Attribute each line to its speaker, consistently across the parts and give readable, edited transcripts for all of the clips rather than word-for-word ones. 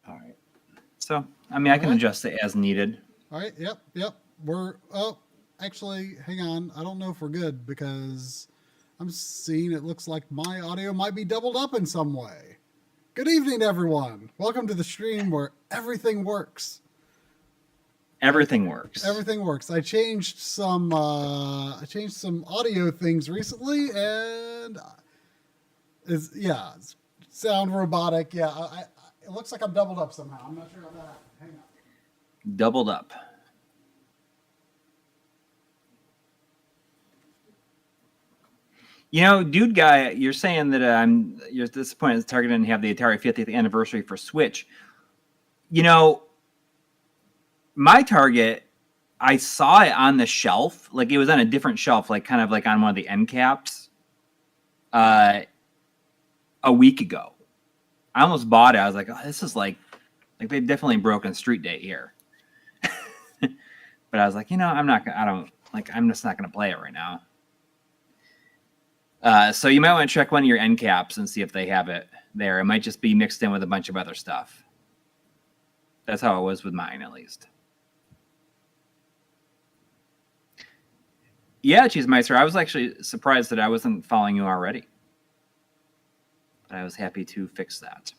Speaker 1: All right. So, I mean, I can adjust it as needed.
Speaker 2: All right. Yep. Actually, hang on. I don't know if we're good because I'm seeing it looks like my audio might be doubled up in some way. Good evening, everyone. Welcome to the stream where everything works.
Speaker 1: Everything works.
Speaker 2: Everything works. I changed some audio things recently, and sound robotic. Yeah, it looks like I'm doubled up somehow. I'm not sure how that happened. Hang on.
Speaker 1: Doubled up. You know, dude guy, you're saying that you're disappointed that Target didn't have the Atari 50th anniversary for Switch. You know, my Target, I saw it on the shelf. Like, it was on a different shelf, like kind of like on one of the end caps a week ago. I almost bought it. I was like, oh, this is like they've definitely broken street date here. But I was like, you know, I'm just not going to play it right now. So you might want to check one of your end caps and see if they have it there. It might just be mixed in with a bunch of other stuff. That's how it was with mine, at least. Yeah, Cheese Meister, I was actually surprised that I wasn't following you already. But I was happy to fix that.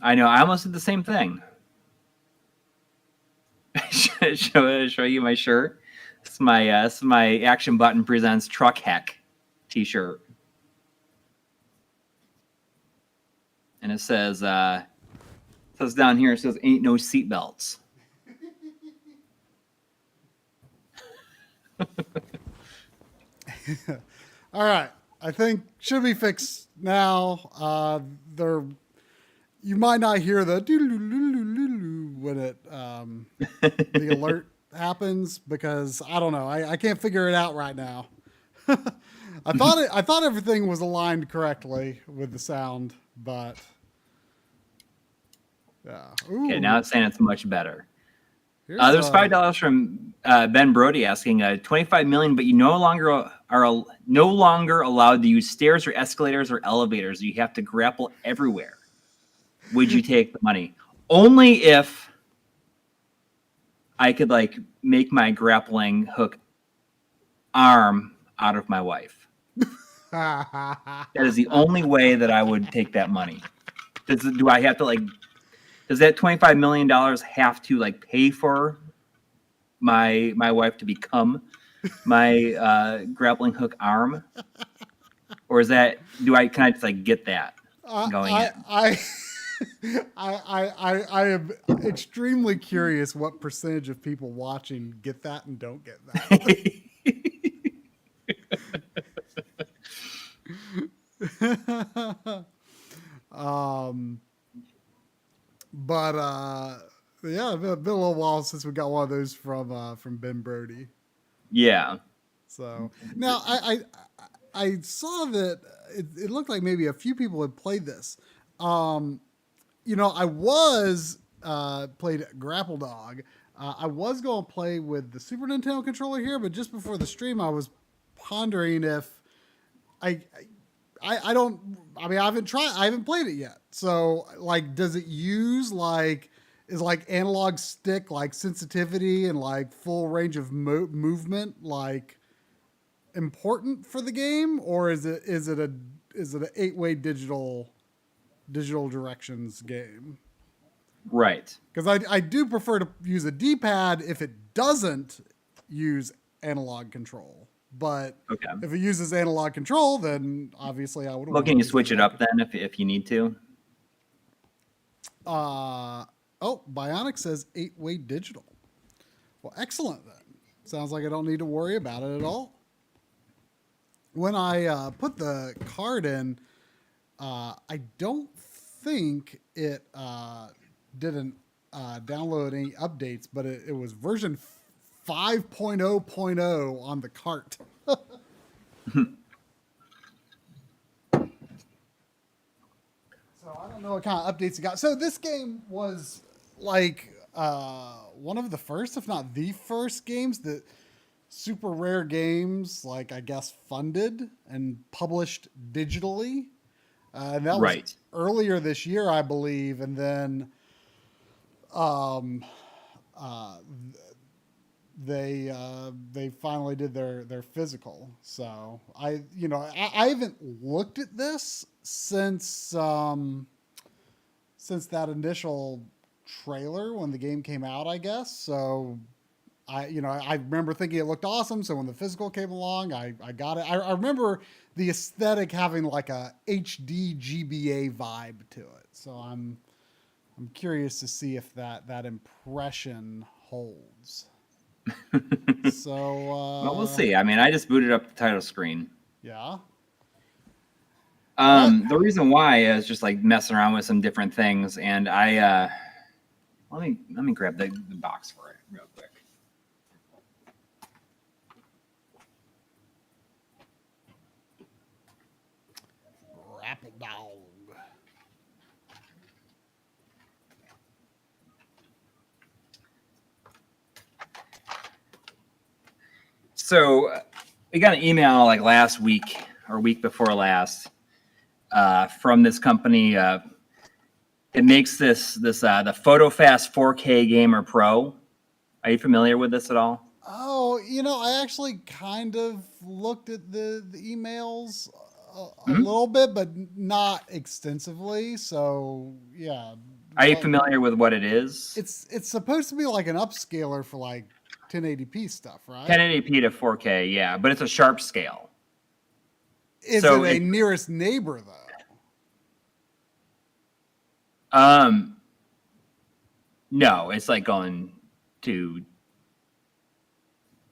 Speaker 1: I know. I almost did the same thing. show you my shirt. It's my Action Button Presents Truck Heck t-shirt. And it says down here, it says, ain't no seatbelts.
Speaker 2: All right. I think should be fixed now. You might not hear the when it the alert happens because I don't know. I can't figure it out right now. I thought everything was aligned correctly with the sound, but yeah. Ooh.
Speaker 1: Okay, now it's saying it's much better. There's $5 from Ben Brody asking, 25 million, but you no longer are allowed to use stairs or escalators or elevators. You have to grapple everywhere. Would you take the money? Only if I could make my grappling hook arm out of my wife. That is the only way that I would take that money. Do I have to does that $25 million have to pay for my wife to become my grappling hook arm? Or is that, can I just get that going in?
Speaker 2: I am extremely curious what percentage of people watching get that and don't get that. Yeah, it's been a little while since we got one of those from Ben Brody.
Speaker 1: Yeah.
Speaker 2: So now I saw that it looked like maybe a few people had played this. I was played Grapple Dog. I was going to play with the Super Nintendo controller here, but just before the stream, I was pondering if I haven't played it yet. So does it use is analog stick sensitivity and full range of movement important for the game, or is it an 8-way digital directions game?
Speaker 1: Right.
Speaker 2: Because I do prefer to use a D-pad if it doesn't use analog control. But if it uses analog control, then obviously I would.
Speaker 1: Well, can you switch it up then if you need to?
Speaker 2: Bionic says 8-way digital. Well, excellent then. Sounds like I don't need to worry about it at all. When I put the card in, I don't think it didn't download any updates, but it was version 5.0.0 on the cart. So So I don't know what kind of updates you got. So this game was like one of the first, if not the first games that Super Rare Games, like I guess, funded and published digitally. And that was
Speaker 1: Right.
Speaker 2: earlier this year, I believe. And then um, uh, they finally did their physical. So I haven't looked at this since that initial trailer when the game came out, I guess. So I remember thinking it looked awesome. So when the physical came along, I got it. I remember the aesthetic having like a HD GBA vibe to it. So I'm curious to see if that impression holds. So
Speaker 1: Well, we'll see. I mean, I just booted up the title screen.
Speaker 2: yeah.
Speaker 1: The reason why is just like messing around with some different things, and I let me grab the box for it real quick.
Speaker 2: Grapple dog.
Speaker 1: So we got an email like last week or week before last from this company. It makes this the PhotoFast 4K Gamer Pro. Are you familiar with this at all?
Speaker 2: Oh, I actually kind of looked at the emails a little bit, but not extensively. So yeah.
Speaker 1: Are you familiar with what it is?
Speaker 2: It's supposed to be like an upscaler for like 1080p stuff, right?
Speaker 1: 1080p to 4K, yeah, but it's a sharp scale.
Speaker 2: Is it a nearest neighbor though?
Speaker 1: No, it's like going to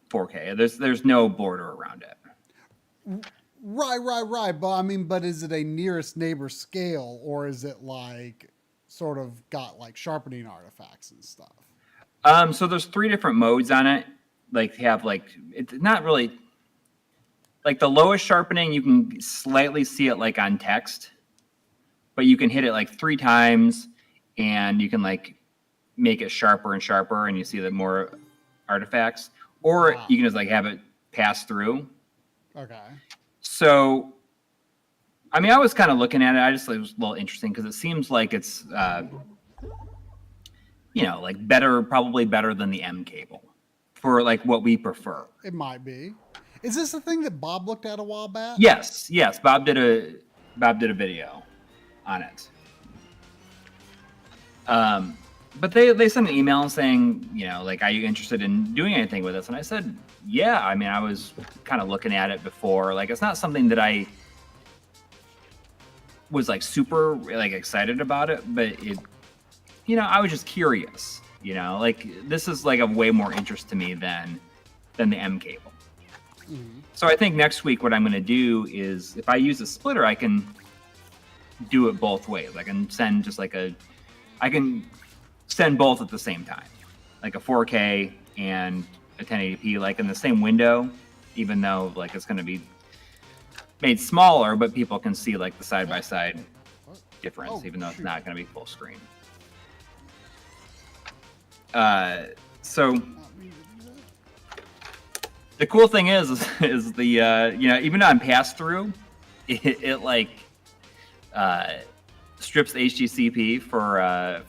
Speaker 1: 4K. There's no border around it.
Speaker 2: Right. But is it a nearest neighbor scale, or is it like sort of got like sharpening artifacts and stuff?
Speaker 1: So there's 3 different modes on it. Like have like it's not really like the lowest sharpening. You can slightly see it like on text, but you can hit it like 3 times, and you can like make it sharper and sharper, and you see the more artifacts. Or you can just like have it pass through. Okay. So, I mean, I was kind of looking at it. I just thought it was a little interesting because it seems like it's, like probably better than the M cable for like what we prefer.
Speaker 2: It might be. Is this the thing that Bob looked at a while back?
Speaker 1: Yes. Bob did a video on it. But they sent an email saying, like, are you interested in doing anything with this? And I said, yeah. I mean, I was kind of looking at it before. Like, it's not something that I was like super like excited about it, but it, I was just curious. Like this is like of way more interest to me than the M cable. Mm-hmm. So I think next week what I'm going to do is if I use a splitter, I can do it both ways. I can send send both at the same time, like a 4K and a 1080p, like in the same window, even though like it's going to be made smaller, but people can see like the side-by-side difference, even though it's not going to be full screen. So the cool thing is the even on pass-through, it like strips the HDCP for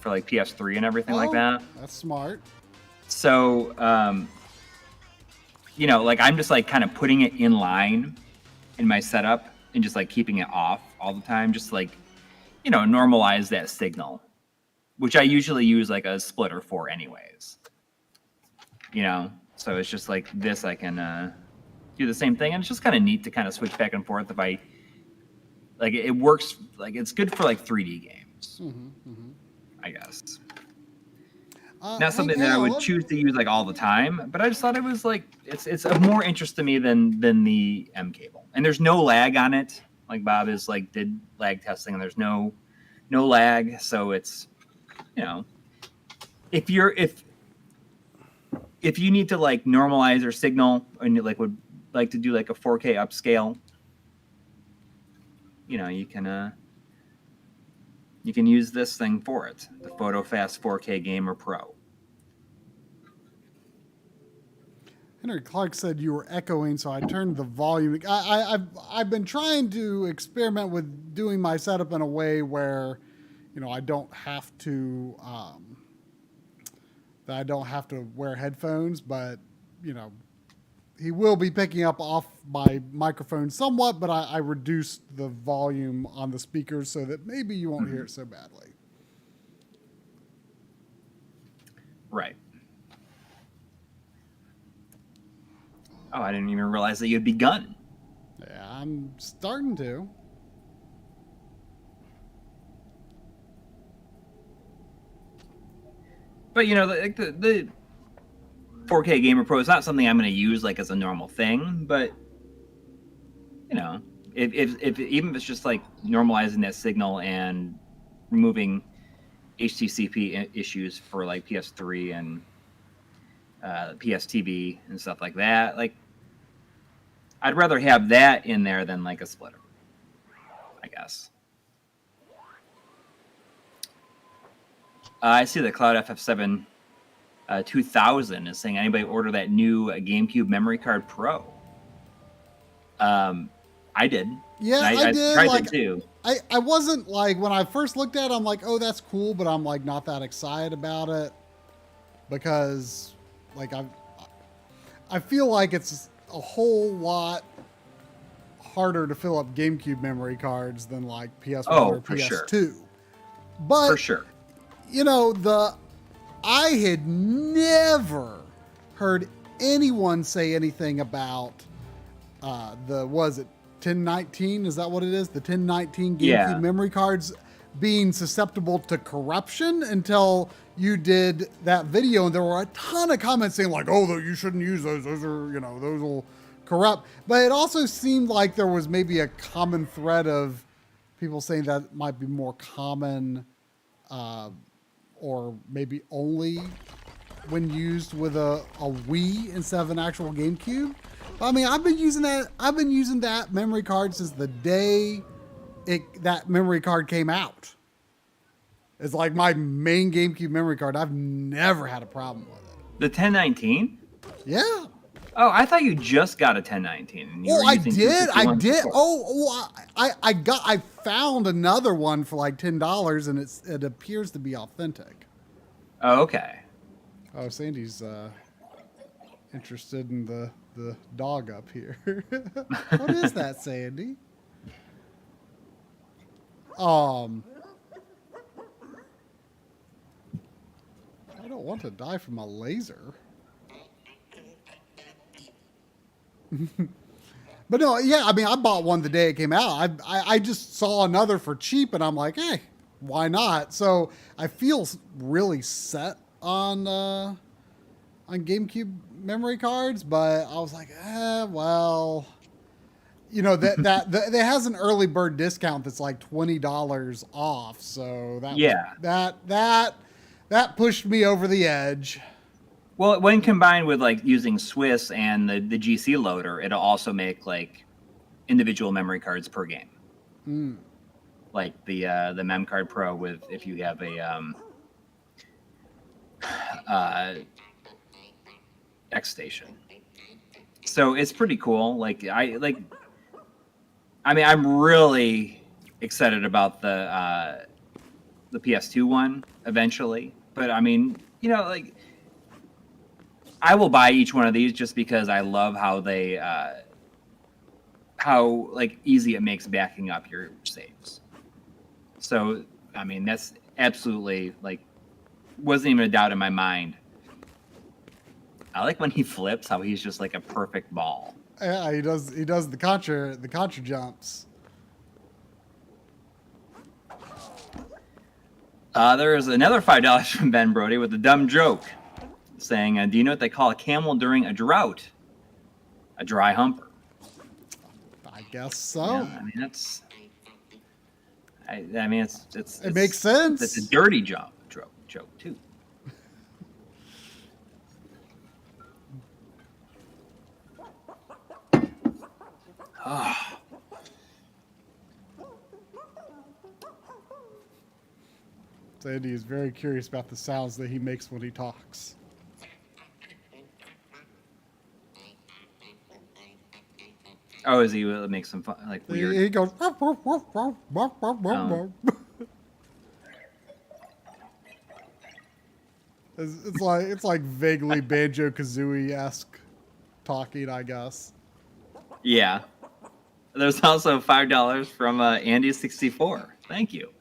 Speaker 1: like PS3 and everything like that.
Speaker 2: That's smart.
Speaker 1: So like I'm just like kind of putting it in line in my setup and just like keeping it off all the time, just like normalize that signal, which I usually use like a splitter for anyways. So it's just like this, I can do the same thing, and it's just kind of neat to kind of switch back and forth if I like it works. Like it's good for like 3D games, I guess. Not something that I would choose to use like all the time, but I just thought it was like it's of more interest to me than the M cable. And there's no lag on it. Like Bob is like did lag testing, and there's no lag, so it's if you need to like normalize your signal and you like would like to do like a 4K upscale, you can you can use this thing for it, the PhotoFast 4K Gamer Pro.
Speaker 2: Henry Clark said you were echoing, so I turned the volume. I've been trying to experiment with doing my setup in a way where, I don't have to wear headphones, but he will be picking up off my microphone somewhat, but I reduced the volume on the speakers so that maybe you won't hear it so badly.
Speaker 1: Right. Oh, I didn't even realize that you'd begun.
Speaker 2: Yeah, I'm starting to.
Speaker 1: But the 4K Gamer Pro is not something I'm going to use like as a normal thing. But if even if it's just like normalizing that signal and removing HTCP issues for like PS3 and PS TV and stuff like that, like I'd rather have that in there than like a splitter, I guess. I see that Cloud FF7 2000 is saying anybody order that new GameCube memory card Pro. I did.
Speaker 2: Yeah, I did.
Speaker 1: Tried
Speaker 2: like,
Speaker 1: it too.
Speaker 2: I wasn't like, when I first looked at it, I'm like, oh, that's cool, but I'm like not that excited about it because like I feel like it's a whole lot harder to fill up GameCube memory cards than like PS1 or PS2. Sure. But
Speaker 1: for sure.
Speaker 2: I had never heard anyone say anything about was it 1019? Is that what it is? The 1019 GameCube memory cards being susceptible to corruption until you did that video, and there were a ton of comments saying like, "Oh, you shouldn't use those. Those are, those will corrupt." But it also seemed like there was maybe a common thread of people saying that might be more common, or maybe only when used with a Wii instead of an actual GameCube. But, I mean, I've been using that memory card since the day that memory card came out. It's like my main GameCube memory card. I've never had a problem with it.
Speaker 1: The 1019?
Speaker 2: Yeah.
Speaker 1: Oh, I thought you just got a 1019.
Speaker 2: I did. I found another one for like $10, and it appears to be authentic.
Speaker 1: Oh, okay.
Speaker 2: Oh, Sandy's interested in the dog up here. What is that, Sandy? I don't want to die from a laser. But no, yeah, I mean, I bought one the day it came out. I just saw another for cheap, and I'm like, hey, why not? So I feel really set on GameCube memory cards, but I was like, well, that has an early bird discount that's like $20 off. So that pushed me over the edge.
Speaker 1: Well, when combined with like using Swiss and the GC loader, it'll also make like individual memory cards per game. Like the Mem Card Pro with, if you have a X Station. So it's pretty cool. I'm really excited about the PS2 one eventually. But I mean, I will buy each one of these just because I love how they easy it makes backing up your saves. So I mean, that's absolutely wasn't even a doubt in my mind. I like when he flips, how he's just like a perfect ball.
Speaker 2: Yeah, he does the contra jumps.
Speaker 1: There is another $5 from Ben Brody with a dumb joke saying, do you know what they call a camel during a drought? A dry humper.
Speaker 2: I guess so.
Speaker 1: Yeah, I mean,
Speaker 2: it makes sense.
Speaker 1: It's a dirty joke too.
Speaker 2: Sandy is very curious about the sounds that he makes when he talks.
Speaker 1: Oh, is he make some fun, like weird?
Speaker 2: He goes. It's like vaguely Banjo-Kazooie-esque talking, I guess.
Speaker 1: Yeah. There's also $5 from Andy64. Thank you.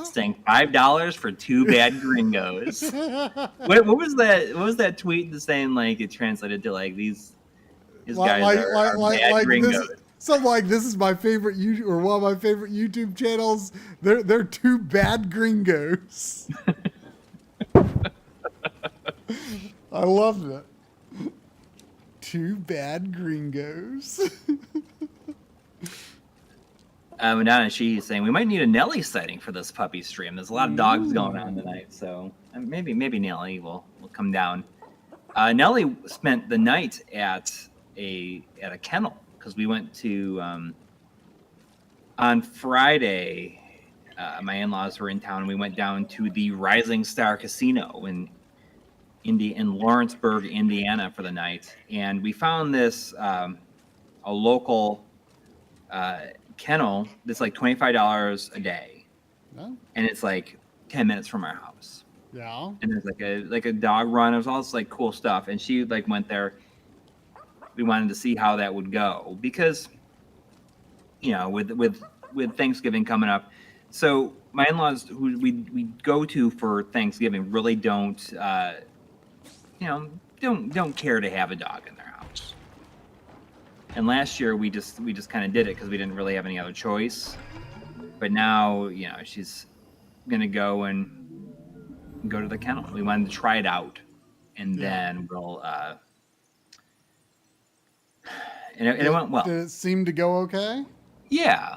Speaker 1: Saying $5 for 2 bad gringos. what was that? What was that tweet that's saying like it translated to like these guys are bad gringos?
Speaker 2: Something like this is my favorite YouTube or one of my favorite YouTube channels. They're 2 bad gringos. I loved it. 2 bad gringos.
Speaker 1: Madonna, she's saying we might need a Nelly sighting for this puppy stream. There's a lot of dogs going on tonight, so maybe Nelly will come down. Nelly spent the night at a kennel because we went to on Friday. My in-laws were in town, and we went down to the Rising Star Casino in Lawrenceburg, Indiana, for the night, and we found this a local kennel that's like $25 a day, and it's like 10 minutes from our house.
Speaker 2: Yeah,
Speaker 1: and there's like a dog run. There's all this like cool stuff, and she like went there. We wanted to see how that would go because, you know, with Thanksgiving coming up, so my in-laws who we go to for Thanksgiving really don't care to have a dog in their house. And last year we just kind of did it because we didn't really have any other choice. But now, you know, she's gonna go to the kennel. We wanted to try it out, and then we'll. And it went well.
Speaker 2: Did it seem to go okay?
Speaker 1: Yeah.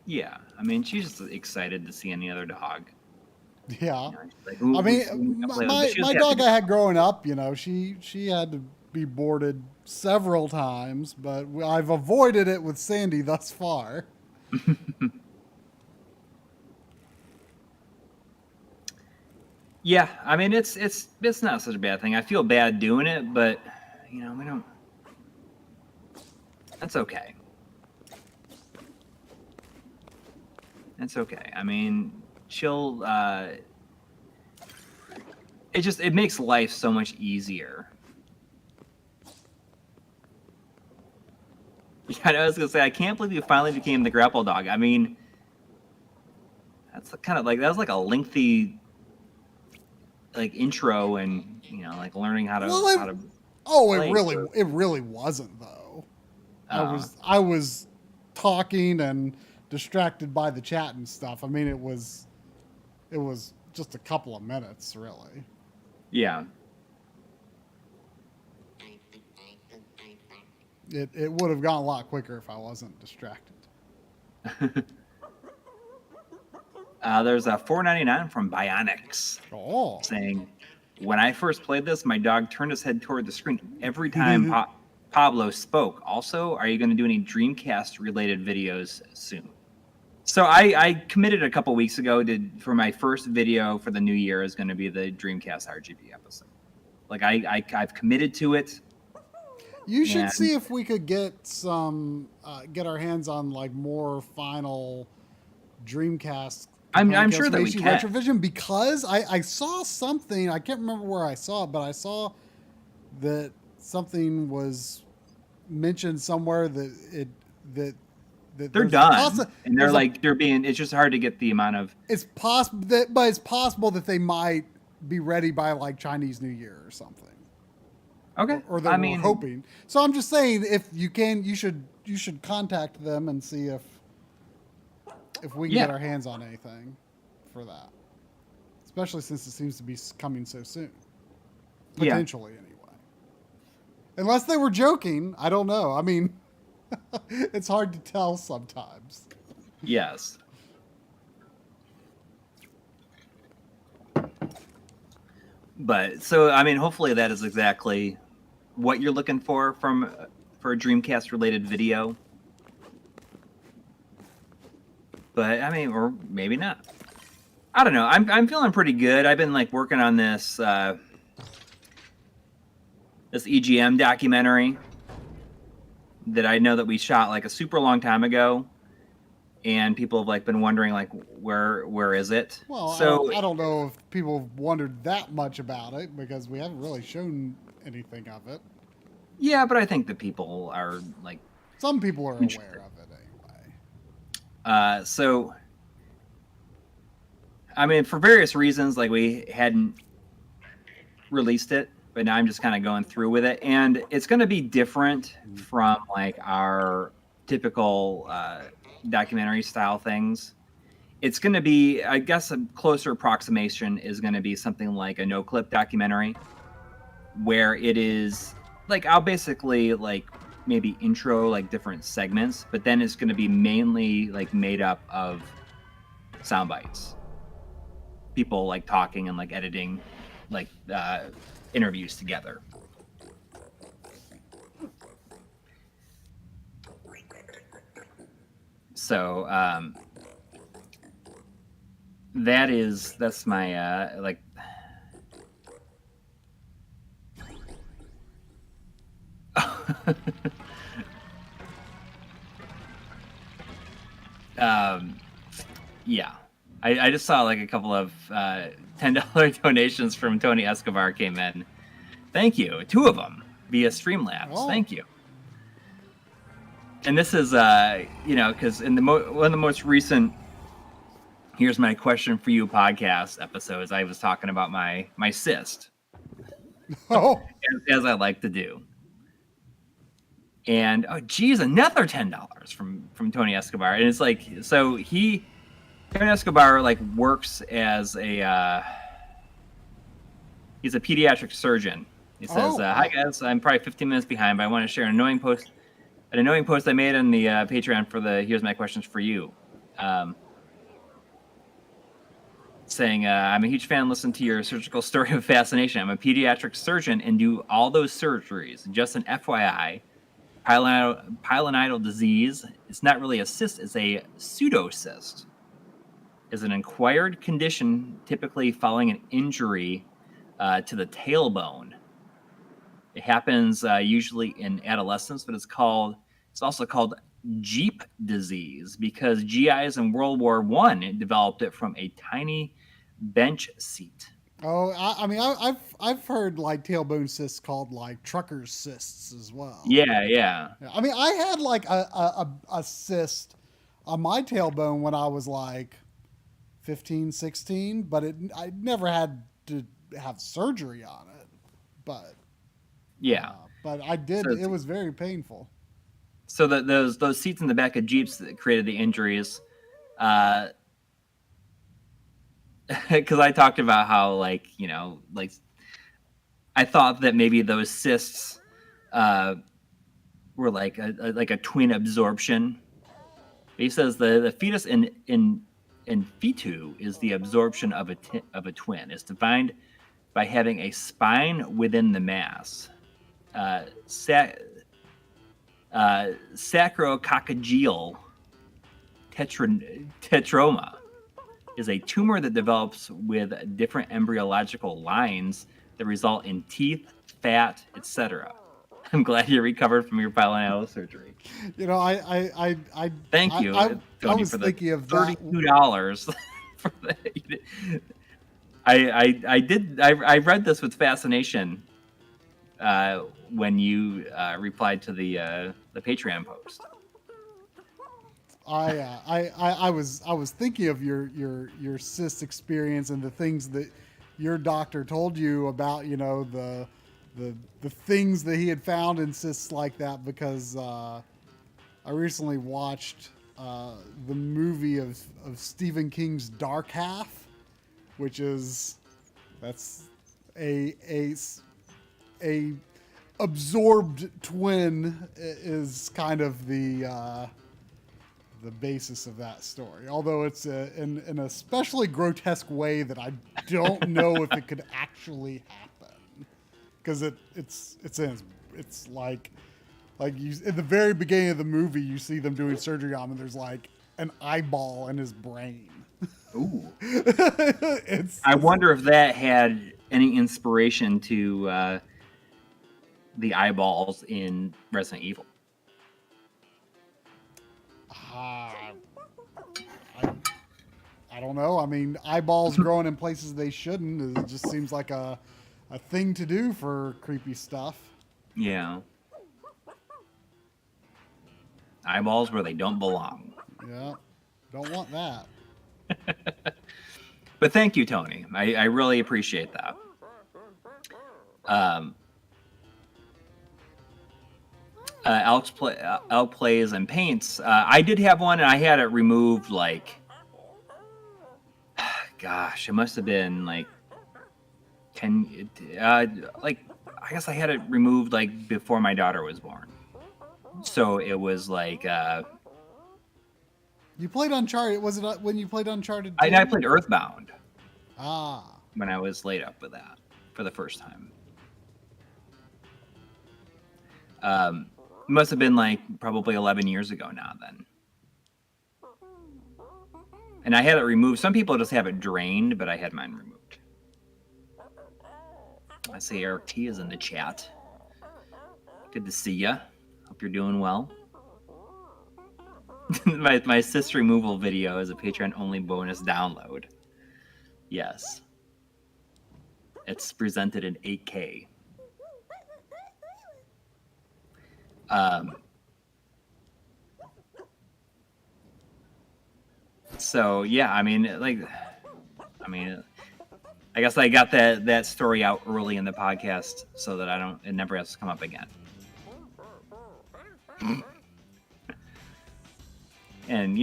Speaker 1: I mean, she's just excited to see any other dog.
Speaker 2: Yeah.
Speaker 1: You know, like,
Speaker 2: my dog I had growing up, you know, she had to be boarded several times, but I've avoided it with Sandy thus far.
Speaker 1: Yeah, I mean it's not such a bad thing. I feel bad doing it, but you know, we don't. That's okay. That's okay. I mean, she'll. It makes life so much easier. Yeah, I was gonna say I can't believe you finally became the Grapple dog. I mean, that's kind of like that was like a lengthy, like intro and you know like learning how to.
Speaker 2: It really wasn't though. I was talking and distracted by the chat and stuff. I mean, it was just a couple of minutes, really.
Speaker 1: Yeah.
Speaker 2: It would have gone a lot quicker if I wasn't distracted.
Speaker 1: There's a $4.99 from Bionics saying, when I first played this, my dog turned his head toward the screen every time Pablo spoke. Also, are you going to do any Dreamcast related videos soon? So I committed a couple weeks ago for my first video for the new year is going to be the Dreamcast RGB episode. Like I've committed to it.
Speaker 2: You should see if we could get our hands on like more final Dreamcast.
Speaker 1: I'm sure that we can.
Speaker 2: Retrovision, because I saw something. I can't remember where I saw it, but I saw that something was mentioned somewhere that
Speaker 1: they're done, and they're being. It's just hard to get the amount of.
Speaker 2: It's possible that they might be ready by like Chinese New Year or something.
Speaker 1: Okay,
Speaker 2: or that we're hoping. So I'm just saying, if you can, you should contact them and see if we can get our hands on anything for that, especially since it seems to be coming so soon. Potentially, anyway. Unless they were joking, I don't know. I mean, it's hard to tell sometimes.
Speaker 1: Yes. But so I mean, hopefully that is exactly what you're looking for a Dreamcast related video. But I mean, or maybe not. I don't know. I'm feeling pretty good. I've been like working on this this EGM documentary that I know that we shot like a super long time ago, and people have like been wondering like where is it?
Speaker 2: Well,
Speaker 1: So
Speaker 2: I don't know if people have wondered that much about it because we haven't really shown anything of it.
Speaker 1: yeah, but I think the people are like
Speaker 2: Some people are aware of it anyway.
Speaker 1: So I mean, for various reasons, like we hadn't released it, but now I'm just kind of going through with it, and it's going to be different from like our typical documentary style things. It's going to be, I guess, a closer approximation is going to be something like a no clip documentary, where it is like I'll basically like maybe intro like different segments, but then it's going to be mainly like made up of sound bites, people like talking and like editing like interviews together. So that's my like yeah. I just saw like a couple of $10 donations from Tony Escobar came in. Thank you. 2 of them via Streamlabs.
Speaker 2: Oh.
Speaker 1: Thank you. And this is, because in one of the most recent Here's My Question for You podcast episodes, I was talking about my cyst.
Speaker 2: Oh,
Speaker 1: as I like to do. And another $10 from Tony Escobar. And it's like, so Tony Escobar like works as he's a pediatric surgeon. He says, "Hi guys, I'm probably 15 minutes behind, but I want to share an annoying post I made on the Patreon for the Here's My Questions for You." Saying, "I'm a huge fan. Listen to your surgical story of fascination. I'm a pediatric surgeon and do all those surgeries. Just an FYI, pilonidal disease. It's not really a cyst. It's a pseudocyst. Is an acquired condition typically following an injury to the tailbone. It happens usually in adolescence, but it's also called Jeep disease because GIs in World War I developed it from a tiny bench seat."
Speaker 2: Oh, I mean, I've heard like tailbone cysts called like trucker's cysts as well.
Speaker 1: Yeah.
Speaker 2: I mean, I had like a cyst on my tailbone when I was like 15, 16, but I never had to have surgery on it. But
Speaker 1: yeah,
Speaker 2: but I did.
Speaker 1: So
Speaker 2: it was very painful.
Speaker 1: So those seats in the back of Jeeps that created the injuries. Because I talked about how like I thought that maybe those cysts were like a twin absorption. He says the fetus in fetu is the absorption of a twin. It's defined by having a spine within the mass. Sacrococcygeal tetroma is a tumor that develops with different embryological lines that result in teeth, fat, etc. I'm glad you recovered from your pilonidal surgery.
Speaker 2: I
Speaker 1: thank you,
Speaker 2: I
Speaker 1: Tony,
Speaker 2: was
Speaker 1: for the
Speaker 2: thinking of
Speaker 1: $32 for that. I read this with fascination when you replied to the Patreon post.
Speaker 2: I was thinking of your cyst experience and the things that your doctor told you about, the things that he had found in cysts like that, because I recently watched the movie of Stephen King's Dark Half, which that's a absorbed twin is kind of the basis of that story, although it's in an especially grotesque way that I don't know if it could actually happen, because it's like you in the very beginning of the movie you see them doing surgery on him and there's like an eyeball in his brain.
Speaker 1: Ooh.
Speaker 2: It's
Speaker 1: I wonder if that had any inspiration to the eyeballs in Resident Evil.
Speaker 2: I don't know. I mean, eyeballs growing in places they shouldn't. It just seems like a thing to do for creepy stuff.
Speaker 1: Yeah. Eyeballs where they don't belong.
Speaker 2: Yeah, don't want that.
Speaker 1: But thank you, Tony. I really appreciate that. Elk plays and paints. I did have one, and I had it removed like, gosh, it must have been like 10. Like I guess I had it removed like before my daughter was born. So it was like.
Speaker 2: You played Uncharted. Was it when you played Uncharted 2?
Speaker 1: I played Earthbound.
Speaker 2: Ah.
Speaker 1: When I was laid up with that for the first time. Must have been like probably 11 years ago now then. And I had it removed. Some people just have it drained, but I had mine removed. I see Eric T is in the chat. Good to see ya. Hope you're doing well. my cyst removal video is a Patreon-only bonus download. Yes. It's presented in 8K. So yeah, I guess I got that story out early in the podcast so that it never has to come up again. And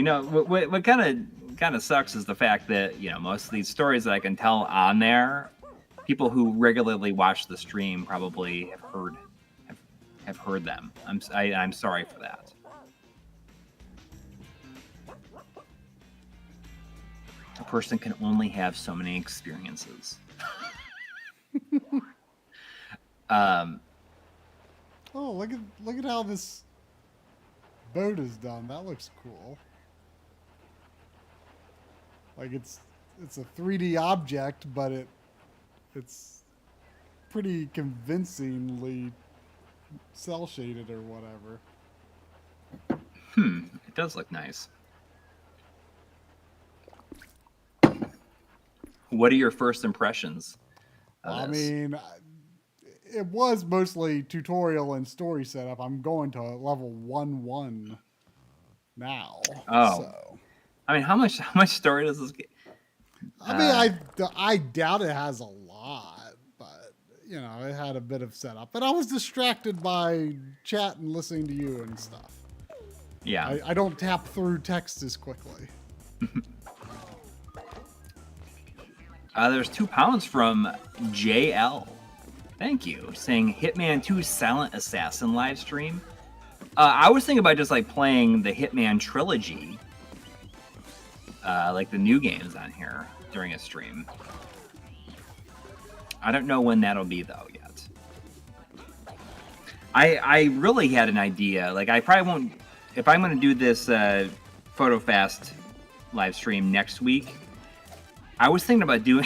Speaker 1: what kind of sucks is the fact that most of these stories that I can tell on there, people who regularly watch the stream probably have heard them. I'm sorry for that. A person can only have so many experiences.
Speaker 2: Oh, look at how this boat is done. That looks cool. Like it's a 3D object, but it's pretty convincingly cell shaded or whatever.
Speaker 1: It does look nice. What are your first impressions of this?
Speaker 2: I mean, it was mostly tutorial and story setup. I'm going to level 1-1 now.
Speaker 1: Oh.
Speaker 2: So.
Speaker 1: I mean, how much story does this get?
Speaker 2: I mean, I doubt it has a lot, but it had a bit of setup. But I was distracted by chat and listening to you and stuff.
Speaker 1: Yeah.
Speaker 2: I don't tap through text as quickly.
Speaker 1: There's £2 from JL. Thank you. Saying Hitman 2 Silent Assassin live stream. I was thinking about just like playing the Hitman trilogy, like the new games on here during a stream. I don't know when that'll be though yet. I really had an idea. Like I probably won't, if I'm going to do this PhotoFast live stream next week. I was thinking about doing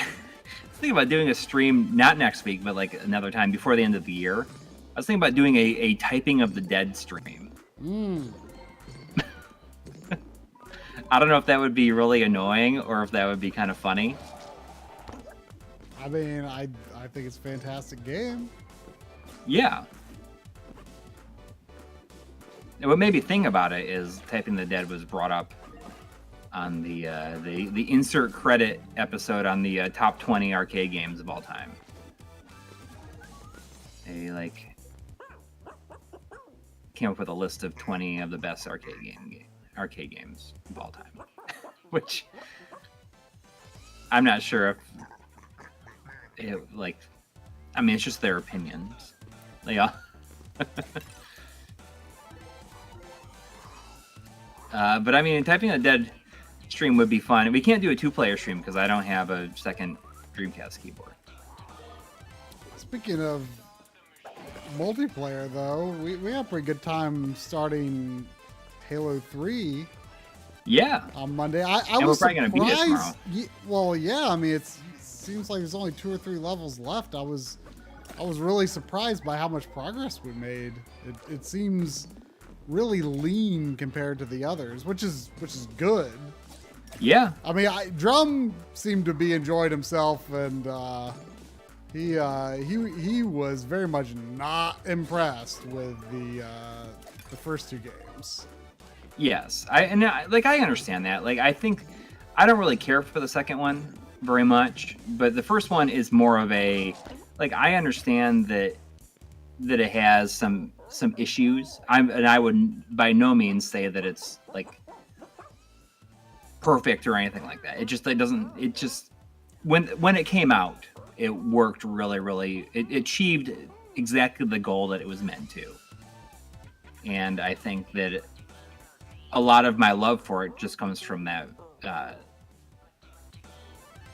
Speaker 1: a stream not next week, but like another time before the end of the year. I was thinking about doing a Typing of the Dead stream. I don't know if that would be really annoying or if that would be kind of funny.
Speaker 2: I mean, I think it's a fantastic game.
Speaker 1: Yeah. And what made me think about it is Typing the Dead was brought up on the insert credit episode on the top 20 arcade games of all time. They came up with a list of 20 of the best arcade games of all time, which I'm not sure if it's just their opinions. Yeah. But I mean, Typing the Dead stream would be fun. We can't do a 2-player stream because I don't have a second Dreamcast keyboard.
Speaker 2: Speaking of multiplayer, though, we had a pretty good time starting Halo 3 Yeah. On Monday. I was
Speaker 1: we're probably gonna beat it tomorrow.
Speaker 2: Well, yeah. I mean, it seems like there's only 2 or 3 levels left. I was really surprised by how much progress we made. It seems really lean compared to the others, which is good.
Speaker 1: Yeah.
Speaker 2: I mean, Drum seemed to be enjoying himself, and he was very much not impressed with the first 2 games.
Speaker 1: Yes, I understand that. Like, I think I don't really care for the second one very much, but the first one is more of a, like, I understand that it has some issues. I would by no means say that it's like perfect or anything like that. It just when it came out, it worked really. It achieved exactly the goal that it was meant to, and I think that a lot of my love for it just comes from that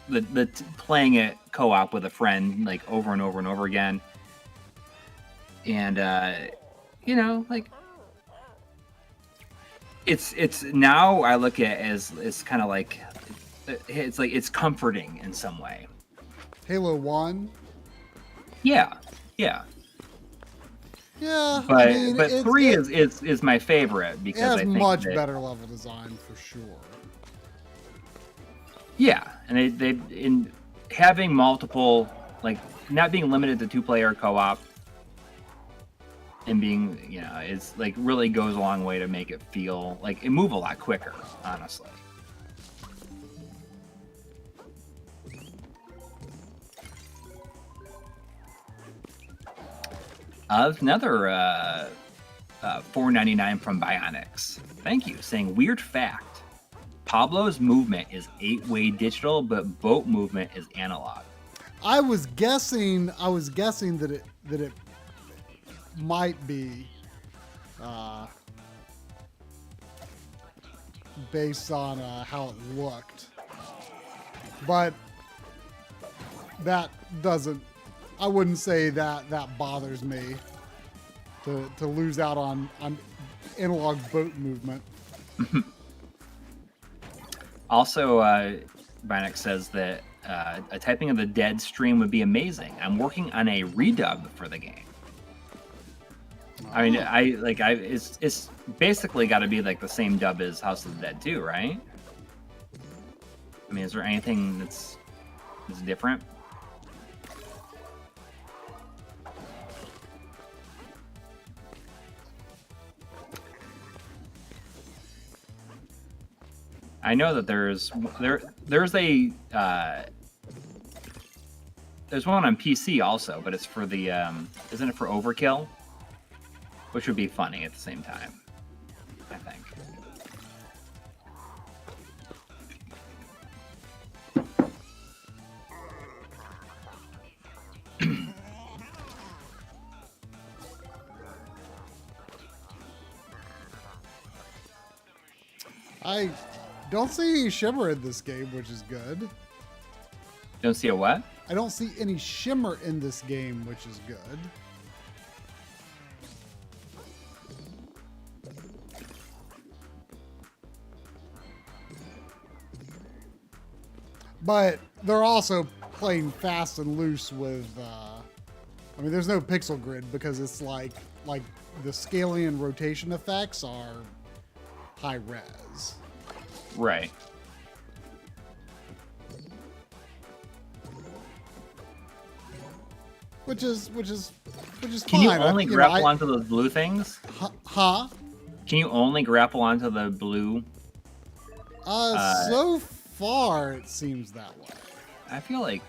Speaker 1: the playing it co-op with a friend, like, over and over and over again, and like, it's now I look at it as it's kind of like it's comforting in some way.
Speaker 2: Halo 1.
Speaker 1: Yeah. But 3 is my favorite because
Speaker 2: it has
Speaker 1: I think
Speaker 2: much better level design for sure.
Speaker 1: Yeah, and they in having multiple, like, not being limited to 2-player co-op, and being, it's like really goes a long way to make it feel like it move a lot quicker, honestly. Another $4.99 from Bionics. Thank you. Saying, weird fact. Pablo's movement is 8-way digital, but boat movement is analog.
Speaker 2: I was guessing that it might be based on how it looked, but that doesn't. I wouldn't say that bothers me to lose out on analog boat movement.
Speaker 1: Also, Bionic says that a typing of the Dead stream would be amazing. I'm working on a redub for the game. I mean, it's basically got to be like the same dub as House of the Dead 2, right? I mean, is there anything that's different? I know that there's a there's one on PC also, but it's for the isn't it for Overkill? Which would be funny at the same time, I think.
Speaker 2: I don't see any shimmer in this game, which is good.
Speaker 1: Don't see a what?
Speaker 2: I don't see any shimmer in this game, which is good. But they're also playing fast and loose with, I mean, there's no pixel grid because it's like the scaling and rotation effects are high res.
Speaker 1: Right.
Speaker 2: Which is
Speaker 1: Can you
Speaker 2: fine.
Speaker 1: only grapple onto those blue things?
Speaker 2: Huh?
Speaker 1: Can you only grapple onto the blue?
Speaker 2: So far it seems that way.
Speaker 1: I feel like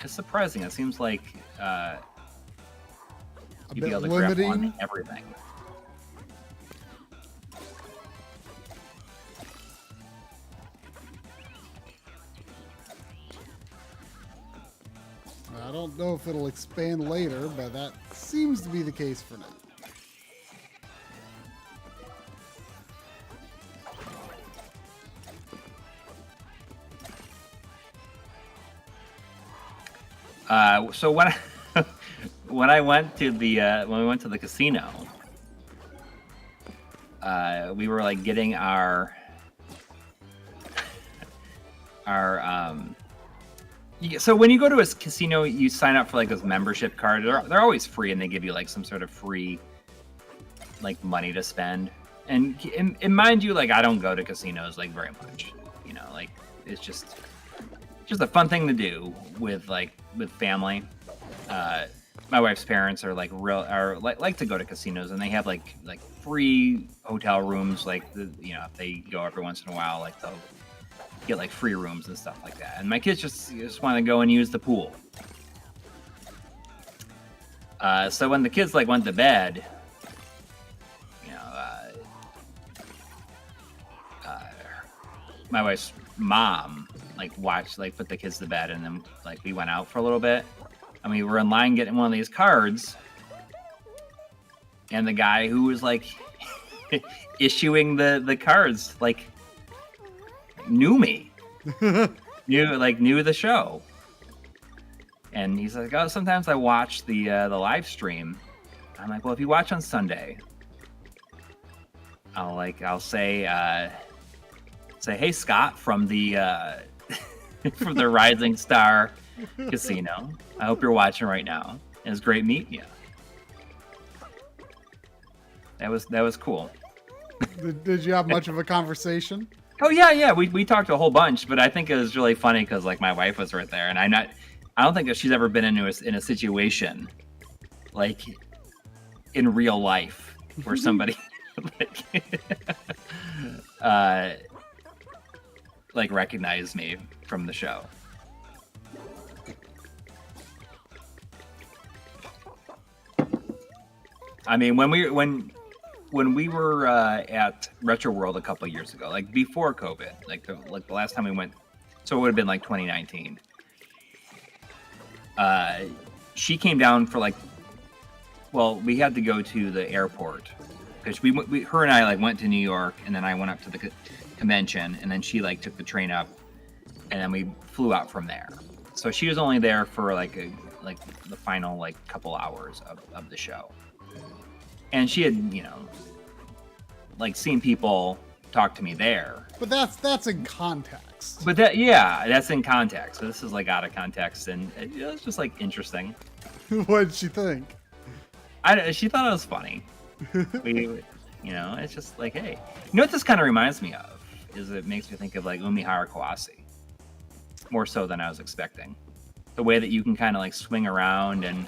Speaker 1: it's surprising. It seems like you'd be able to grapple on everything.
Speaker 2: I don't know if it'll expand later, but that seems to be the case for now.
Speaker 1: So when we went to the casino, we were like getting our are so when you go to a casino, you sign up for like this membership card. They're always free, and they give you like some sort of free like money to spend. And mind you, like I don't go to casinos like very much. You know, like it's just a fun thing to do with family. My wife's parents are like to go to casinos, and they have like free hotel rooms. Like if they go every once in a while, like they'll get like free rooms and stuff like that. And my kids just want to go and use the pool. So when the kids like went to bed, my wife's mom like put the kids to bed, and then like we went out for a little bit, and we were in line getting one of these cards, and the guy who was like issuing the cards like knew me, knew the show, and he's like, oh, sometimes I watch the live stream. I'm like, well, if you watch on Sunday, I'll say, hey, Scott from the from the Rising Star Casino. I hope you're watching right now. It was great meeting you. That was cool.
Speaker 2: Did you have much of a conversation?
Speaker 1: Oh yeah. We talked a whole bunch, but I think it was really funny because like my wife was right there, and I don't think that she's ever been in a situation like in real life where somebody like recognized me from the show. I mean, when we were at Retro World a couple of years ago, like before COVID, like the last time we went, so it would have been like 2019. She came down for like, well, we had to go to the airport because her and I like went to New York, and then I went up to the convention, and then she like took the train up, and then we flew out from there. So she was only there for like the final like couple hours of the show. And she had, like seen people talk to me there.
Speaker 2: But that's in context.
Speaker 1: But that's in context. So this is like out of context, and it was just like interesting.
Speaker 2: What did she think?
Speaker 1: She thought it was funny. It's just like, hey, what this kind of reminds me of is it makes me think of like Umihara Kawase, more so than I was expecting. The way that you can kind of like swing around and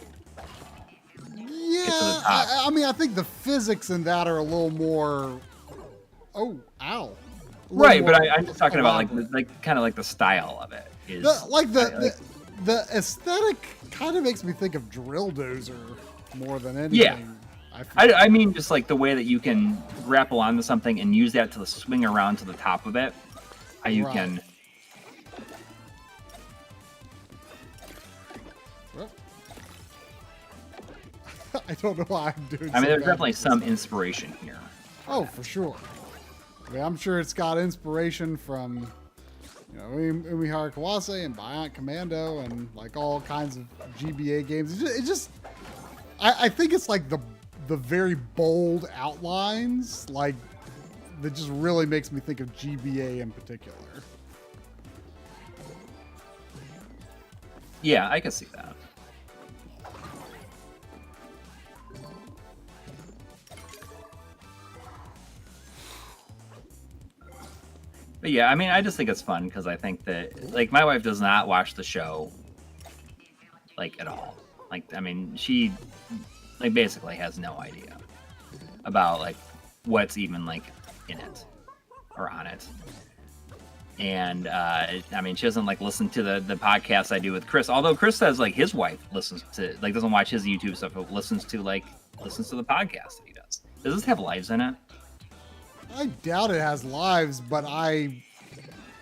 Speaker 2: get to the top. I mean, I think the physics in that are a little more. Oh, ow!
Speaker 1: Right, but I'm just talking about like kind of like the style of it is
Speaker 2: the aesthetic kind of makes me think of Drill Dozer more than anything.
Speaker 1: Yeah. I mean, just like the way that you can grapple onto something and use that to swing around to the top of it. How you can.
Speaker 2: I don't know why I'm doing.
Speaker 1: I mean, there's definitely some inspiration here.
Speaker 2: Oh, for sure. I mean, I'm sure it's got inspiration from, Umihara Kawase and Bionic Commando and like all kinds of GBA games. I think it's like the very bold outlines, like that just really makes me think of GBA in particular.
Speaker 1: Yeah, I can see that. But yeah, I mean, I just think it's fun because I think that, like, my wife does not watch the show, like, at all. Like, I mean, she, like, basically has no idea about, like, what's even, like, in it or on it. And, I mean, she doesn't, like, listen to the podcast I do with Chris. Although Chris says, like, his wife listens to, like, doesn't watch his YouTube stuff, but listens to the podcast that he does. Does this have lives in it?
Speaker 2: I doubt it has lives, but I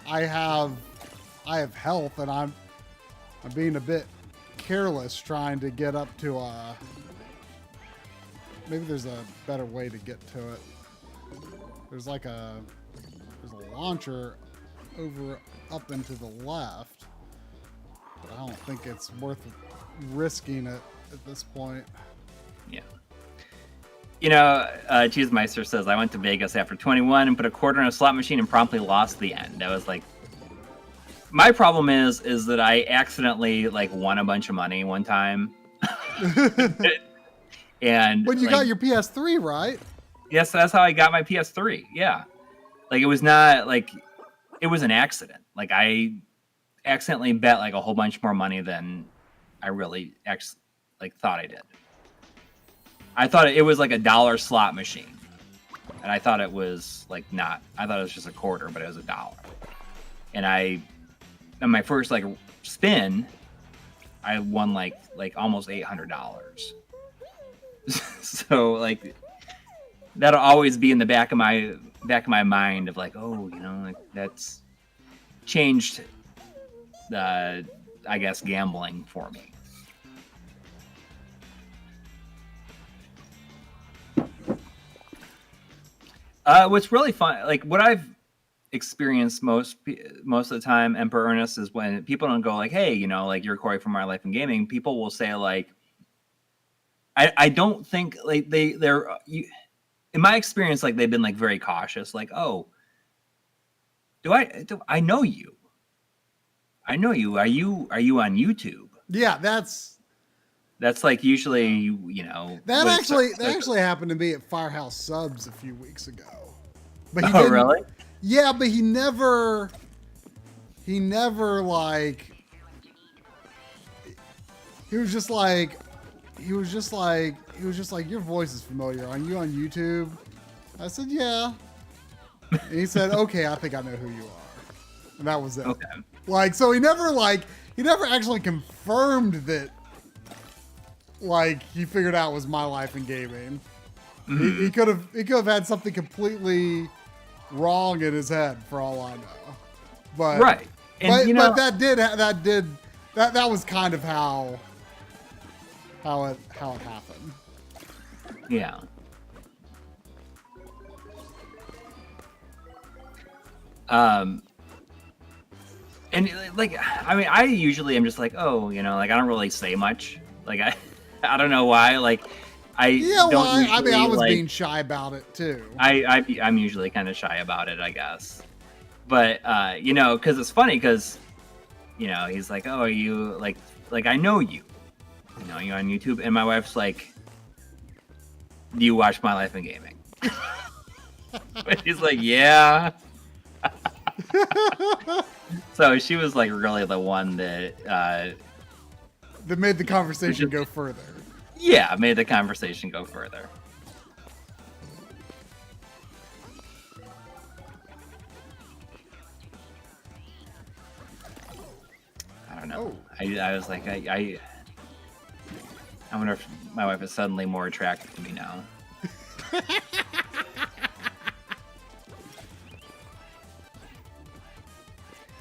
Speaker 2: have health, and I'm being a bit careless trying to get up to maybe there's a better way to get to it. There's a launcher up and to the left, but I don't think it's worth risking it at this point.
Speaker 1: Yeah. Cheesemeister says, I went to Vegas after 21 and put a quarter in a slot machine and promptly lost the end. I was like, My problem is that I accidentally like won a bunch of money one time. And
Speaker 2: when you got your PS3, right?
Speaker 1: Yes, that's how I got my PS3. Yeah. Like it was not like it was an accident. Like I accidentally bet like a whole bunch more money than I really thought I did. I thought it was like $1 slot machine. And I thought it was like not. I thought it was just a quarter, but it was $1. And on my first like spin, I won like almost $800. So like that'll always be in the back of my mind of like, oh, you know, like that's changed the, I guess, gambling for me. What's really fun, like what I've experienced most of the time, Emperor Ernest, is when people don't go like, hey, you know, like you're Coury from My Life in Gaming. People will say like, I don't think like they're in my experience, like they've been like very cautious, like, oh, I know you. I know you. Are you on YouTube?
Speaker 2: Yeah, that's
Speaker 1: like usually, you know.
Speaker 2: That actually happened to me at Firehouse Subs a few weeks ago. But
Speaker 1: oh, really?
Speaker 2: Yeah, but he never like. He was just like, your voice is familiar. Are you on YouTube? I said, yeah. And he said, okay, I think I know who you are. And that was it.
Speaker 1: Okay.
Speaker 2: Like, so he never actually confirmed that, like, he figured out it was My Life in Gaming. Mm-hmm. He could have had something completely wrong in his head for all I know. But
Speaker 1: right. And you know,
Speaker 2: but that was kind of how it happened.
Speaker 1: Yeah. And like, I mean, I usually am just like, oh, you know, like I don't really say much. Like I don't know why. Like I
Speaker 2: was being shy about it too.
Speaker 1: I'm usually kind of shy about it, I guess. But you know, because it's funny, because you know, he's like, oh, are you like I know you. You know, you on YouTube, and my wife's like, do you watch My Life in Gaming? But he's like, yeah. So she was like really the one that
Speaker 2: made the conversation go further.
Speaker 1: Yeah, made the conversation go further. I don't know. Oh. I was like, I wonder if my wife is suddenly more attracted to me now.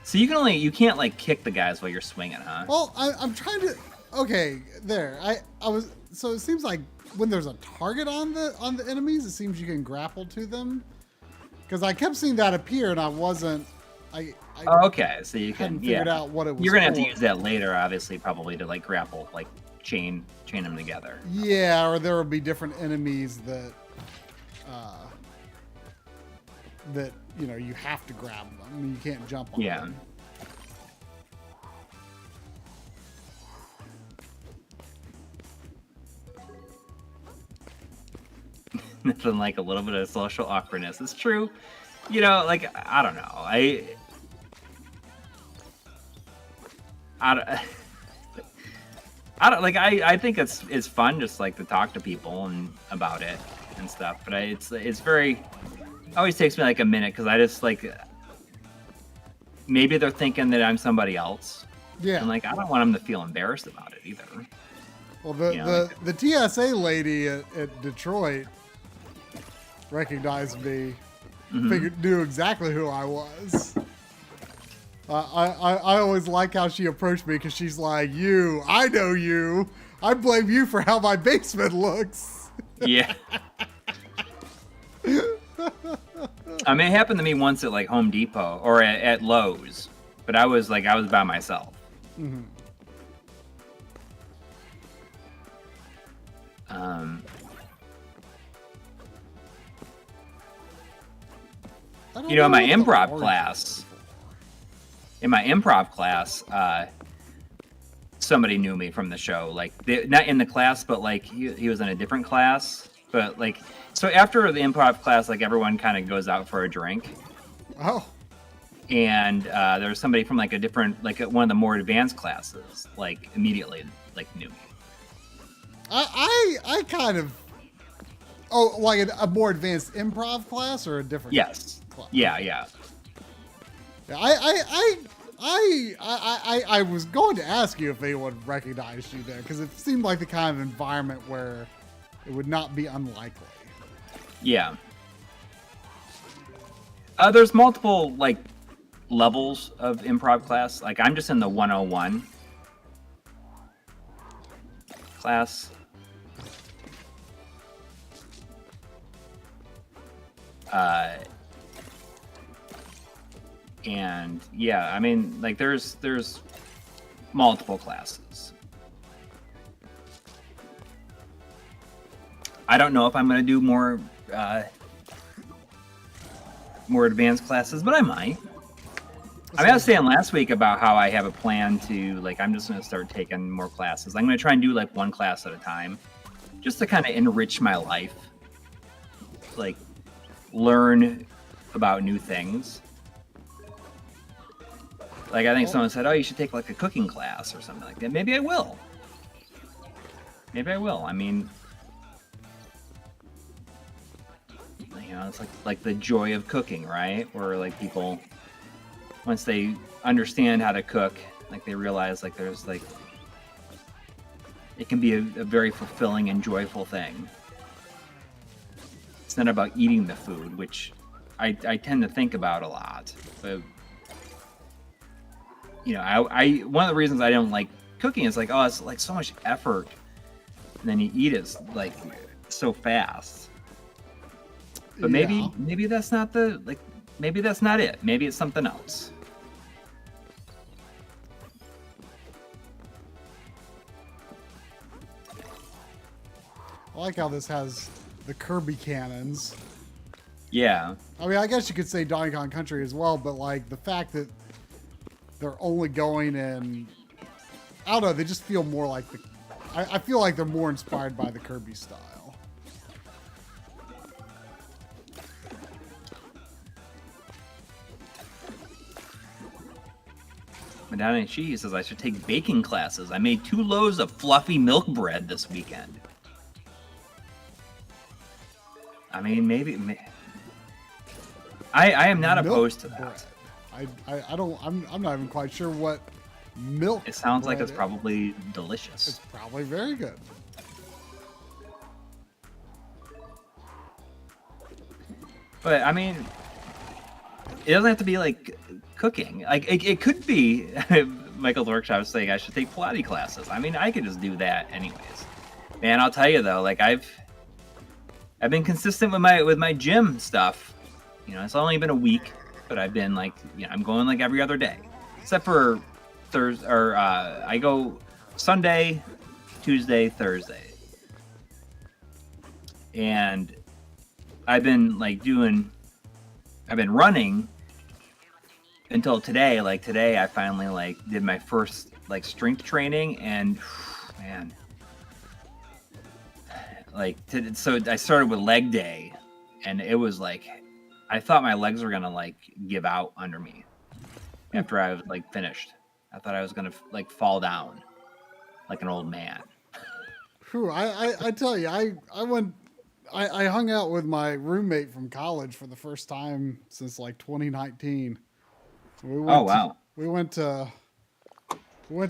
Speaker 1: So you can't like kick the guys while you're swinging, huh?
Speaker 2: Well, I'm trying to. Okay, there. So it seems like when there's a target on the enemies, it seems you can grapple to them. Because I kept seeing that appear, and I wasn't.
Speaker 1: Okay, so you can
Speaker 2: figured out what it was.
Speaker 1: You're gonna have to use that later, obviously, probably to like grapple, like chain them together.
Speaker 2: Yeah, or there will be different enemies that you know you have to grab them. I mean, you can't jump on them.
Speaker 1: Nothing like a little bit of social awkwardness. It's true. You know, like I don't know. I don't like. I think it's fun just like to talk to people and about it and stuff. But it's very. It always takes me like a minute because I just like. Maybe they're thinking that I'm somebody else.
Speaker 2: Yeah.
Speaker 1: And like I don't want them to feel embarrassed about it either.
Speaker 2: Well, the TSA lady at Detroit recognized me. Mm-hmm. Knew exactly who I was. I always like how she approached me because she's like, I know you. I blame you for how my basement looks.
Speaker 1: Yeah. I mean, it happened to me once at like Home Depot or at Lowe's, but I was by myself.
Speaker 2: Mm-hmm.
Speaker 1: You know, in my improv class, in my improv class, somebody knew me from the show. Like, not in the class, but like he was in a different class. But like, so after the improv class, like everyone kind of goes out for a drink.
Speaker 2: Oh.
Speaker 1: And there was somebody from like a different, like one of the more advanced classes, like immediately like knew me.
Speaker 2: I kind of. Oh, like a more advanced improv class or a different?
Speaker 1: Yes.
Speaker 2: Class?
Speaker 1: Yeah.
Speaker 2: Yeah, I was going to ask you if anyone recognized you there because it seemed like the kind of environment where it would not be unlikely.
Speaker 1: Yeah. There's multiple like levels of improv class. Like I'm just in the 101 class. And yeah, I mean, like there's multiple classes. I don't know if I'm going to do more advanced classes, but I might. I mean, I was saying last week about how I have a plan to, like, I'm just going to start taking more classes. I'm going to try and do like one class at a time, just to kind of enrich my life, like learn about new things. Like, I think someone said, oh, you should take like a cooking class or something like that. Maybe I will. Maybe I will. I mean, you know, it's like the joy of cooking, right? Where like people, once they understand how to cook, like they realize like there's like, it can be a very fulfilling and joyful thing. It's not about eating the food, which I tend to think about a lot. But, you know, I one of the reasons I don't like cooking is like, oh, it's like so much effort, and then you eat it like so fast. But maybe that's not the like. Maybe that's not it. Maybe it's something else.
Speaker 2: I like how this has the Kirby cannons.
Speaker 1: Yeah.
Speaker 2: I mean, I guess you could say Donkey Kong Country as well, but like the fact that they're only going in, I don't know, they just feel more like I feel like they're more inspired by the Kirby style.
Speaker 1: Madonna She says I should take baking classes. I made 2 loaves of fluffy milk bread this weekend. I mean, maybe I am not opposed to that.
Speaker 2: I'm not even quite sure what milk.
Speaker 1: It sounds like it's probably delicious.
Speaker 2: It's probably very good.
Speaker 1: But I mean, it doesn't have to be like cooking. Like it could be. Michael's Workshop was saying I should take Pilates classes. I mean, I could just do that anyways. Man, I'll tell you though, like I've been consistent with my gym stuff. You know, it's only been a week, but I've been like, you know, I'm going like every other day, except for Thursday or I go Sunday, Tuesday, Thursday, and I've been running until today. Like today, I finally like did my first like strength training, and man. So I started with leg day, and it was like, I thought my legs were gonna like give out under me after I was like finished. I thought I was gonna like fall down like an old man.
Speaker 2: Whew, I tell you, I hung out with my roommate from college for the first time since like 2019. We went to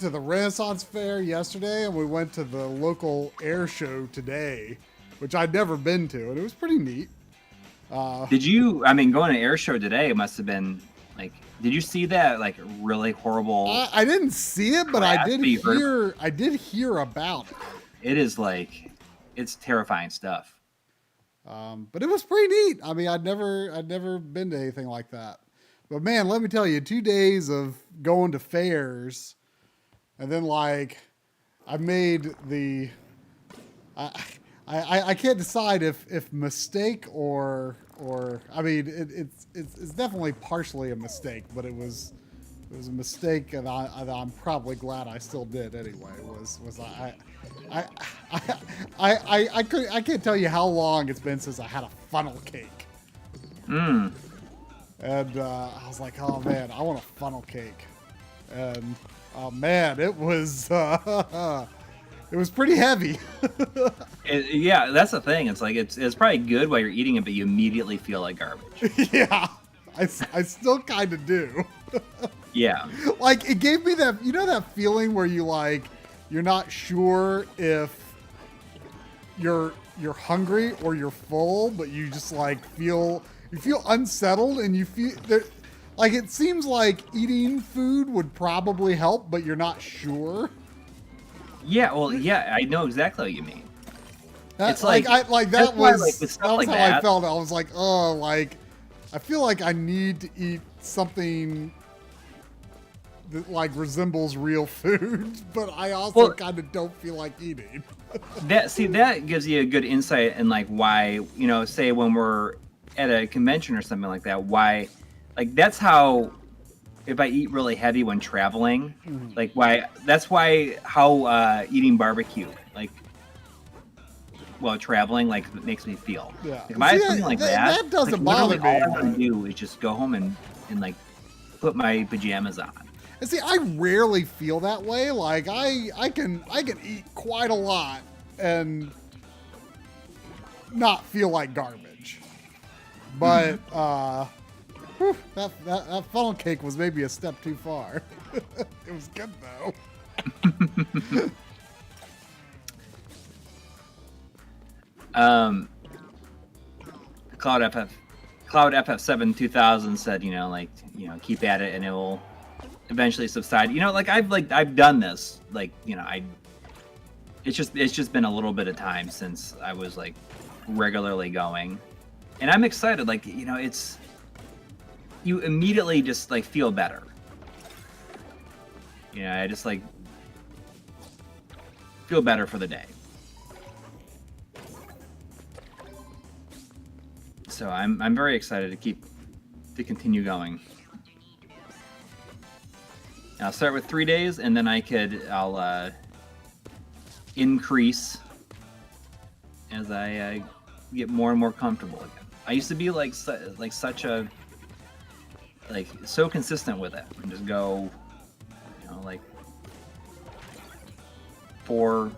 Speaker 2: the Renaissance Fair yesterday, and we went to the local air show today, which I'd never been to, and it was pretty neat.
Speaker 1: Did you? I mean, going to air show today must have been like. Did you see that like really horrible?
Speaker 2: I didn't see it, but I did hear. I did hear about it.
Speaker 1: It is like, it's terrifying stuff.
Speaker 2: But it was pretty neat. I mean, I'd never been to anything like that. But man, let me tell you, 2 days of going to fairs. And then like, I made the, I can't decide if mistake or I mean it's definitely partially a mistake, but it was It was a mistake, and I'm probably glad I still did anyway. I can't tell you how long it's been since I had a funnel cake.
Speaker 1: Mm.
Speaker 2: And I was like, oh man, I want a funnel cake. And oh man, it was pretty heavy.
Speaker 1: Yeah, that's the thing. It's like it's probably good while you're eating it, but you immediately feel like garbage.
Speaker 2: Yeah, I still kind of do.
Speaker 1: Yeah.
Speaker 2: Like it gave me that, that feeling where you're not sure if you're hungry or you're full, but you just feel unsettled, and you feel like it seems like eating food would probably help, but you're not sure.
Speaker 1: Yeah, well, yeah, I know exactly what you mean.
Speaker 2: It's that was how I felt. I was like, oh, I feel like I need to eat something that resembles real food, but I also kind of don't feel like eating.
Speaker 1: that gives you a good insight in why, say when we're at a convention or something like that, why, that's how, if I eat really heavy when traveling, how eating barbecue, while traveling, makes me feel.
Speaker 2: Yeah.
Speaker 1: If I have something
Speaker 2: that doesn't bother me.
Speaker 1: All I want to do is just go home and put my pajamas on.
Speaker 2: And see, I rarely feel that way. I can eat quite a lot and not feel like garbage. But that funnel cake was maybe a step too far. It was good though.
Speaker 1: Cloud FF7 2000 said, keep at it and it will eventually subside. I've done this. It's just been a little bit of time since I was regularly going, and I'm excited. It's, you immediately just feel better. I just feel better for the day. So I'm very excited to continue going. I'll start with 3 days, and then I'll increase as I get more and more comfortable again. I used to be such a so consistent with it, and just go 4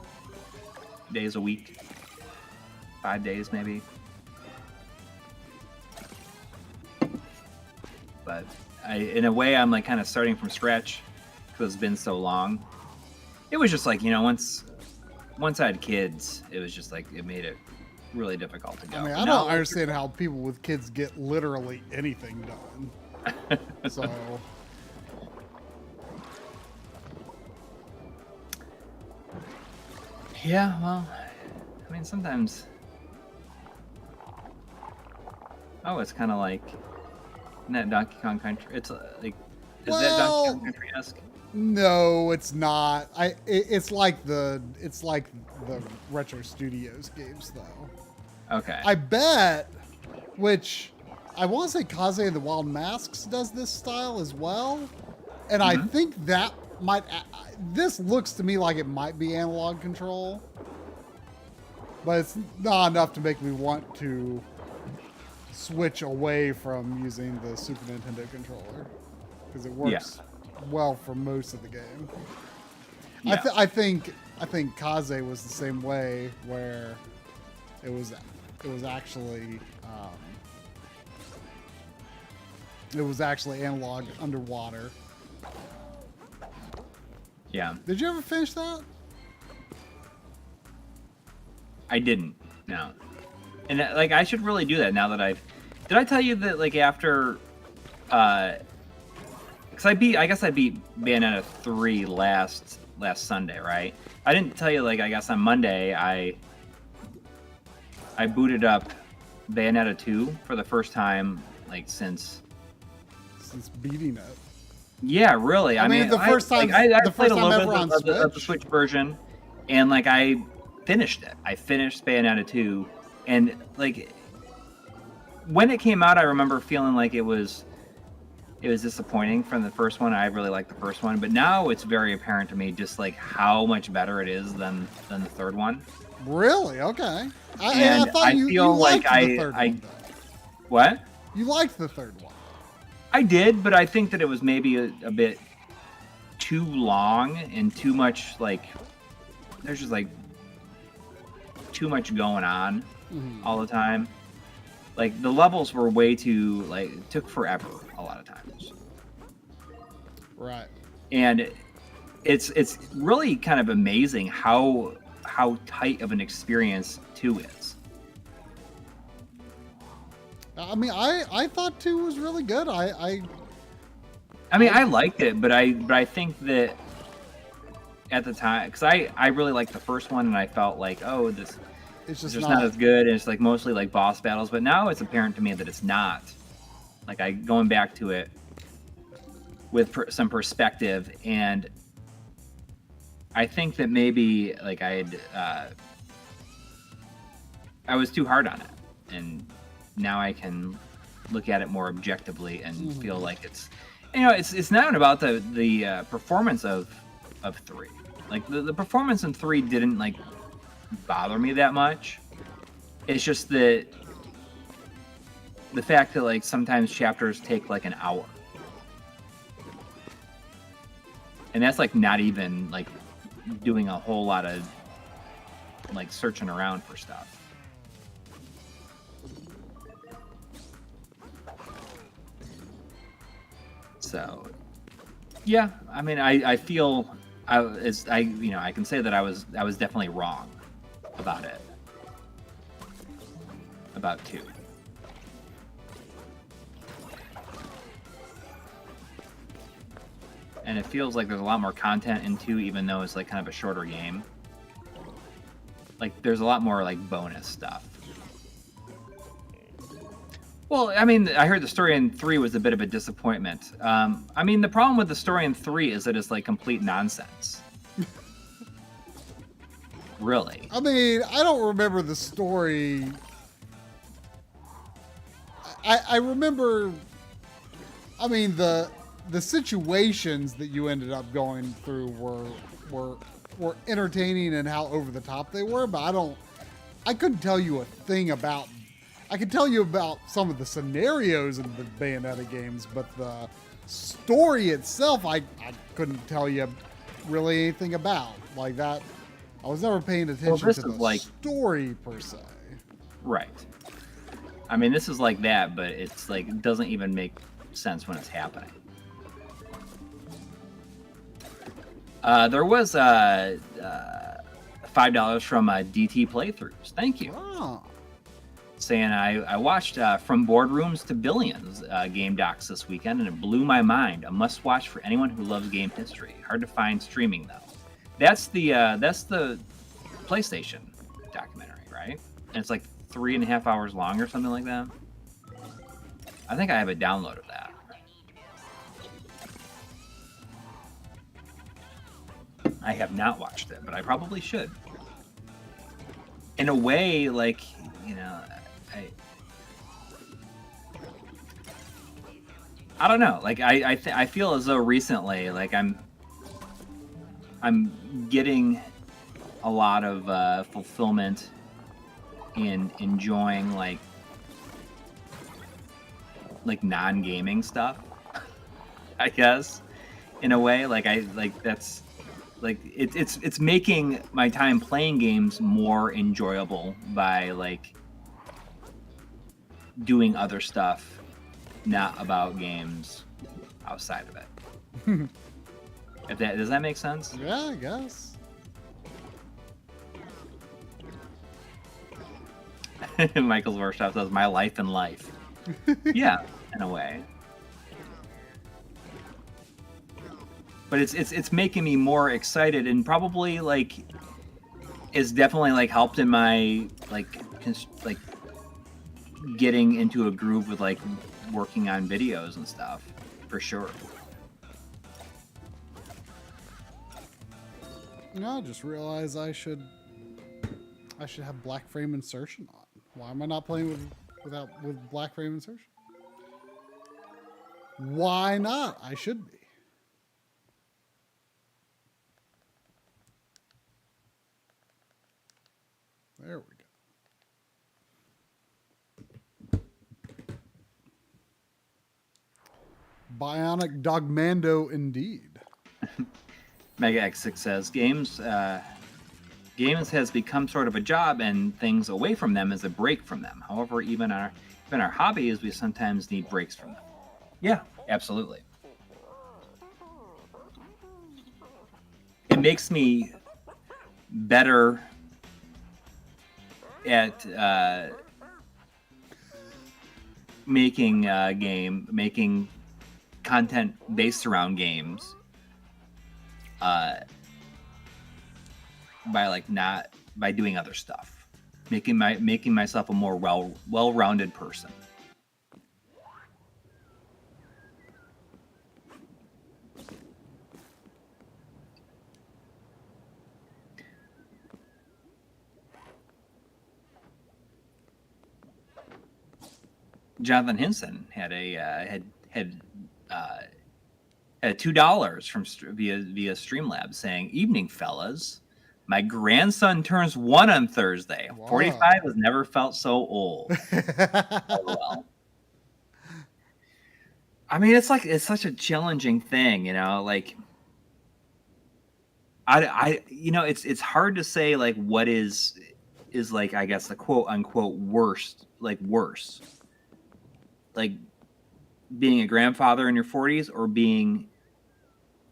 Speaker 1: days a week, 5 days maybe. But in a way, I'm kind of starting from scratch because it's been so long. It was just once I had kids, it was just it made it really difficult to go.
Speaker 2: I mean, I don't understand how people with kids get literally anything done. So.
Speaker 1: Yeah, well, I mean, sometimes. Oh, it's kind of isn't that Donkey Kong Country? It's is that Donkey Kong Country-esque?
Speaker 2: No, it's not. It's like the Retro Studios games though.
Speaker 1: Okay.
Speaker 2: I bet, which I want to say Kaze and the Wild Masks does this style as well, and I think that might. This looks to me like it might be analog control, but it's not enough to make me want to switch away from using the Super Nintendo controller because it works well for most of the game. Yeah. I think Kaze was the same way, where it was actually analog underwater.
Speaker 1: Yeah.
Speaker 2: Did you ever finish that?
Speaker 1: I didn't. No. And I should really do that now that did I tell you that after because I beat Bayonetta 3 last Sunday, right? I didn't tell you I guess on Monday I booted up Bayonetta 2 for the first time since
Speaker 2: beating it.
Speaker 1: Yeah, really. I mean,
Speaker 2: the first time
Speaker 1: I
Speaker 2: the
Speaker 1: played
Speaker 2: first
Speaker 1: a
Speaker 2: time
Speaker 1: little
Speaker 2: ever
Speaker 1: bit
Speaker 2: on
Speaker 1: of the Switch version, and I finished it. I finished Bayonetta 2, and when it came out, I remember feeling it it was disappointing from the first one. I really liked the first one, but now it's very apparent to me just like how much better it is than the third one.
Speaker 2: Really? Okay.
Speaker 1: And
Speaker 2: I thought you liked the third one, though.
Speaker 1: What?
Speaker 2: You liked the third one.
Speaker 1: I did, but I think that it was maybe a bit too long and too much like there's just like too much going on all the time. Like the levels were way too like it took forever a lot of times.
Speaker 2: Right.
Speaker 1: And it's really kind of amazing how tight of an experience 2 is.
Speaker 2: I mean, I thought 2 was really good. I
Speaker 1: mean, I liked it, but I think that at the time, because I really liked the first one, and I felt like, oh, it's just not as good, and it's like mostly like boss battles. But now it's apparent to me that it's not. Like going back to it with some perspective, and I think that maybe like I was too hard on it, and now I can look at it more objectively and feel like it's, it's not about the performance of 3. Like the performance in 3 didn't like bother me that much. It's just that the fact that like sometimes chapters take like an hour, and that's like not even like doing a whole lot of like searching around for stuff. So, yeah, I mean, I feel I can say that I was definitely wrong about it, about 2. And it feels like there's a lot more content in 2, even though it's like kind of a shorter game. Like there's a lot more like bonus stuff. Well, I mean, I heard the story in 3 was a bit of a disappointment. I mean, the problem with the story in 3 is that it's like complete nonsense. Really.
Speaker 2: I mean, I don't remember the story. I remember, I mean, the situations that you ended up going through were entertaining and how over the top they were, but I couldn't tell you a thing about. I could tell you about some of the scenarios in the Bayonetta games, but the story itself, I couldn't tell you really anything about. Like that, I was never paying attention to the story per se.
Speaker 1: Right. I mean, this is like that, but it's like it doesn't even make sense when it's happening. There was $5 from DT Playthroughs. Thank you.
Speaker 2: Oh.
Speaker 1: Saying I watched From Boardrooms to Billions game docs this weekend, and it blew my mind. A must-watch for anyone who loves game history. Hard to find streaming though. That's the PlayStation documentary, right? And it's like 3.5 hours long or something like that. I think I have a download of that. I have not watched it, but I probably should. In a way, like, I don't know. Like I feel as though recently, like I'm getting a lot of fulfillment in enjoying like non-gaming stuff. I guess in a way, like that's like it's making my time playing games more enjoyable by like doing other stuff not about games outside of it. Does that make sense?
Speaker 2: Yeah, I guess.
Speaker 1: Michael's Workshop says my life in life. Yeah, in a way. But it's making me more excited, and probably like is definitely like helped in my like getting into a groove with like working on videos and stuff, for sure.
Speaker 2: No, I just realized I should have black frame insertion on. Why am I not playing with black frame insertion? Why not? I should be. There we go. Bionic Dogmando indeed.
Speaker 1: Mega X6 says, games has become sort of a job, and things away from them is a break from them. However, even our hobbies, we sometimes need breaks from them. Yeah, absolutely. It makes me better at making content based around games by doing other stuff, making myself a more well-rounded person. Jonathan Hinson had $2 via Streamlabs saying, "Evening, fellas. My grandson turns 1 on Thursday. Wow. 45 has never felt so old." Well, I mean, it's such a challenging thing, like it's hard to say like what is like, I guess, the quote unquote worse, like being a grandfather in your 40s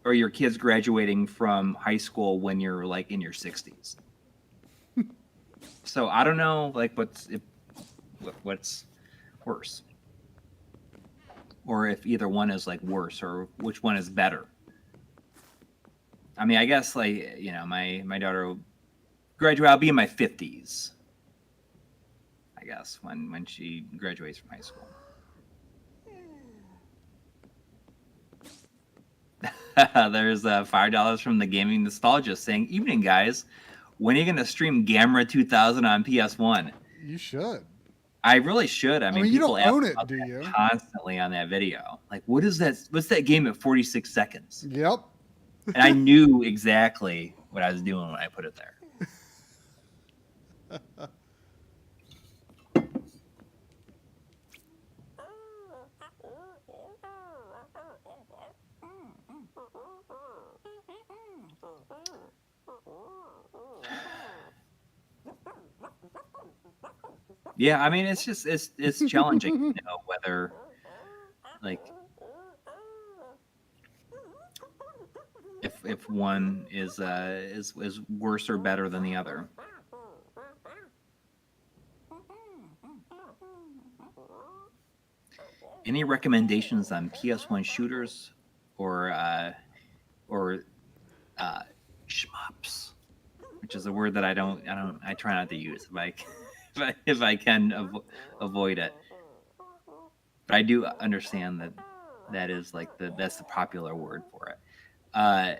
Speaker 1: or your kids graduating from high school when you're like in your 60s. So I don't know, like what's worse, or if either one is like worse, or which one is better. I mean, I guess like, my daughter will graduate. I'll be in my 50s, I guess, when she graduates from high school. There's $5 from the Gaming Nostalgia saying, "Evening, guys. When are you going to stream Gamera 2000 on PS1?
Speaker 2: You should.
Speaker 1: I really should. I mean,
Speaker 2: you
Speaker 1: people
Speaker 2: don't own it, do you?
Speaker 1: Constantly on that video. Like, what is that? What's that game at 46 seconds?
Speaker 2: Yep.
Speaker 1: And I knew exactly what I was doing when I put it there. Yeah, I mean, it's just it's challenging to know whether like if one is worse or better than the other. Any recommendations on PS1 shooters or shmups, which is a word that I try not to use if I can avoid it. But I do understand that is like that's the popular word for it. I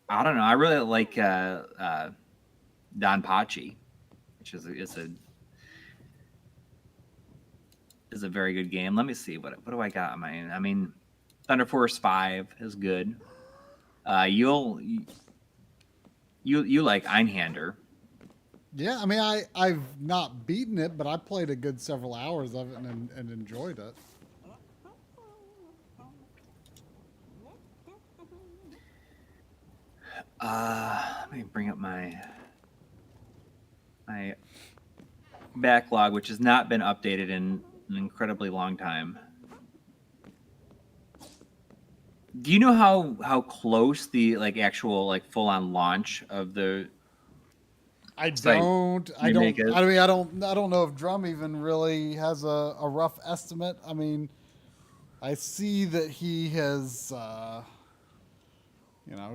Speaker 1: don't know. I really like Donpachi, which is a very good game. Let me see what do I got on my end. I mean, Thunder Force 5 is good. You like Einhander.
Speaker 2: Yeah, I mean, I've not beaten it, but I played a good several hours of it and enjoyed it.
Speaker 1: Let me bring up my backlog, which has not been updated in an incredibly long time. Do you know how close the like actual like full on launch of the
Speaker 2: I don't know if Drum even really has a rough estimate. I mean, I see that he has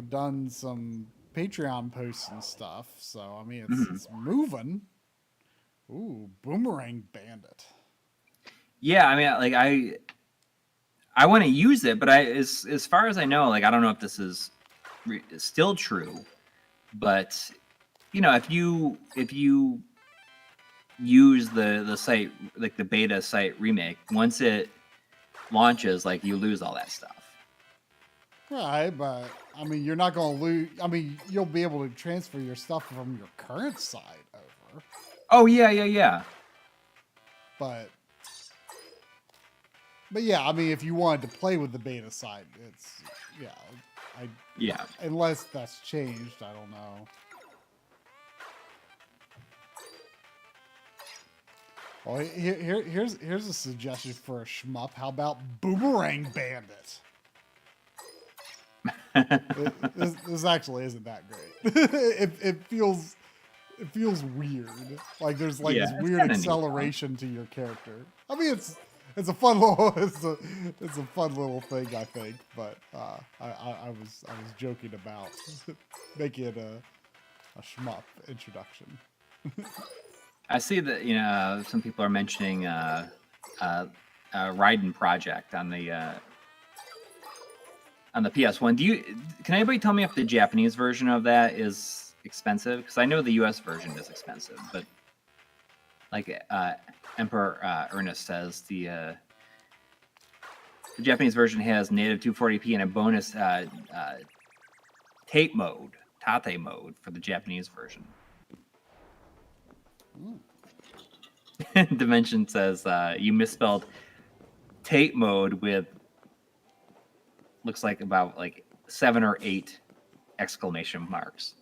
Speaker 2: done some Patreon posts and stuff. So I mean, it's moving. Ooh, Boomerang Bandit. Yeah, I mean, like I want to use it, but as far as I know, like I don't know if this is still true, but if you
Speaker 1: use the site, like the beta site remake. Once it launches, like you lose all that stuff.
Speaker 2: Right, but I mean, you're not going to lose. I mean, you'll be able to transfer your stuff from your current site over.
Speaker 1: Oh yeah.
Speaker 2: But yeah, I mean, if you wanted to play with the beta site, it's
Speaker 1: yeah.
Speaker 2: Unless that's changed, I don't know. Well, here's a suggestion for a shmup. How about Boomerang Bandit? This actually isn't that great. It feels weird. Like there's like this weird acceleration to your character. I mean, it's a fun little it's a fun little thing, I think. But I was joking about making it a shmup introduction.
Speaker 1: I see that some people are mentioning Raiden Project on the PS1. Can anybody tell me if the Japanese version of that is expensive? Because I know the US version is expensive, but like Emperor Ernest says, the Japanese version has native 240p and a bonus tate mode for the Japanese version. Dimension says you misspelled tate mode with looks like about like 7 or 8 exclamation marks.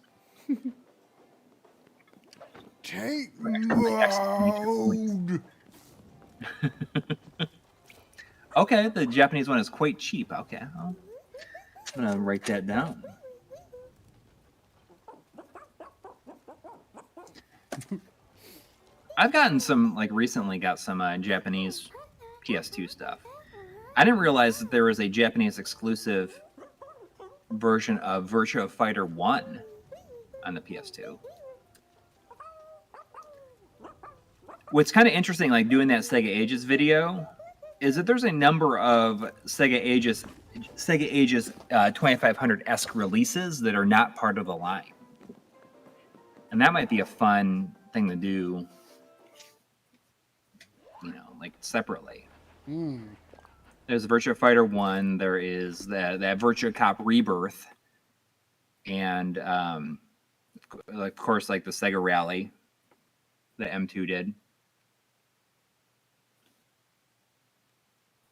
Speaker 2: Tate mode.
Speaker 1: Okay, the Japanese one is quite cheap. Okay, I'm gonna write that down. I've gotten some, like recently got some Japanese PS2 stuff. I didn't realize that there was a Japanese exclusive version of Virtua Fighter 1 on the PS2. What's kind of interesting, like doing that Sega Ages video, is that there's a number of Sega Ages 2500-esque releases that are not part of the line. And that might be a fun thing to do, like separately. There's Virtua Fighter 1, there is that Virtua Cop Rebirth, and of course, like the Sega Rally that M2 did.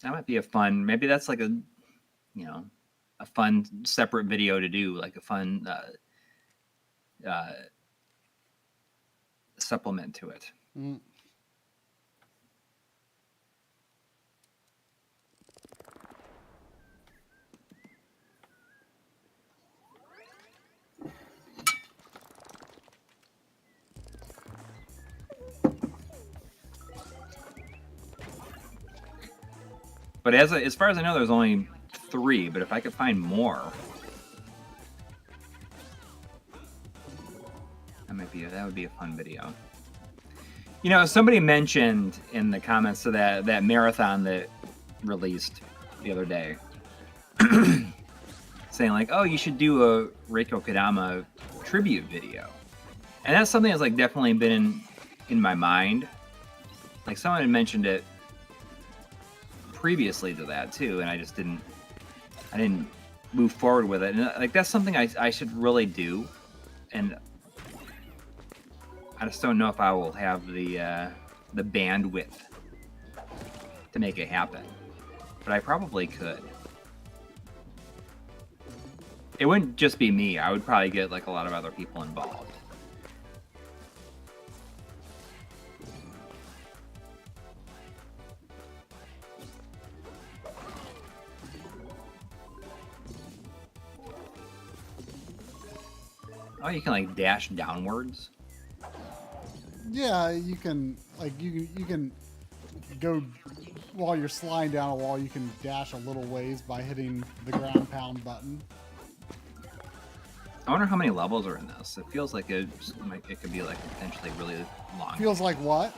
Speaker 1: That might be a fun, maybe that's like a fun separate video to do, like a fun supplement to it. But as far as I know, there's only 3. But if I could find more, that would be a fun video. Somebody mentioned in the comments to that marathon that released the other day, saying like, "Oh, you should do a Reiko Kodama tribute video," and that's something that's like definitely been in my mind. Like someone had mentioned it previously to that too, and I didn't move forward with it. And like that's something I should really do, and I just don't know if I will have the bandwidth to make it happen. But I probably could. It wouldn't just be me. I would probably get like a lot of other people involved. Oh, you can like dash downwards.
Speaker 2: Yeah, you can go while you're sliding down a wall. You can dash a little ways by hitting the ground pound button.
Speaker 1: I wonder how many levels are in this. It feels like it could be like potentially really long.
Speaker 2: Feels like what?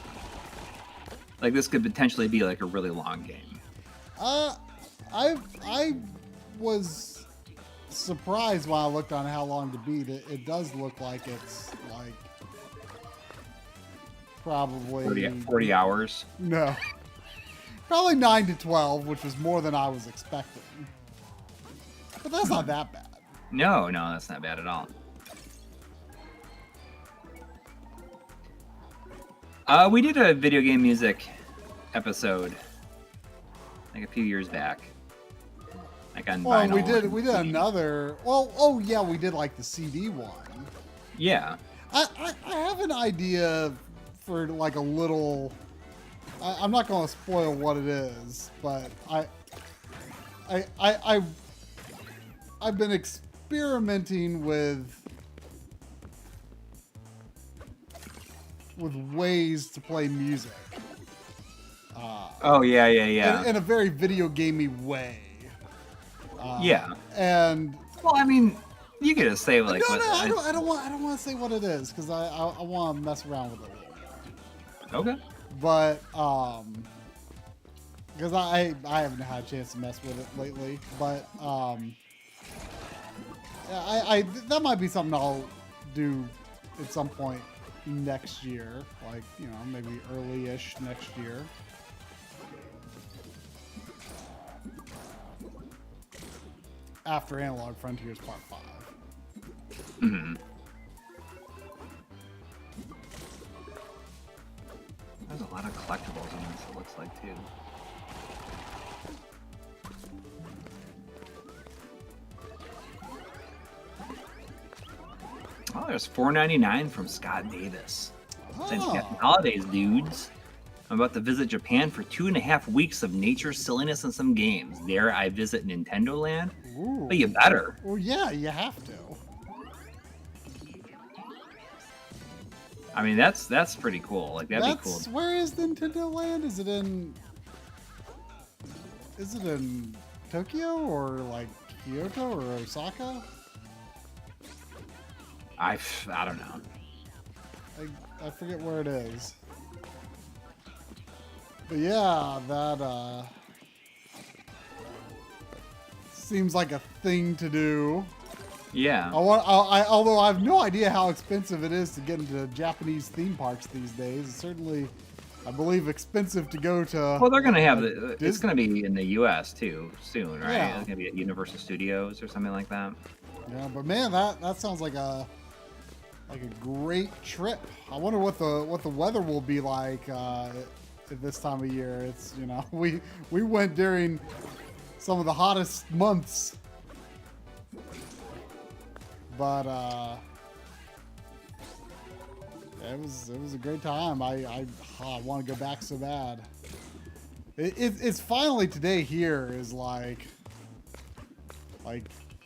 Speaker 1: Like this could potentially be like a really long game.
Speaker 2: I was surprised when I looked on how long to beat it. It does look like it's like probably
Speaker 1: 40 hours.
Speaker 2: No. Probably 9 to 12, which was more than I was expecting. But that's not that bad.
Speaker 1: No, that's not bad at all. We did a video game music episode like a few years back. Like on
Speaker 2: Well,
Speaker 1: vinyl
Speaker 2: we did another. Well, oh yeah, we did like the CD one.
Speaker 1: Yeah.
Speaker 2: I have an idea for like a little. I'm not going to spoil what it is, but I've been experimenting with ways to play music.
Speaker 1: Oh yeah.
Speaker 2: In a very video gamey way.
Speaker 1: Yeah.
Speaker 2: And
Speaker 1: well, I mean, you could just say like.
Speaker 2: No, I don't want to say what it is because I want to mess around with it a little bit.
Speaker 1: Okay.
Speaker 2: But because I haven't had a chance to mess with it lately. But I that might be something I'll do at some point next year, like maybe early-ish next year. After Analog Frontiers Part 5.
Speaker 1: Mm-hmm. There's a lot of collectibles in this, it looks like, too. Oh, there's $4.99 from Scott Davis. Saying happy holidays, dudes. I'm about to visit Japan for 2.5 weeks of nature, silliness, and some games. Dare I visit Nintendo Land?
Speaker 2: Ooh.
Speaker 1: But you better.
Speaker 2: Well, yeah, you have to.
Speaker 1: I mean, that's pretty cool. Like that'd be cool.
Speaker 2: Where is Nintendo Land? Is it in Tokyo or like Kyoto or Osaka?
Speaker 1: I don't know.
Speaker 2: I forget where it is. But yeah, that seems like a thing to do.
Speaker 1: Yeah.
Speaker 2: Although I have no idea how expensive it is to get into Japanese theme parks these days. It's certainly, I believe, expensive to go to.
Speaker 1: Well, they're gonna have it's gonna be in the U.S. too soon, right?
Speaker 2: Yeah.
Speaker 1: It's gonna be at Universal Studios or something like that.
Speaker 2: Yeah, but man, that sounds like a great trip. I wonder what the weather will be like at this time of year. It's we went during some of the hottest months. But it was a great time. I want to go back so bad. It's finally today here is like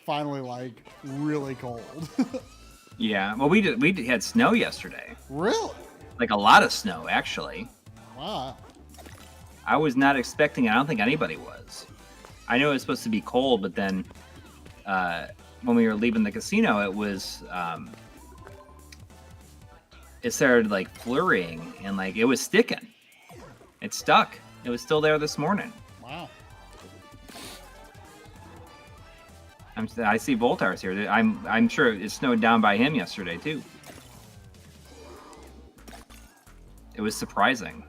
Speaker 2: finally like really cold.
Speaker 1: Yeah. Well, we had snow yesterday.
Speaker 2: Really?
Speaker 1: Like a lot of snow, actually.
Speaker 2: Wow.
Speaker 1: I was not expecting it. I don't think anybody was. I knew it was supposed to be cold, but then when we were leaving the casino, it was it started like flurrying and like it was sticking. It stuck. It was still there this morning.
Speaker 2: Wow.
Speaker 1: I see Voltar's here. I'm sure it snowed down by him yesterday too. It was surprising.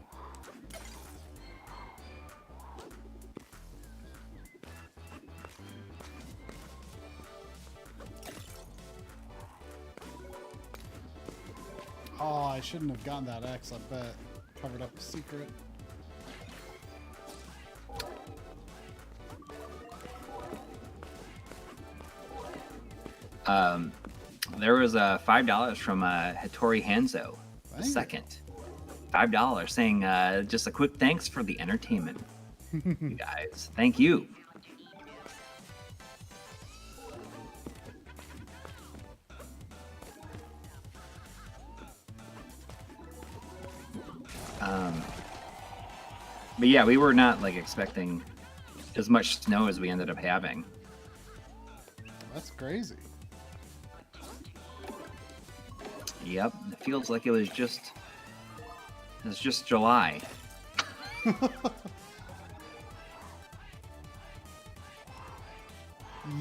Speaker 2: Oh, I shouldn't have gotten that X, I bet. Covered up a secret.
Speaker 1: There was $5 from Hattori Hanzo, the second. $5 saying just a quick thanks for the entertainment. You guys, thank you. But yeah, we were not like expecting as much snow as we ended up having.
Speaker 2: That's crazy.
Speaker 1: Yep, it feels like it was just July.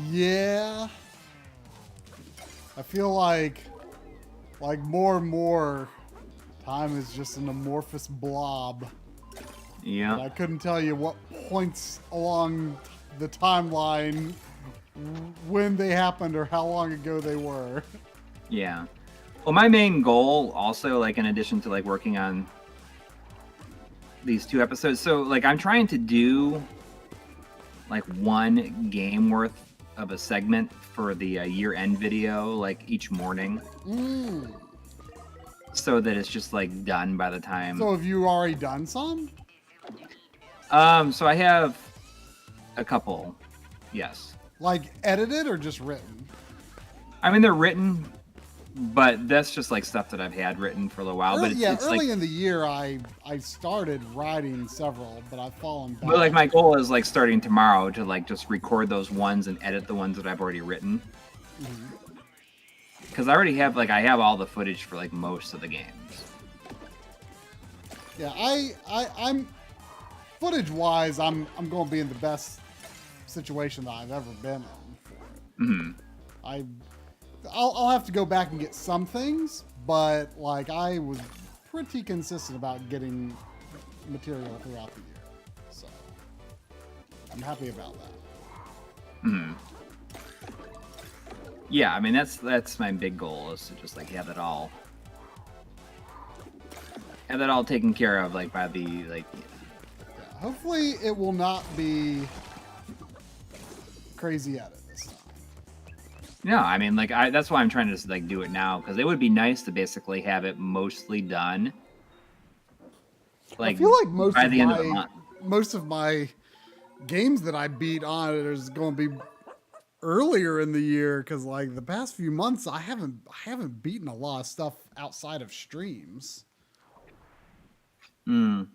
Speaker 2: Yeah. I feel like more and more Time is just an amorphous blob.
Speaker 1: Yeah.
Speaker 2: I couldn't tell you what points along the timeline when they happened or how long ago they were.
Speaker 1: Yeah. Well, my main goal also, like, in addition to like working on these 2 episodes, so like I'm trying to do like 1 game worth of a segment for the year-end video, like each morning, so that it's just like done by the time.
Speaker 2: So have you already done some?
Speaker 1: So I have a couple, yes.
Speaker 2: Like edited or just written?
Speaker 1: I mean, they're written, but that's just like stuff that I've had written for a little while.
Speaker 2: Early,
Speaker 1: But it's
Speaker 2: early
Speaker 1: like,
Speaker 2: in the year, I started writing several, but I've fallen back.
Speaker 1: but like my goal is like starting tomorrow to like just record those ones and edit the ones that I've already written. Because I already have I have all the footage for like most of the games.
Speaker 2: Yeah, I'm footage-wise, I'm going to be in the best situation that I've ever been in for it. I'll have to go back and get some things, but like I was pretty consistent about getting material throughout the year, so I'm happy about that.
Speaker 1: Yeah, I mean that's my big goal, is to just like have it all taken care of like by the like.
Speaker 2: Yeah, hopefully it will not be crazy edit this time.
Speaker 1: No, I mean like that's why I'm trying to just like do it now, because it would be nice to basically have it mostly done. Like,
Speaker 2: I feel like
Speaker 1: by the end of the month.
Speaker 2: most of my games that I beat on it is going to be earlier in the year, because like the past few months I haven't beaten a lot of stuff outside of streams.
Speaker 1: I'm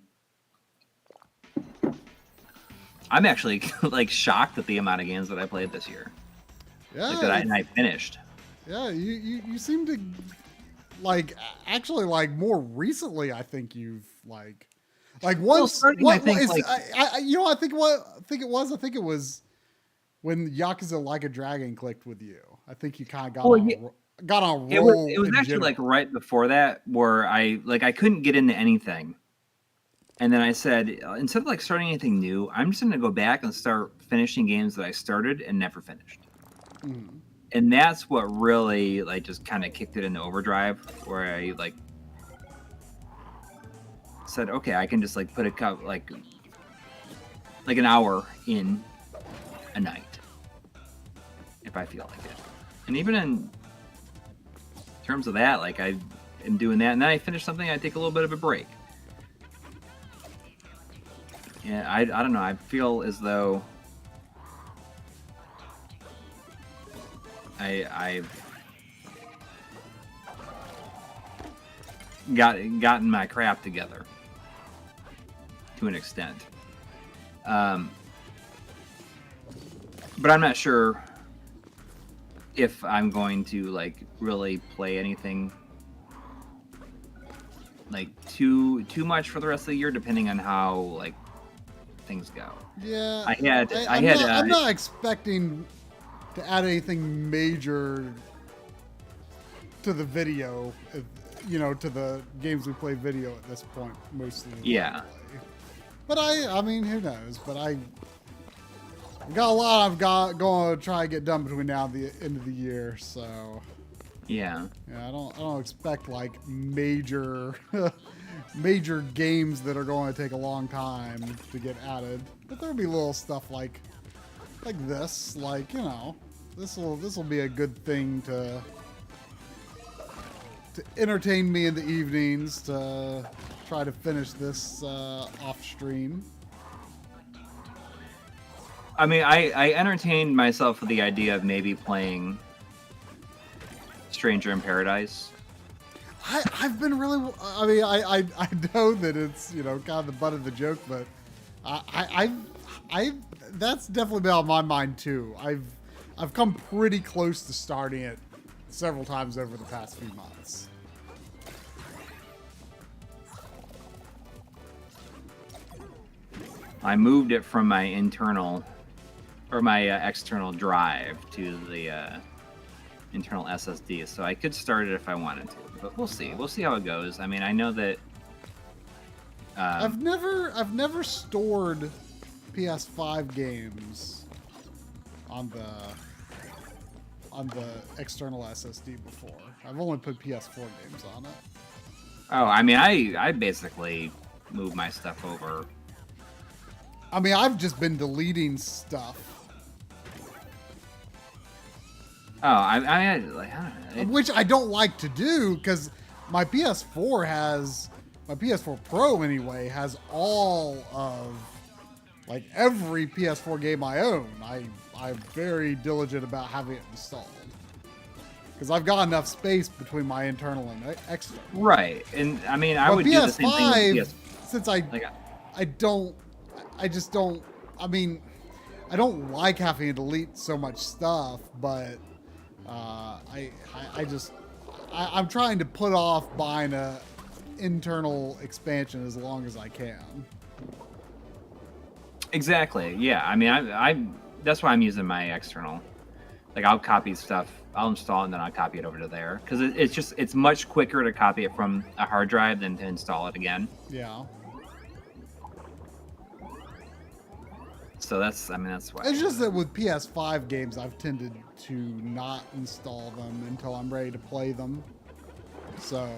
Speaker 1: actually like shocked at the amount of games that I played this year.
Speaker 2: Yeah,
Speaker 1: Like that I finished.
Speaker 2: Yeah, you seem to like actually like more recently. I think you've like once.
Speaker 1: Starting,
Speaker 2: what,
Speaker 1: I think,
Speaker 2: is,
Speaker 1: like,
Speaker 2: I think it was when Yakuza Like a Dragon clicked with you. I think you kind of got on a roll.
Speaker 1: It was actually
Speaker 2: general.
Speaker 1: like right before that where I couldn't get into anything. And then I said, instead of like starting anything new, I'm just going to go back and start finishing games that I started and never finished. And that's what really like just kind of kicked it into overdrive, where I like said, okay, I can just like put like an hour in a night if I feel like it. And even in terms of that, like I am doing that, and then I finish something, I take a little bit of a break. Yeah, I don't know. I feel as though I've gotten my crap together to an extent. But I'm not sure if I'm going to like really play anything like too much for the rest of the year, depending on how like things go.
Speaker 2: Yeah,
Speaker 1: I'm
Speaker 2: not expecting to add anything major to the video, to the games we play video at this point, mostly.
Speaker 1: Yeah.
Speaker 2: But I mean, who knows? But I've got a lot going to try to get done between now and the end of the year, so.
Speaker 1: Yeah.
Speaker 2: Yeah, I don't expect like major games that are going to take a long time to get added. But there'll be little stuff like this, this will be a good thing to entertain me in the evenings, to try to finish this off stream.
Speaker 1: I mean, I entertained myself with the idea of maybe playing Stranger in Paradise.
Speaker 2: I've been really. I mean, I know that it's kind of the butt of the joke, but I that's definitely been on my mind too. I've come pretty close to starting it several times over the past few months.
Speaker 1: I moved it from my internal or my external drive to the internal SSD, so I could start it if I wanted to. But we'll see. We'll see how it goes. I mean, I know that
Speaker 2: I've never stored PS5 games on the external SSD before. I've only put PS4 games on it.
Speaker 1: Oh, I mean, I basically move my stuff over.
Speaker 2: I mean, I've just been deleting stuff.
Speaker 1: Oh, I like, I don't know.
Speaker 2: Which I don't like to do because my PS4 Pro anyway has all of like every PS4 game I own. I'm very diligent about having it installed because I've got enough space between my internal and external.
Speaker 1: Right, and I mean, I
Speaker 2: But
Speaker 1: would
Speaker 2: PS5,
Speaker 1: do the same thing with PS.
Speaker 2: Since I mean, I don't like having to delete so much stuff, but I'm trying to put off buying a internal expansion as long as I can.
Speaker 1: Exactly. Yeah. I mean, I that's why I'm using my external. Like, I'll copy stuff, I'll install it, and then I'll copy it over to there because it's much quicker to copy it from a hard drive than to install it again.
Speaker 2: Yeah.
Speaker 1: So that's why.
Speaker 2: It's just that with PS5 games, I've tended to not install them until I'm ready to play them. So.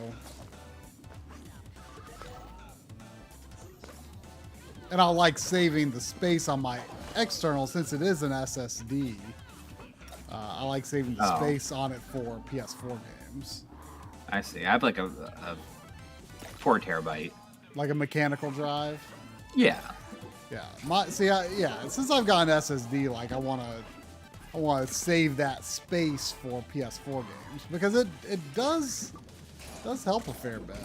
Speaker 2: And I like saving the space on my external since it is an SSD. I like saving the space on it for PS4 games.
Speaker 1: I see. I have like a 4 terabyte.
Speaker 2: Like a mechanical drive?
Speaker 1: Yeah.
Speaker 2: Yeah. Since I've got an SSD, like I want to save that space for PS4 games because it does help a fair bit.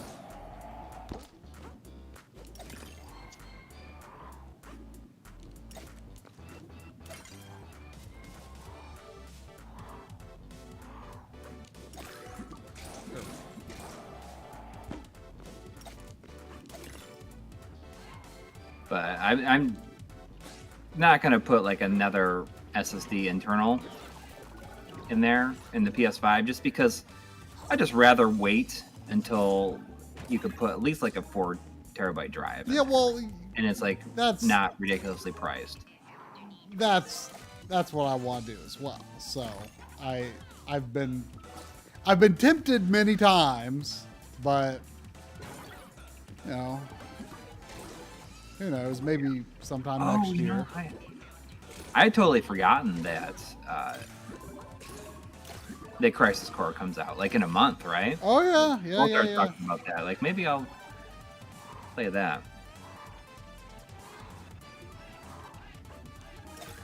Speaker 1: But I'm not going to put like another SSD internal in there in the PS5 just because I just rather wait until you could put at least like a 4 terabyte drive.
Speaker 2: Yeah, well,
Speaker 1: and it's like that's not ridiculously priced.
Speaker 2: That's what I want to do as well. So I've been tempted many times, but you know. Who knows? Maybe sometime next year.
Speaker 1: Know, I had totally forgotten that the Crisis Core comes out like in a month, right?
Speaker 2: Oh yeah,
Speaker 1: We'll start talking about that. Like maybe I'll play that.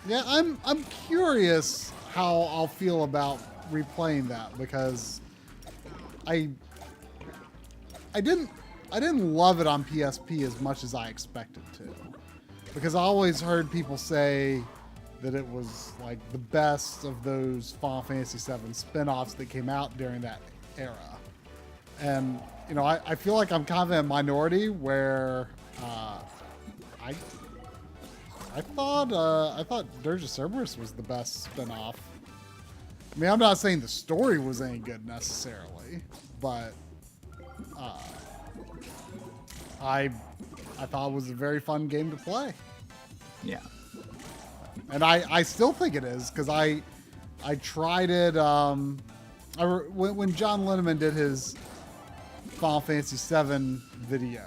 Speaker 2: Yeah, I'm curious how I'll feel about replaying that because I didn't love it on PSP as much as I expected to. Because I always heard people say that it was like the best of those Final Fantasy VII spin-offs that came out during that era. And, you know, I feel like I'm kind of in a minority where I thought Dirge of Cerberus was the best spin-off. I mean, I'm not saying the story was any good necessarily, but I thought it was a very fun game to play.
Speaker 1: Yeah.
Speaker 2: And I still think it is because I tried it when John Linneman did his Final Fantasy VII video.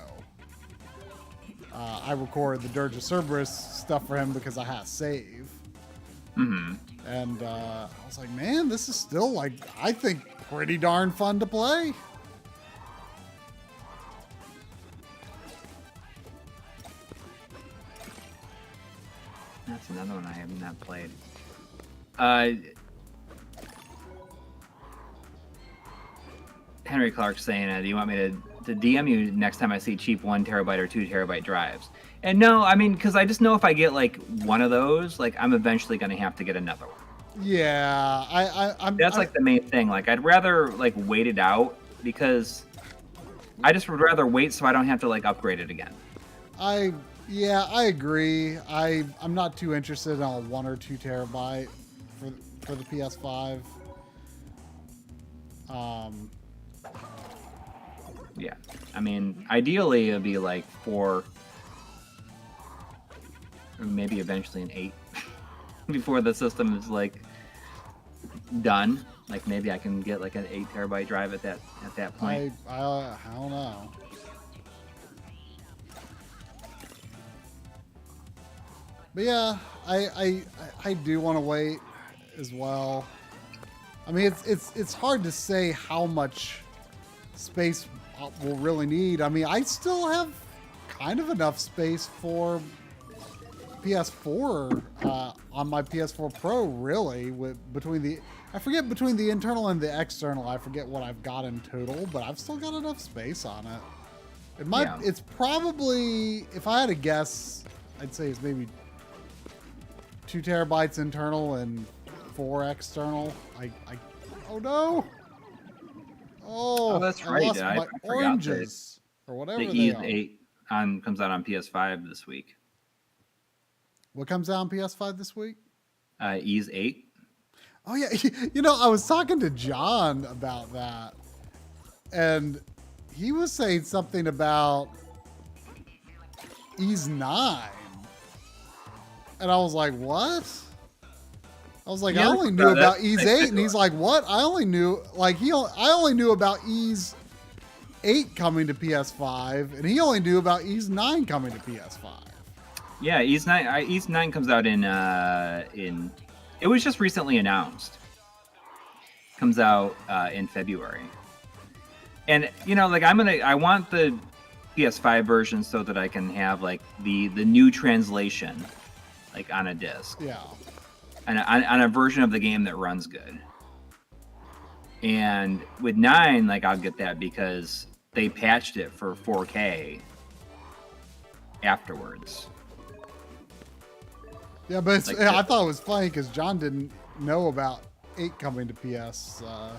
Speaker 2: I recorded the Dirge of Cerberus stuff for him because I had a save.
Speaker 1: Mm-hmm.
Speaker 2: And I was like, man, this is still like I think pretty darn fun to play.
Speaker 1: That's another one I have not played. Henry Clark saying, do you want me to DM you next time I see cheap 1 terabyte or 2 terabyte drives? And no, I mean, because I just know if I get like one of those, like I'm eventually going to have to get another one.
Speaker 2: Yeah,
Speaker 1: That's like the main thing. Like I'd rather like wait it out because I just would rather wait so I don't have to like upgrade it again.
Speaker 2: Yeah, I agree. I'm not too interested in a 1 or 2 terabyte for the PS5.
Speaker 1: Yeah, I mean, ideally it'd be like 4, or maybe eventually an 8, before the system is like done. Like maybe I can get like an 8 terabyte drive at that point.
Speaker 2: I don't know. But yeah, I do want to wait as well. I mean, it's hard to say how much space we'll really need. I mean, I still have kind of enough space for PS4 on my PS4 Pro, really. Between the internal and the external, I forget what I've got in total, but I've still got enough space on it. It's probably, if I had to guess, I'd say it's maybe 2 terabytes internal and 4 external. Oh no! Oh,
Speaker 1: that's
Speaker 2: I
Speaker 1: right.
Speaker 2: lost
Speaker 1: I
Speaker 2: my
Speaker 1: forgot
Speaker 2: oranges or whatever
Speaker 1: the
Speaker 2: they
Speaker 1: E's
Speaker 2: are.
Speaker 1: 8 comes out on PS5 this week.
Speaker 2: What comes out on PS5 this week?
Speaker 1: E's 8.
Speaker 2: Oh yeah, I was talking to John about that, and he was saying something about E's 9, and I was like, what? I was like,
Speaker 1: Yeah,
Speaker 2: I only knew about E's
Speaker 1: that's
Speaker 2: 8, and he's like, what? I only knew about E's 8 coming to PS5, and he only knew about E's 9 coming to PS5.
Speaker 1: Yeah, E's 9 comes out in it was just recently announced. Comes out in February. And like I want the PS5 version so that I can have like the new translation like on a disc.
Speaker 2: Yeah.
Speaker 1: And on a version of the game that runs good. And with 9, like I'll get that because they patched it for 4K afterwards.
Speaker 2: Yeah, but
Speaker 1: Like
Speaker 2: I thought it was funny because John didn't know about 8 coming to PS5,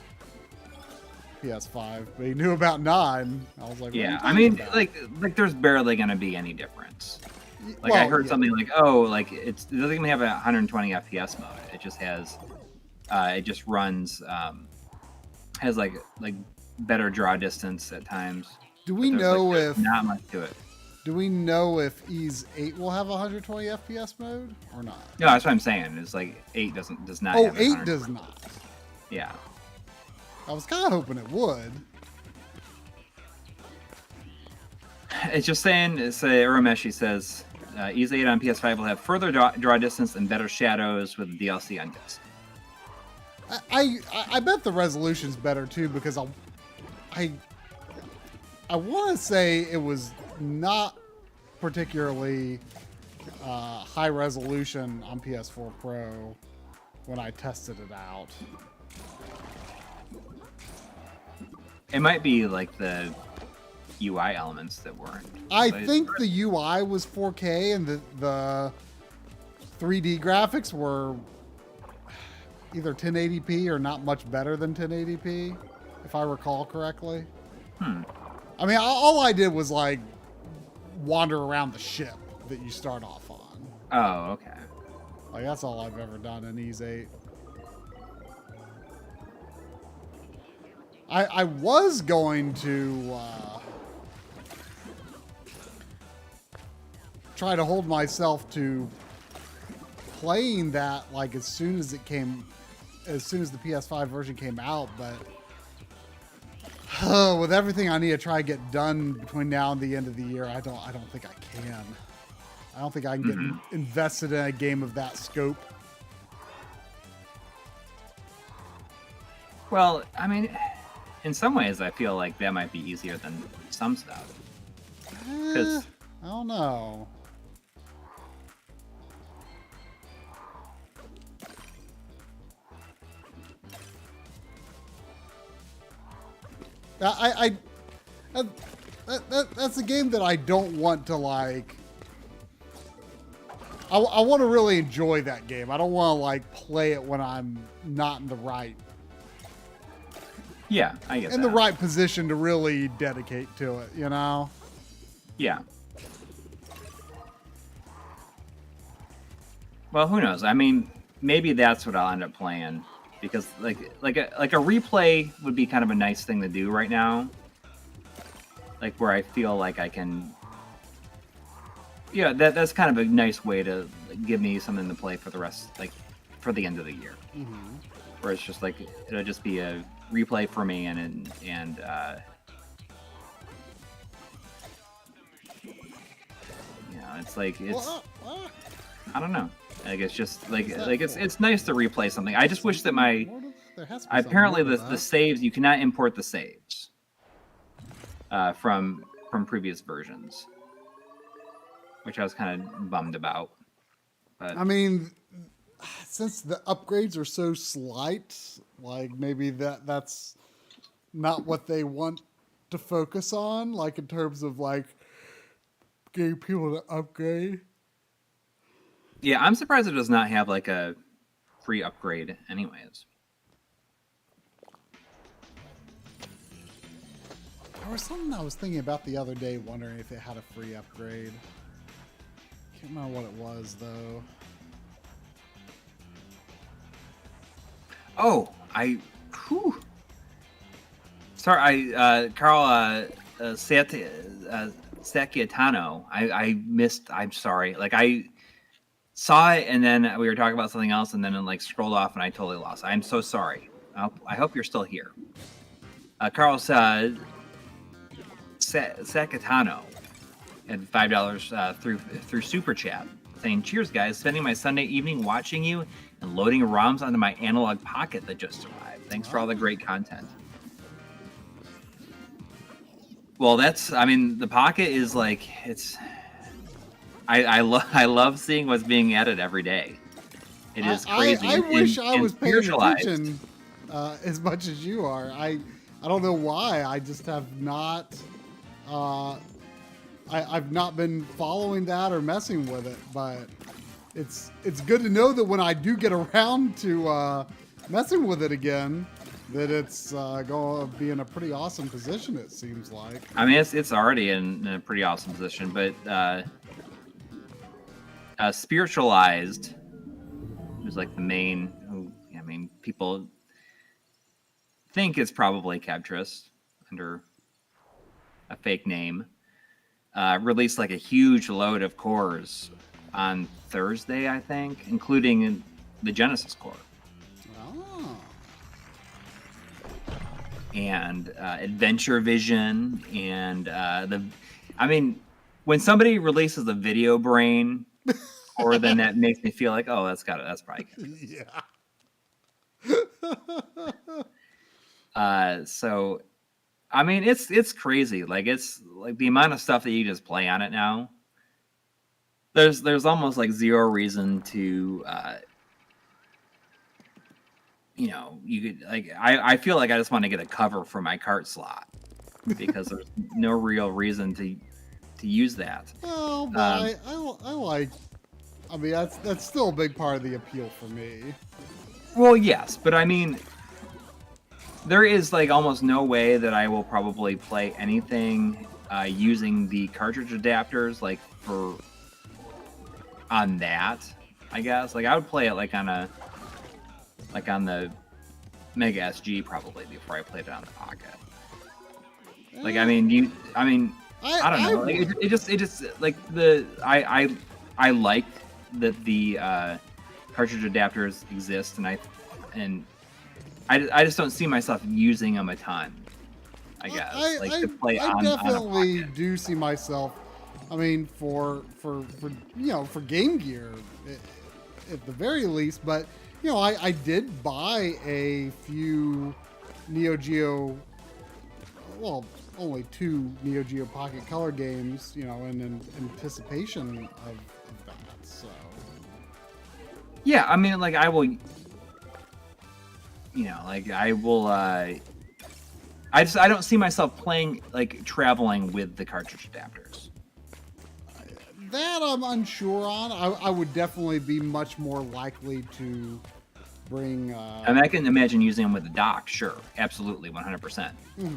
Speaker 2: but he knew about 9. I was like,
Speaker 1: yeah, I mean, like there's barely gonna be any difference. Like
Speaker 2: well,
Speaker 1: I heard something like, oh, like it doesn't even have a 120 FPS mode. It just has, it just runs, has like better draw distance at times.
Speaker 2: Do we know
Speaker 1: there's not much to it?
Speaker 2: Do we know if E's 8 will have 120 FPS mode or not?
Speaker 1: No, that's what I'm saying. It's like 8 does not.
Speaker 2: Oh,
Speaker 1: have
Speaker 2: 8 does not.
Speaker 1: Yeah.
Speaker 2: I was kind of hoping it would.
Speaker 1: It's just saying. Urameshi says E's 8 on PS5 will have further draw distance and better shadows with DLC on disc.
Speaker 2: I bet the resolution's better too because I want to say it was not particularly high resolution on PS4 Pro when I tested it out.
Speaker 1: It might be like the UI elements that weren't.
Speaker 2: I think the UI was 4K and the 3D graphics were either 1080p or not much better than 1080p, if I recall correctly. I mean, all I did was like wander around the ship that you start off on.
Speaker 1: Oh, okay.
Speaker 2: Like that's all I've ever done in E's 8. I was going to try to hold myself to playing that like as soon as the PS5 version came out, but with everything I need to try to get done between now and the end of the year, I don't think I can. I don't think I can get invested in a game of that scope.
Speaker 1: Well, I mean, in some ways, I feel like that might be easier than some stuff.
Speaker 2: I don't know. That's a game that I don't want to like. I want to really enjoy that game. I don't want to like play it when I'm not in the right.
Speaker 1: Yeah, I get that.
Speaker 2: In the right position to really dedicate to it, you know?
Speaker 1: Yeah. Well, who knows? I mean, maybe that's what I'll end up playing because like a replay would be kind of a nice thing to do right now. Like where I feel like I can, that's kind of a nice way to give me something to play for the rest, like for the end of the year.
Speaker 2: Mm-hmm.
Speaker 1: Where it's just like it'll just be a replay for me, and it's like I don't know. Like it's just like it's nice to replay something. I just wish that apparently the saves, you cannot import the saves from previous versions, which I was kind of bummed about. But
Speaker 2: I mean, since the upgrades are so slight, like maybe that's not what they want to focus on, like in terms of like getting people to upgrade.
Speaker 1: Yeah, I'm surprised it does not have like a free upgrade anyways.
Speaker 2: There was something I was thinking about the other day, wondering if it had a free upgrade. Can't remember what it was though.
Speaker 1: Oh, sorry, Carl Sacchiatano. I missed. I'm sorry. Like I saw it and then we were talking about something else and then it like scrolled off and I totally lost. I'm so sorry. I hope you're still here. Carl Sacchiatano at $5 through Super Chat, saying, "Cheers, guys! Spending my Sunday evening watching you and loading ROMs onto my analog pocket that just arrived. Thanks for all the great content." Well, the pocket is like it's. I love seeing what's being added every day. It is crazy.
Speaker 2: I wish I was paying attention as much as you are. I don't know why. I just have not. I've not been following that or messing with it, but it's good to know that when I do get around to messing with it again, that it's going to be in a pretty awesome position. It seems like.
Speaker 1: I mean, it's already in a pretty awesome position, but Spiritualized, who's like the main. I mean, people think it's probably Cabtress under a fake name. Released like a huge load of cores on Thursday, I think, including the Genesis core.
Speaker 2: Oh.
Speaker 1: And Adventure Vision and when somebody releases a Video Brain, or then that makes me feel like, oh, that's probably good.
Speaker 2: Yeah.
Speaker 1: So, I mean, it's crazy. Like it's like the amount of stuff that you just play on it now. There's almost like zero reason to, you could like I feel like I just want to get a cover for my cart slot because there's no real reason to use that.
Speaker 2: Oh, but I like. I mean, that's still a big part of the appeal for me.
Speaker 1: Well, yes, but I mean, there is like almost no way that I will probably play anything using the cartridge adapters like on that. I guess like I would play it like on the Mega SG probably before I played it on the Pocket. Like I don't know. Like, it just like I like that the cartridge adapters exist, and I just don't see myself using them a ton. I guess to play
Speaker 2: I
Speaker 1: on
Speaker 2: definitely
Speaker 1: a Pocket.
Speaker 2: do see myself. I mean, for Game Gear, at the very least. But I did buy a few Neo Geo. Well, only 2 Neo Geo Pocket Color games, in anticipation of that. So.
Speaker 1: Yeah, I mean, like I will. I will. I don't see myself playing like traveling with the cartridge adapters.
Speaker 2: That I'm unsure on. I would definitely be much more likely to bring.
Speaker 1: I mean, I can imagine using them with the dock. Sure, absolutely, 100%.
Speaker 2: Mm-hmm.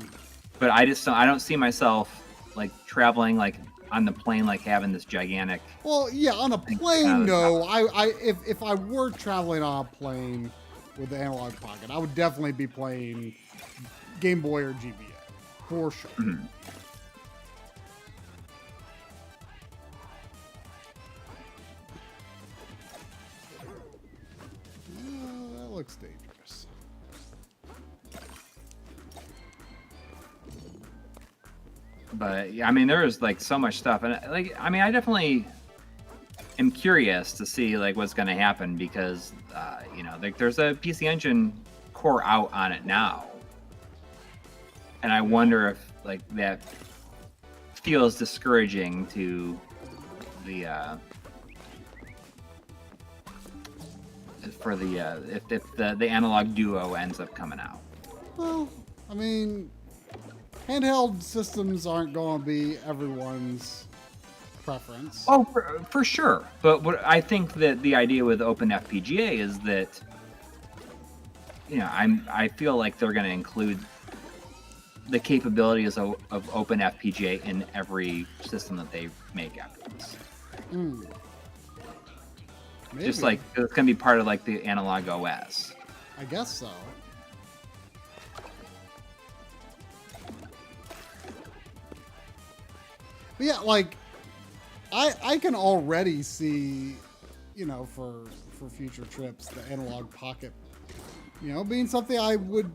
Speaker 1: But I don't see myself like traveling like on the plane, like having this gigantic.
Speaker 2: Well, yeah, on a plane, no. If I were traveling on a plane, with the Analog Pocket. I would definitely be playing Game Boy or GBA for sure.
Speaker 1: Mm-hmm.
Speaker 2: That looks dangerous.
Speaker 1: But yeah, I mean, there's like so much stuff, and like, I mean, I definitely am curious to see like what's going to happen because you know, like there's a PC Engine core out on it now, and I wonder if like that feels discouraging to the if the Analog Duo ends up coming out.
Speaker 2: Well, I mean, handheld systems aren't going to be everyone's preference.
Speaker 1: Oh, for sure. But what I think that the idea with Open FPGA is that, you know, I feel like they're going to include the capabilities of Open FPGA in every system that they make after this.
Speaker 2: Maybe.
Speaker 1: Just like it's going to be part of like the Analog OS.
Speaker 2: I guess so. But yeah, like I can already see, you know, for future trips, the Analog Pocket, you know, being something I would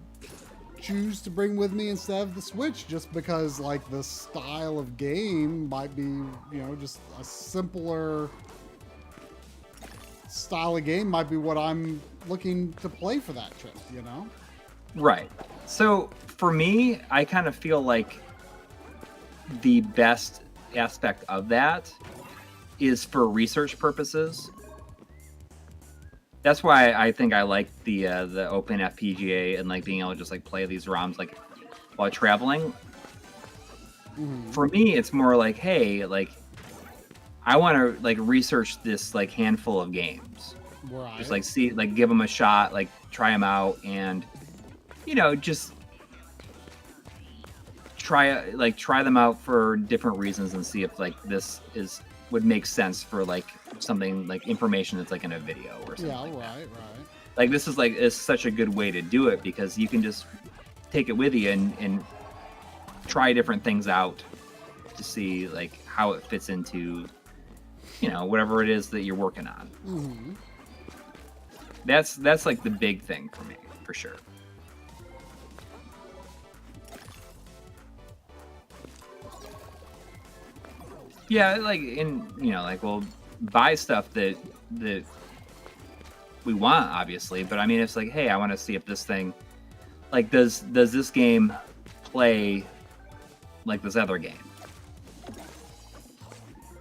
Speaker 2: choose to bring with me instead of the Switch, just because like the style of game might be, you know, just a simpler style of game might be what I'm looking to play for that trip, you know?
Speaker 1: Right. So for me, I kind of feel like the best aspect of that is for research purposes. That's why I think I like the Open FPGA and like being able to just like play these ROMs like while traveling.
Speaker 2: Mm-hmm.
Speaker 1: For me, it's more like, hey, like I want to like research this like handful of games,
Speaker 2: Right.
Speaker 1: just like see, like give them a shot, like try them out, and you know, just try them out for different reasons and see if like this would make sense for like something like information that's like in a video or something.
Speaker 2: Yeah,
Speaker 1: like
Speaker 2: right,
Speaker 1: that.
Speaker 2: right.
Speaker 1: Like this is such a good way to do it because you can just take it with you and try different things out to see like how it fits into, you know, whatever it is that you're working on.
Speaker 2: Mm-hmm.
Speaker 1: That's like the big thing for me, for sure. Yeah, like in, you know, like we'll buy stuff that we want, obviously, but I mean, it's like, hey, I want to see if this thing, like, does this game play like this other game?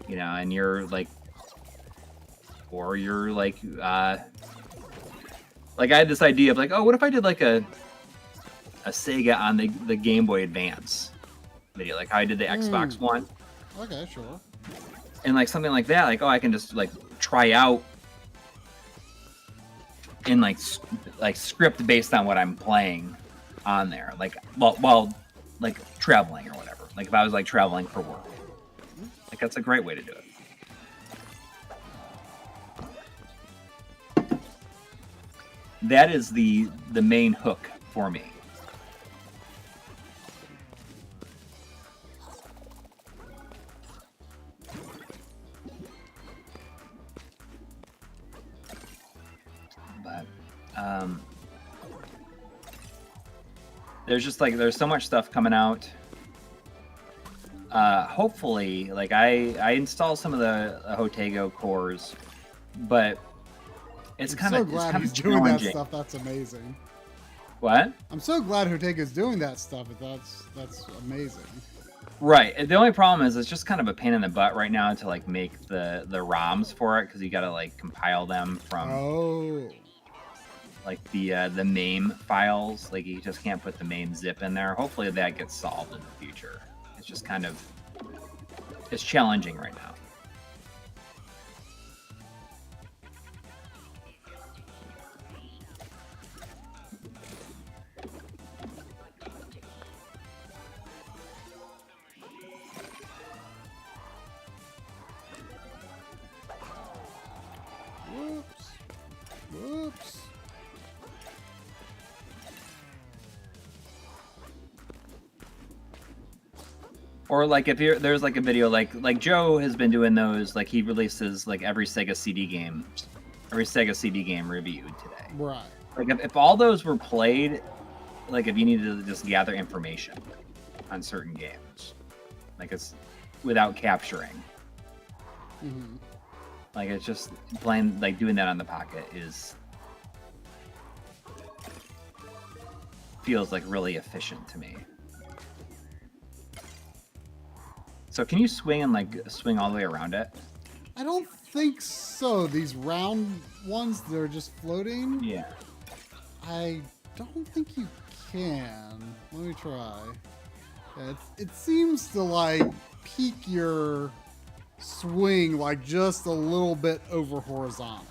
Speaker 1: You know, and you're like, or you're like I had this idea of like, oh, what if I did like a Sega on the Game Boy Advance video, like how I did the Xbox One.
Speaker 2: Okay, sure.
Speaker 1: And like something like that, like, oh, I can just like try out and like script based on what I'm playing on there, like while like traveling or whatever. Like if I was like traveling for work, like that's a great way to do it. That is the main hook for me. But there's so much stuff coming out. Hopefully, like I installed some of the Hotego cores, but it's kind of
Speaker 2: he's doing that stuff. That's amazing.
Speaker 1: What?
Speaker 2: I'm so glad Hotega's doing that stuff. That's amazing.
Speaker 1: Right. And the only problem is it's just kind of a pain in the butt right now to like make the ROMs for it because you got to like compile them from like the MAME files. Like you just can't put the MAME zip in there. Hopefully that gets solved in the future. It's just kind of it's challenging right now.
Speaker 2: Whoops.
Speaker 1: Or like if you're there's like a video like Joe has been doing those, like he releases like every Sega CD game reviewed today.
Speaker 2: Right.
Speaker 1: Like if all those were played, like if you needed to just gather information on certain games, like it's without capturing.
Speaker 2: Mm-hmm.
Speaker 1: Like it's just playing, like doing that on the Pocket feels like really efficient to me. So can you swing and like swing all the way around it?
Speaker 2: I don't think so. These round ones, they're just floating.
Speaker 1: Yeah.
Speaker 2: I don't think you can. Let me try. Yeah, it seems to like peak your swing like just a little bit over horizontal.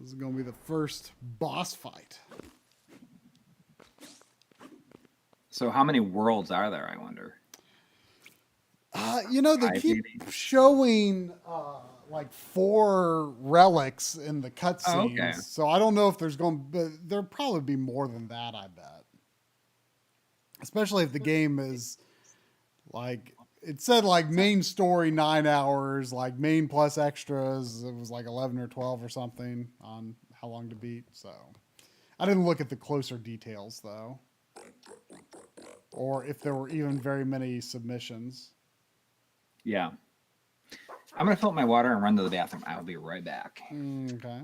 Speaker 2: This is going to be the first boss fight.
Speaker 1: So how many worlds are there, I wonder?
Speaker 2: You know, they keep showing like 4 relics in the cutscenes.
Speaker 1: Oh, okay.
Speaker 2: So I don't know if there'll probably be more than that, I bet. Especially if the game is like, it said like main story 9 hours, like main plus extras, it was like 11 or 12 or something on how long to beat. So I didn't look at the closer details though, or if there were even very many submissions.
Speaker 1: Yeah. I'm going to fill up my water and run to the bathroom. I'll be right back.
Speaker 2: Okay.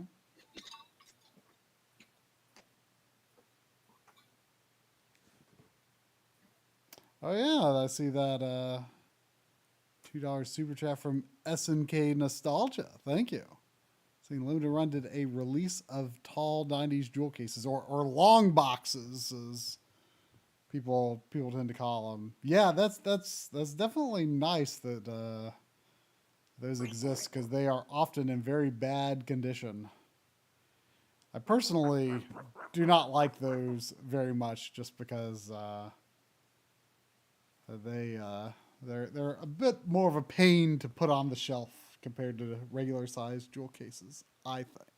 Speaker 2: Oh yeah, I see that $2 super chat from SNK Nostalgia. Thank you. Seeing Limited Run did a release of tall 90s jewel cases or long boxes as people tend to call them. Yeah, that's definitely nice that those exist because they are often in very bad condition. I personally do not like those very much just because they're a bit more of a pain to put on the shelf compared to the regular sized jewel cases, I think.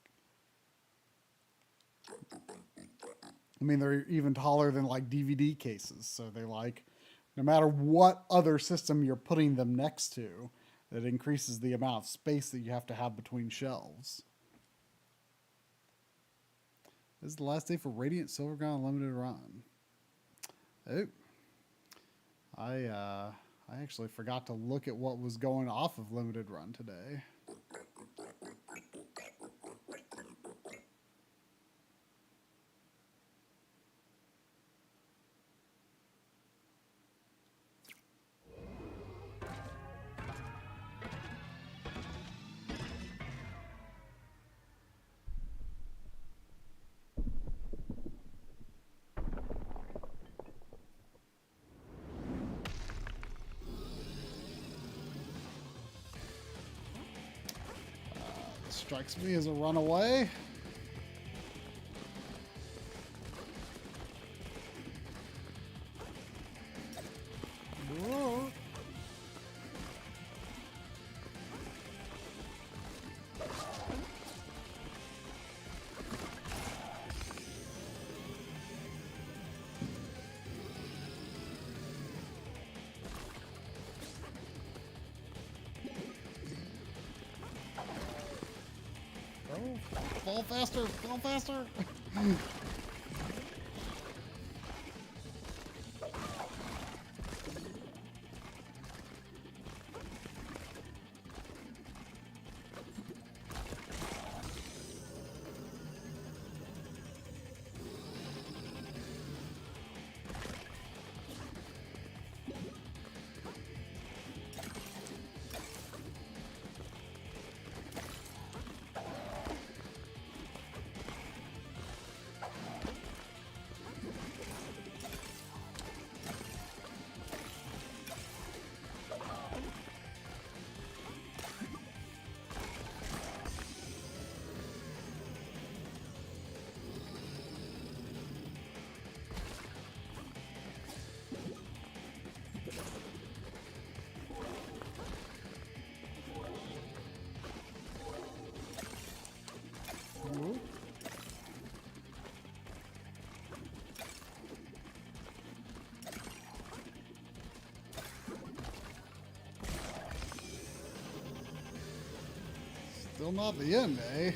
Speaker 2: I mean, they're even taller than like DVD cases, so they like, no matter what other system you're putting them next to, it increases the amount of space that you have to have between shelves. This is the last day for Radiant Silverground Limited Run. Oh. I actually forgot to look at what was going off of Limited Run today. Strikes me as a runaway. Whoa. Fall faster! Fall faster! Still not the end, eh?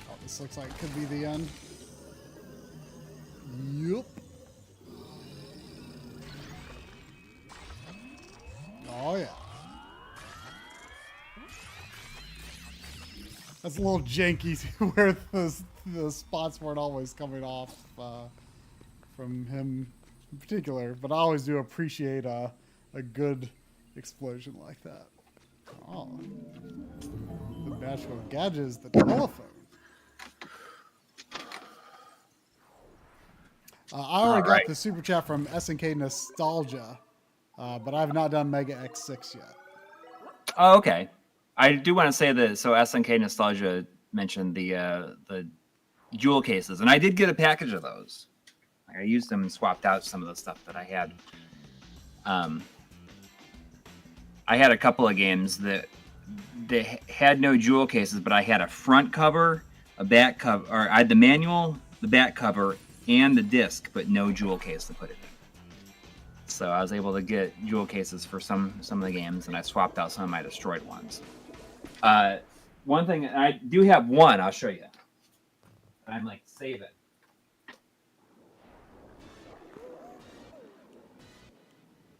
Speaker 2: Oh, this looks like it could be the end. Yup. Oh, yeah. That's a little janky where the spots weren't always coming off from him in particular, but I always do appreciate a good explosion like that. Oh, the magical gadget is the telephone. I already got the super chat from SNK Nostalgia, but I have not done Mega X6 yet.
Speaker 1: Oh, okay. I do want to say that. So SNK Nostalgia mentioned the jewel cases, and I did get a package of those. I used them and swapped out some of the stuff that I had. I had a couple of games that they had no jewel cases, but I had a front cover, a back cover, or I had the manual, the back cover, and the disc, but no jewel case to put it in. So I was able to get jewel cases for some of the games, and I swapped out some of my destroyed ones. One thing, I do have one, I'll show you. I'm like, save it.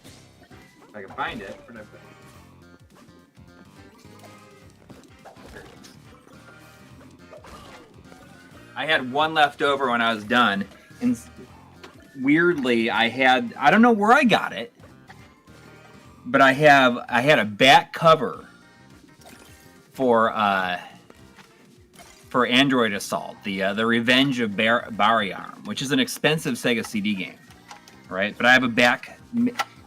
Speaker 1: If I can find it. I had one left over when I was done, and weirdly, I don't know where I got it, but I had a back cover for Android Assault, the Revenge of Barry Arm, which is an expensive Sega CD game, right? But I have a back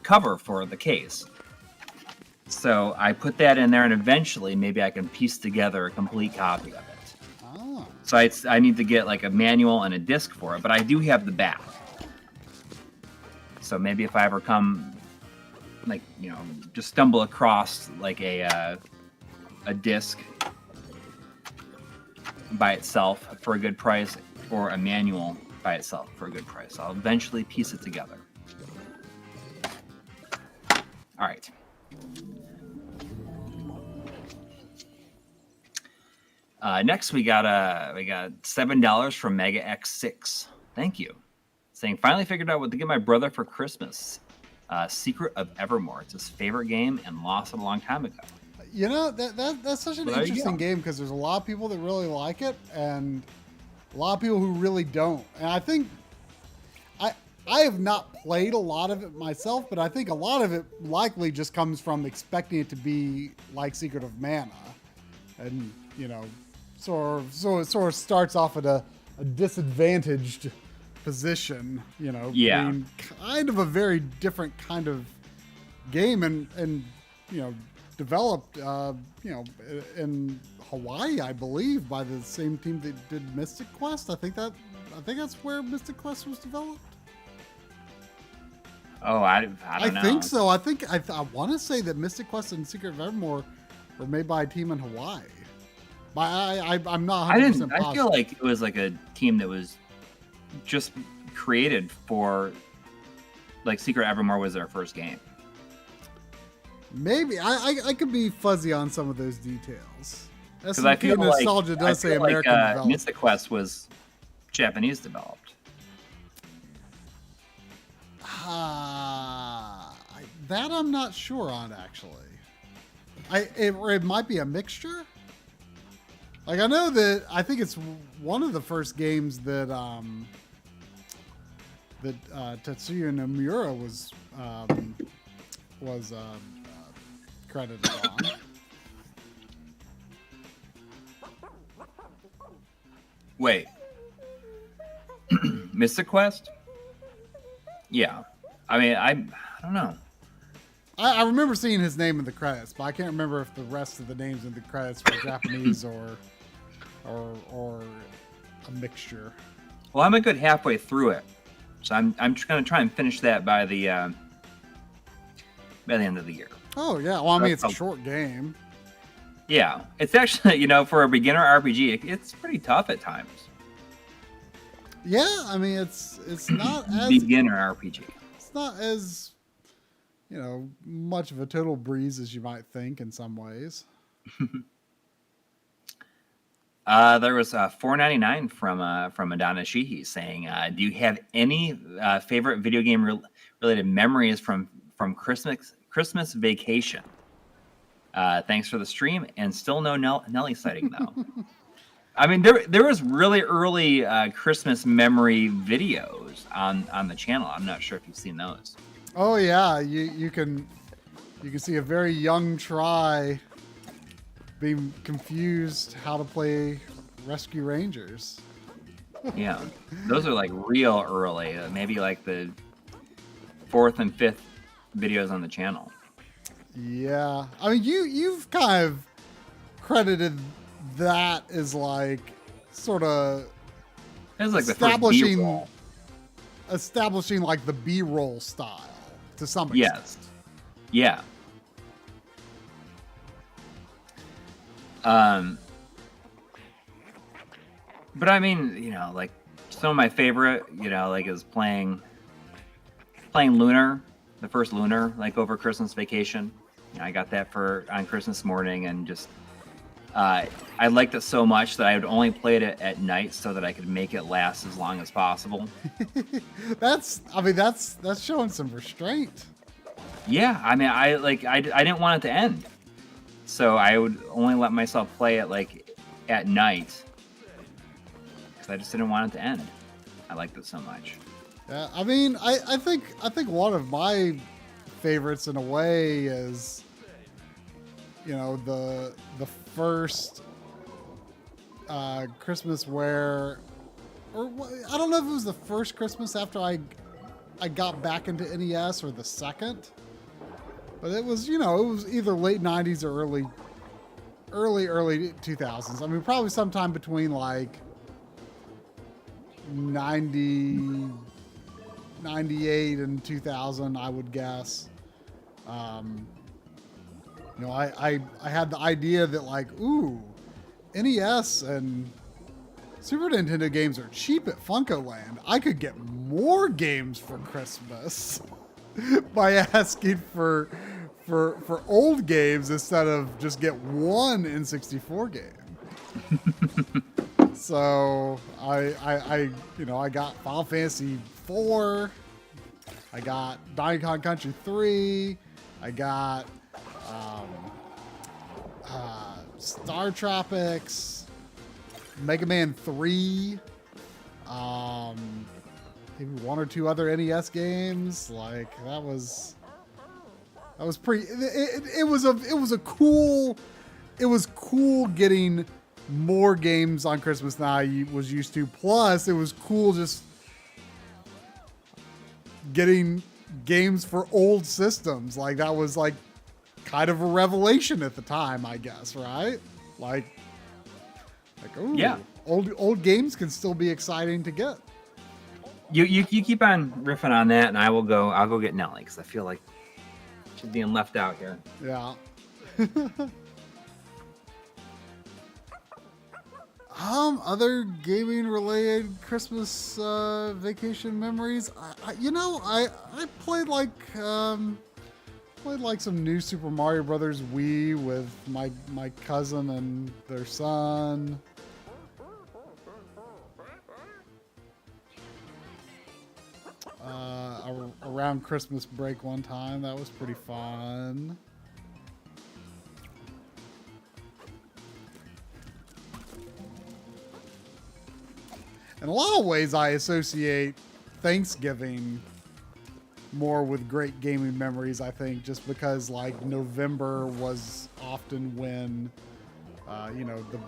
Speaker 1: cover for the case. So I put that in there, and eventually maybe I can piece together a complete copy of it. Oh. So I need to get like a manual and a disc for it, but I do have the back. So maybe if I ever come, like, you know, just stumble across like a disc by itself for a good price, or a manual by itself for a good price, I'll eventually piece it together. All right. Next, we got $7 from Mega X6. Thank you. Saying, finally figured out what to get my brother for Christmas. Secret of Evermore. It's his favorite game and lost it a long time ago.
Speaker 2: You know, that's such an interesting game, because there's a lot of people that really like it and a lot of people who really don't. And I think I have not played a lot of it myself, but I think a lot of it likely just comes from expecting it to be like Secret of Mana. And, you know, so it sort of starts off at a disadvantaged position, you know, being kind of a very different kind of game, and you know, developed you know, in Hawaii, I believe, by the same team that did Mystic Quest. I think that's where Mystic Quest was developed.
Speaker 1: Oh, I don't know.
Speaker 2: I think so. I want to say that Mystic Quest and Secret of Evermore were made by a team in Hawaii. But I'm not 100% positive.
Speaker 1: I feel like it was like a team that was just created for, like, Secret Evermore was their first game.
Speaker 2: Maybe I could be fuzzy on some of those details.
Speaker 1: Because I feel
Speaker 2: Nostalgia does say American developed.
Speaker 1: Mystic Quest was Japanese developed.
Speaker 2: That I'm not sure on, actually. It might be a mixture. Like, I know that I think it's one of the first games that Tetsuya Nomura was credited on.
Speaker 1: Wait. Mystic Quest? Yeah. I mean, I don't know.
Speaker 2: I remember seeing his name in the credits, but I can't remember if the rest of the names in the credits were Japanese or a mixture.
Speaker 1: Well, I'm a good halfway through it, so I'm just gonna try and finish that by the end of the year.
Speaker 2: Oh yeah, well, I mean, it's a short game.
Speaker 1: Yeah, it's actually, for a beginner RPG, it's pretty tough at times.
Speaker 2: Yeah, I mean, it's not as
Speaker 1: beginner RPG.
Speaker 2: It's not as much of a total breeze as you might think in some ways.
Speaker 1: There was $4.99 from Madonna Sheehy saying, "Do you have any favorite video game related memories from Christmas vacation? Thanks for the stream, and still no Nelly sighting though." I mean, there was really early Christmas memory videos on the channel. I'm not sure if you've seen those.
Speaker 2: Oh yeah, you can see a very young Try being confused how to play Rescue Rangers.
Speaker 1: Yeah, those are like real early, maybe like the 4th and 5th videos on the channel.
Speaker 2: Yeah, I mean you've kind of credited that as like sort of
Speaker 1: like establishing
Speaker 2: like the B-roll style to some extent.
Speaker 1: Yes. Yeah. But I mean, like some of my favorite, like is playing Lunar, the first Lunar, like over Christmas vacation. I got that on Christmas morning, and just I liked it so much that I would only play it at night so that I could make it last as long as possible.
Speaker 2: That's showing some restraint.
Speaker 1: Yeah, I mean, I didn't want it to end, so I would only let myself play it like at night because I just didn't want it to end. I liked it so much.
Speaker 2: Yeah, I mean, I think one of my favorites in a way is, the first Christmas or I don't know if it was the first Christmas after I got back into NES or the second, but it was it was either late 90s or early 2000s. I mean, probably sometime between like 98 and 2000, I would guess. I had the idea that like, ooh, NES and Super Nintendo games are cheap at FuncoLand. I could get more games for Christmas by asking for old games instead of just get one N64 game. So I got Final Fantasy 4. I got Donkey Kong Country 3. I got Star Tropics, Mega Man 3, maybe one or two other NES games. Like that was pretty. It was cool getting more games on Christmas than I was used to. Plus, it was cool just getting games for old systems. Like that was like kind of a revelation at the time, I guess, right? Like ooh, yeah, old games can still be exciting to get.
Speaker 1: You keep on riffing on that, and I'll go get Nelly because I feel like she's being left out here.
Speaker 2: Yeah. Other gaming related Christmas vacation memories. I played like some new Super Mario Brothers Wii with my cousin and their son. Around Christmas break one time, that was pretty fun. In a lot of ways, I associate Thanksgiving more with great gaming memories, I think, just because like November was often when, it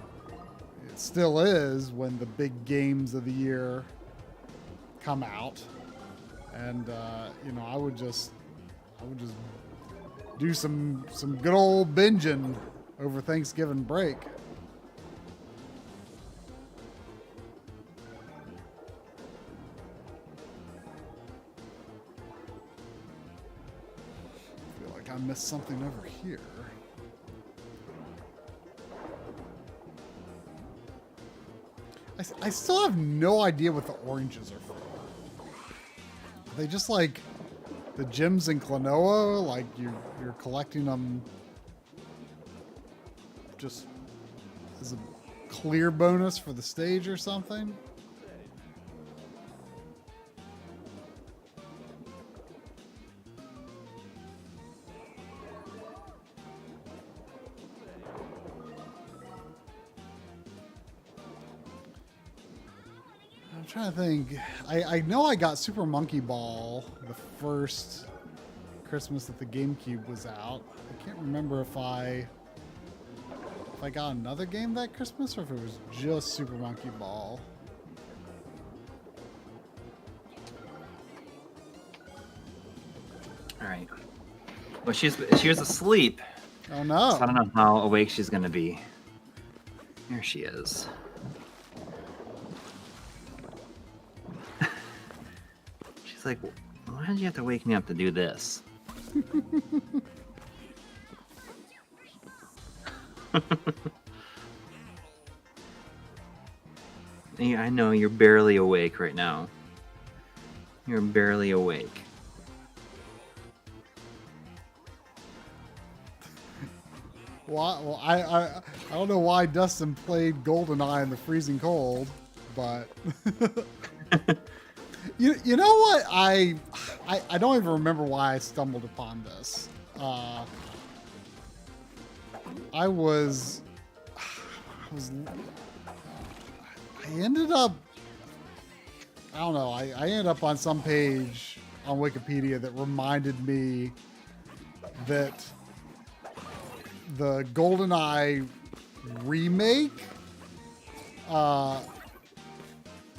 Speaker 2: still is when the big games of the year come out. And, I would just do some good old binging over Thanksgiving break. I missed something over here. I still have no idea what the oranges are for. Are they just like the gems in Klonoa? Like you're collecting them just as a clear bonus for the stage or something? I'm trying to think. I know I got Super Monkey Ball the first Christmas that the GameCube was out. I can't remember if I got another game that Christmas or if it was just Super Monkey Ball.
Speaker 1: All right. Well, she was asleep.
Speaker 2: Oh no!
Speaker 1: So I don't know how awake she's gonna be. There she is. She's like, why did you have to wake me up to do this? Yeah, I know you're barely awake right now. You're barely awake.
Speaker 2: Well, I don't know why Dustin played GoldenEye in the freezing cold, but you know what? I don't even remember why I stumbled upon this. I ended up, I don't know, I ended up on some page on Wikipedia that reminded me that the GoldenEye remake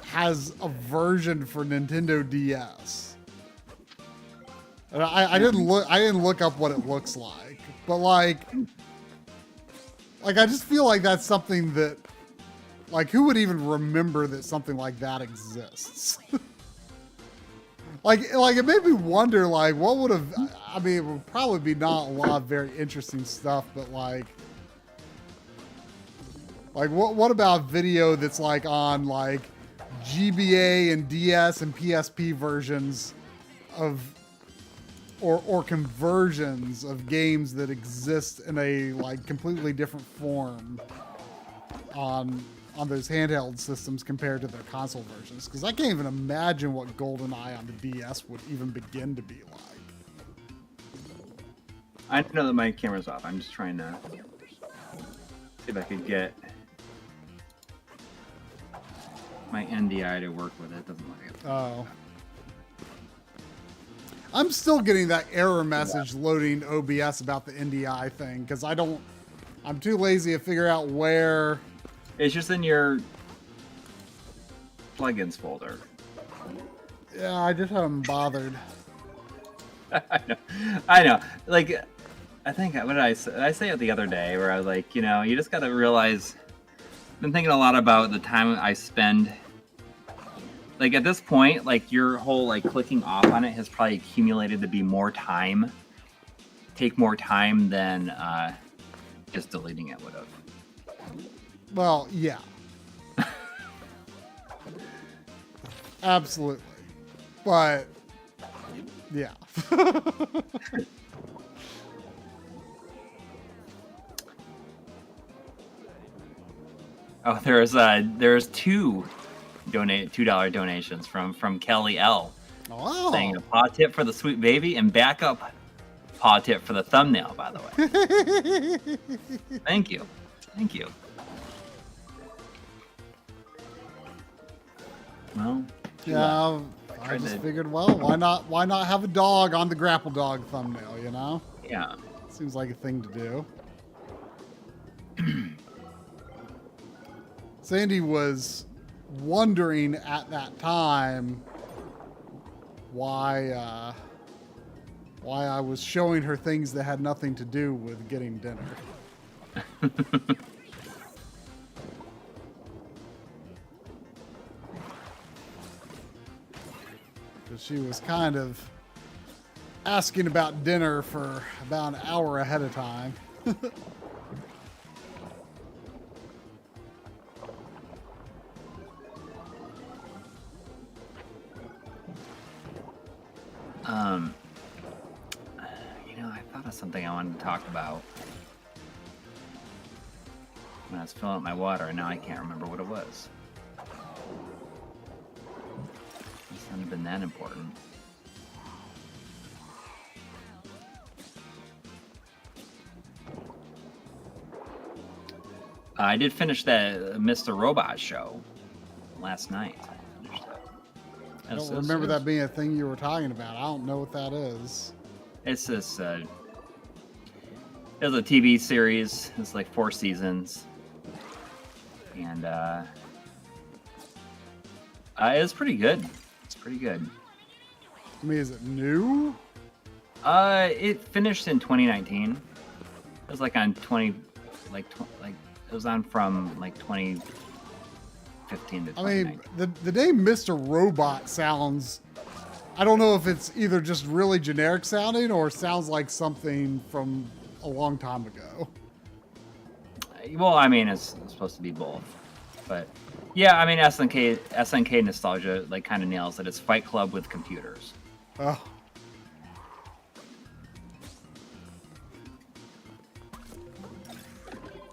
Speaker 2: has a version for Nintendo DS. And I didn't look up what it looks like, but like I just feel like that's something that, like, who would even remember that something like that exists? like it made me wonder, like, what would have, I mean, it would probably be not a lot of very interesting stuff, but like what about video that's like on like GBA and DS and PSP versions of or conversions of games that exist in a like completely different form on those handheld systems compared to their console versions? Because I can't even imagine what GoldenEye on the DS would even begin to be like.
Speaker 1: I know that my camera's off. I'm just trying to see if I could get my NDI to work with it. It doesn't look like it.
Speaker 2: Oh. I'm still getting that error message loading OBS about the NDI thing because I'm too lazy to figure out where.
Speaker 1: It's just in your plugins folder.
Speaker 2: Yeah, I just haven't bothered.
Speaker 1: I know. Like, I think, what did I say? I say it the other day where I was like, you know, you just got to realize, I've been thinking a lot about the time I spend. Like, at this point, like, your whole, like, clicking off on it has probably accumulated to be take more time than just deleting it would have.
Speaker 2: Well, yeah. Absolutely. But, yeah.
Speaker 1: Oh, there's $2 donations from Kelly L.
Speaker 2: Oh.
Speaker 1: Saying a paw tip for the sweet baby and backup paw tip for the thumbnail, by the way. Thank you. Well,
Speaker 2: yeah, I just figured, well, why not have a dog on the Grapple Dog thumbnail, you know?
Speaker 1: Yeah.
Speaker 2: Seems like a thing to do. Sandy was wondering at that time why I was showing her things that had nothing to do with getting dinner. Because she was kind of asking about dinner for about an hour ahead of time.
Speaker 1: I thought of something I wanted to talk about when I was filling up my water, and now I can't remember what it was. This hasn't been that important. I did finish that Mr. Robot show last night.
Speaker 2: I don't remember that being a thing you were talking about. I don't know what that is.
Speaker 1: It's this. It was a TV series. It's like 4 seasons, and it was pretty good. It's pretty good.
Speaker 2: I mean, is it new?
Speaker 1: It finished in 2019. It was like on 20, like it was on from like 2015 to 2019.
Speaker 2: I mean, the name Mr. Robot sounds, I don't know if it's either just really generic sounding or sounds like something from a long time ago.
Speaker 1: Well, I mean, it's supposed to be both. But yeah, I mean, SNK nostalgia like kind of nails it. It's Fight Club with computers.
Speaker 2: Oh.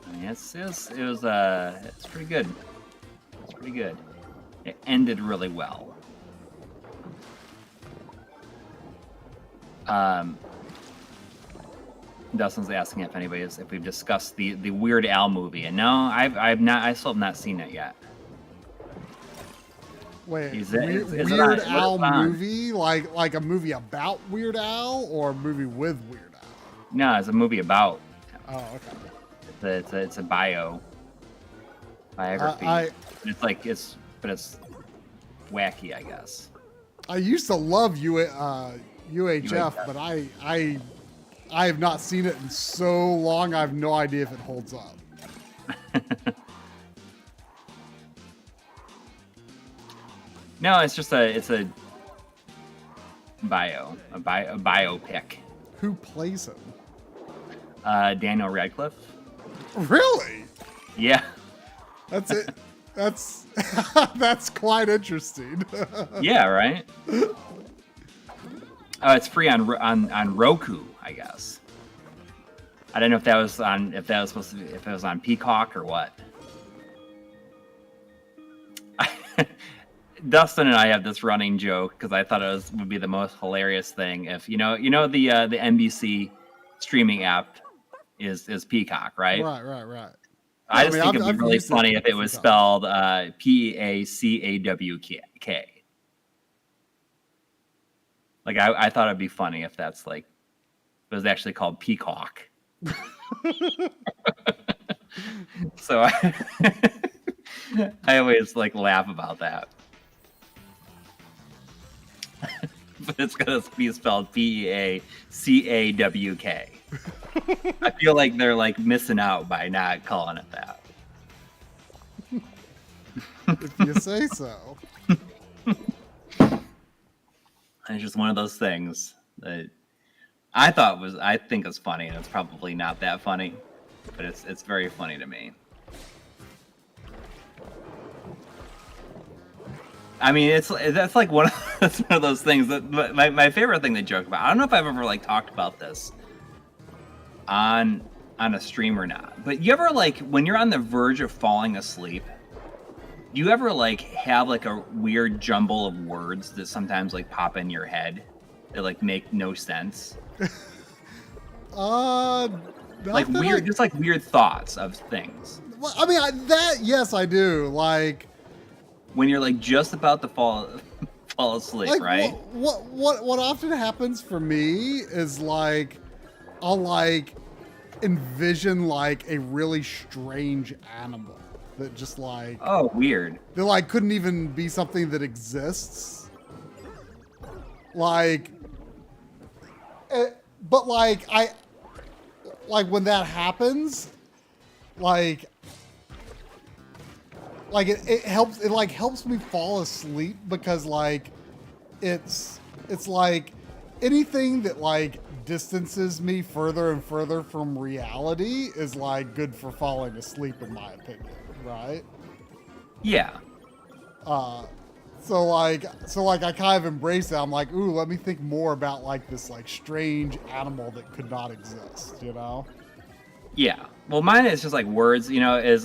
Speaker 1: I mean, it's pretty good. It's pretty good. It ended really well. Dustin's asking if we've discussed the Weird Al movie, and no, I still have not seen it yet.
Speaker 2: Wait,
Speaker 1: Is
Speaker 2: Weird Al movie? Like a movie about Weird Al or a movie with Weird Al?
Speaker 1: No, it's a movie about.
Speaker 2: Oh, okay.
Speaker 1: It's a biography. It's wacky, I guess.
Speaker 2: I used to love UHF, but I have not seen it in so long. I have no idea if it holds up.
Speaker 1: No, it's just a biopic.
Speaker 2: Who plays him?
Speaker 1: Daniel Radcliffe.
Speaker 2: Really?
Speaker 1: Yeah.
Speaker 2: That's it. That's that's quite interesting.
Speaker 1: Yeah, right. Oh, it's free on Roku, I guess. I don't know if that was supposed to be, if it was on Peacock or what. Dustin and I have this running joke because I thought would be the most hilarious thing if the NBC streaming app is Peacock, right?
Speaker 2: Right.
Speaker 1: I just think it'd be really funny if it was spelled Peacawk. Like I thought it'd be funny if that's like it was actually called Peacock. So I always like laugh about that. But it's gonna be spelled Peacawk. I feel like they're like missing out by not calling it that.
Speaker 2: If you say so.
Speaker 1: It's just one of those things that I think is funny, and it's probably not that funny, but it's very funny to me. I mean, that's like one of those things that my favorite thing to joke about. I don't know if I've ever like talked about this on a stream or not, but you ever like when you're on the verge of falling asleep, do you ever like have like a weird jumble of words that sometimes like pop in your head that like make no sense? Like weird, just like weird thoughts of things.
Speaker 2: Well, I mean, yes, I do. Like
Speaker 1: when you're like just about to fall asleep, like, right?
Speaker 2: What often happens for me is like I'll like envision like a really strange animal that just like
Speaker 1: weird.
Speaker 2: That like couldn't even be something that exists. Like, but like when that happens, like it helps me fall asleep because like it's like anything that like distances me further and further from reality is like good for falling asleep in my opinion, right?
Speaker 1: Yeah.
Speaker 2: So like I kind of embrace it. I'm like, ooh, let me think more about like this like strange animal that could not exist, you know?
Speaker 1: Yeah. Well, mine is just like words, you know, as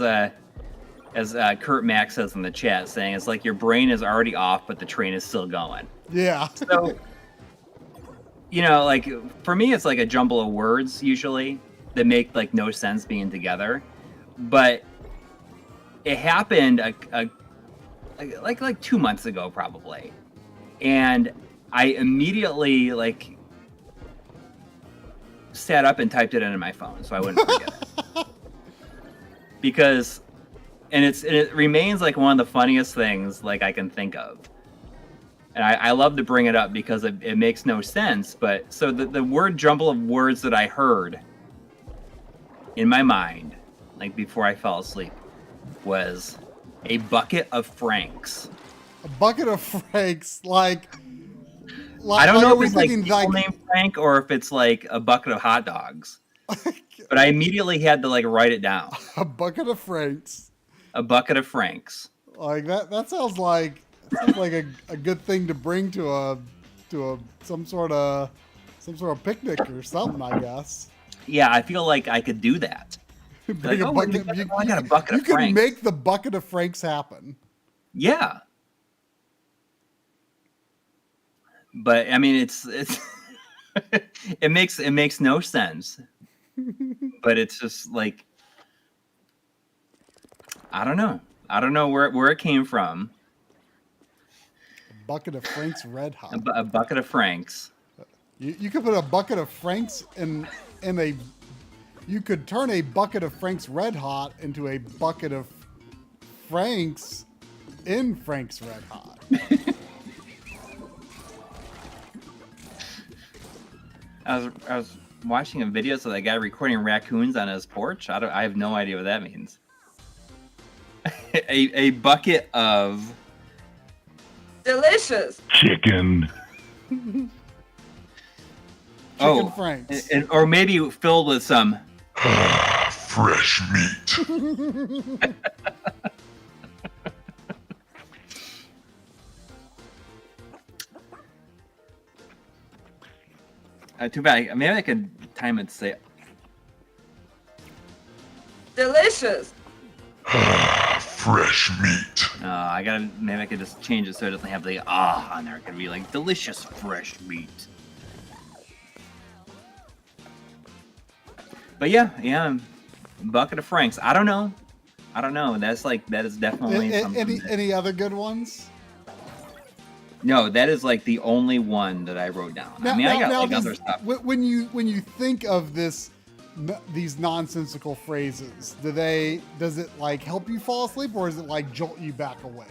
Speaker 1: Kurt Mack says in the chat, saying it's like your brain is already off, but the train is still going.
Speaker 2: Yeah.
Speaker 1: So, you know, like for me, it's like a jumble of words usually that make like no sense being together. But it happened like 2 months ago, probably, and I immediately like sat up and typed it into my phone so I wouldn't forget it. Because, and it remains like one of the funniest things like I can think of. And I love to bring it up because it makes no sense. But so the word jumble of words that I heard in my mind, like before I fell asleep, was a bucket of Franks.
Speaker 2: A bucket of Franks, like
Speaker 1: I don't know
Speaker 2: are
Speaker 1: if it's like people named Frank or if it's like a bucket of hot dogs. But I immediately had to like write it down.
Speaker 2: A bucket of Franks.
Speaker 1: A bucket of Franks.
Speaker 2: Like that sounds like a good thing to bring to some sort of picnic or something, I guess.
Speaker 1: Yeah, I feel like I could do that.
Speaker 2: Bring
Speaker 1: like,
Speaker 2: a bucket.
Speaker 1: I got a bucket of Franks.
Speaker 2: You can make the bucket of Franks happen.
Speaker 1: Yeah. But I mean, it's it makes no sense. But it's just like I don't know where it came from.
Speaker 2: A bucket of Franks Red Hot.
Speaker 1: A bucket of Franks.
Speaker 2: You could put a bucket of Franks in a. You could turn a bucket of Frank's Red Hot into a bucket of Frank's in Frank's Red Hot.
Speaker 1: I was watching a video of that guy recording raccoons on his porch. I have no idea what that means. a bucket of
Speaker 3: delicious
Speaker 4: chicken.
Speaker 2: Chicken Franks.
Speaker 1: Or maybe filled with some
Speaker 4: fresh meat.
Speaker 1: Too bad. Maybe I could time it to say
Speaker 3: delicious
Speaker 4: fresh meat.
Speaker 1: Maybe I could just change it so it doesn't have the on there. It could be like delicious fresh meat. But yeah, bucket of Franks. I don't know. That is definitely something.
Speaker 2: Any other good ones?
Speaker 1: No, that is like the only one that I wrote down. I got like other stuff.
Speaker 2: When you think of these nonsensical phrases, does it like help you fall asleep or does it like jolt you back awake?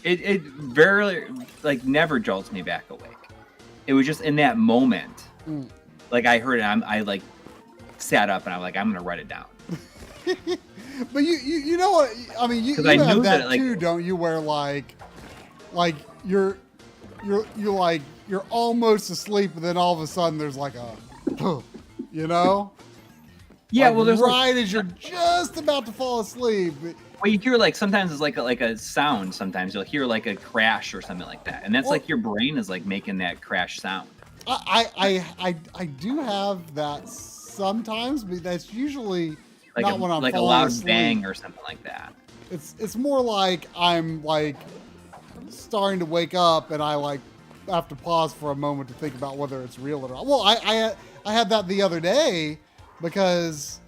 Speaker 1: It very like never jolts me back awake. It was just in that moment. Like I heard it, I like sat up and I'm like, I'm gonna write it down.
Speaker 2: But you know what? I mean, you have that too, don't you? Where like you're almost asleep, and then all of a sudden there's like a, you know?
Speaker 1: Yeah,
Speaker 2: like
Speaker 1: well, there's
Speaker 2: as you're just about to fall asleep.
Speaker 1: Well, you hear like sometimes it's like a sound. Sometimes you'll hear like a crash or something like that, and that's like your brain is like making that crash sound.
Speaker 2: I do have that sometimes, but that's usually
Speaker 1: like
Speaker 2: not when I'm
Speaker 1: like a
Speaker 2: falling
Speaker 1: loud
Speaker 2: asleep.
Speaker 1: bang or something like that.
Speaker 2: It's more like I'm like starting to wake up and I like have to pause for a moment to think about whether it's real or not. Well, I had that the other day because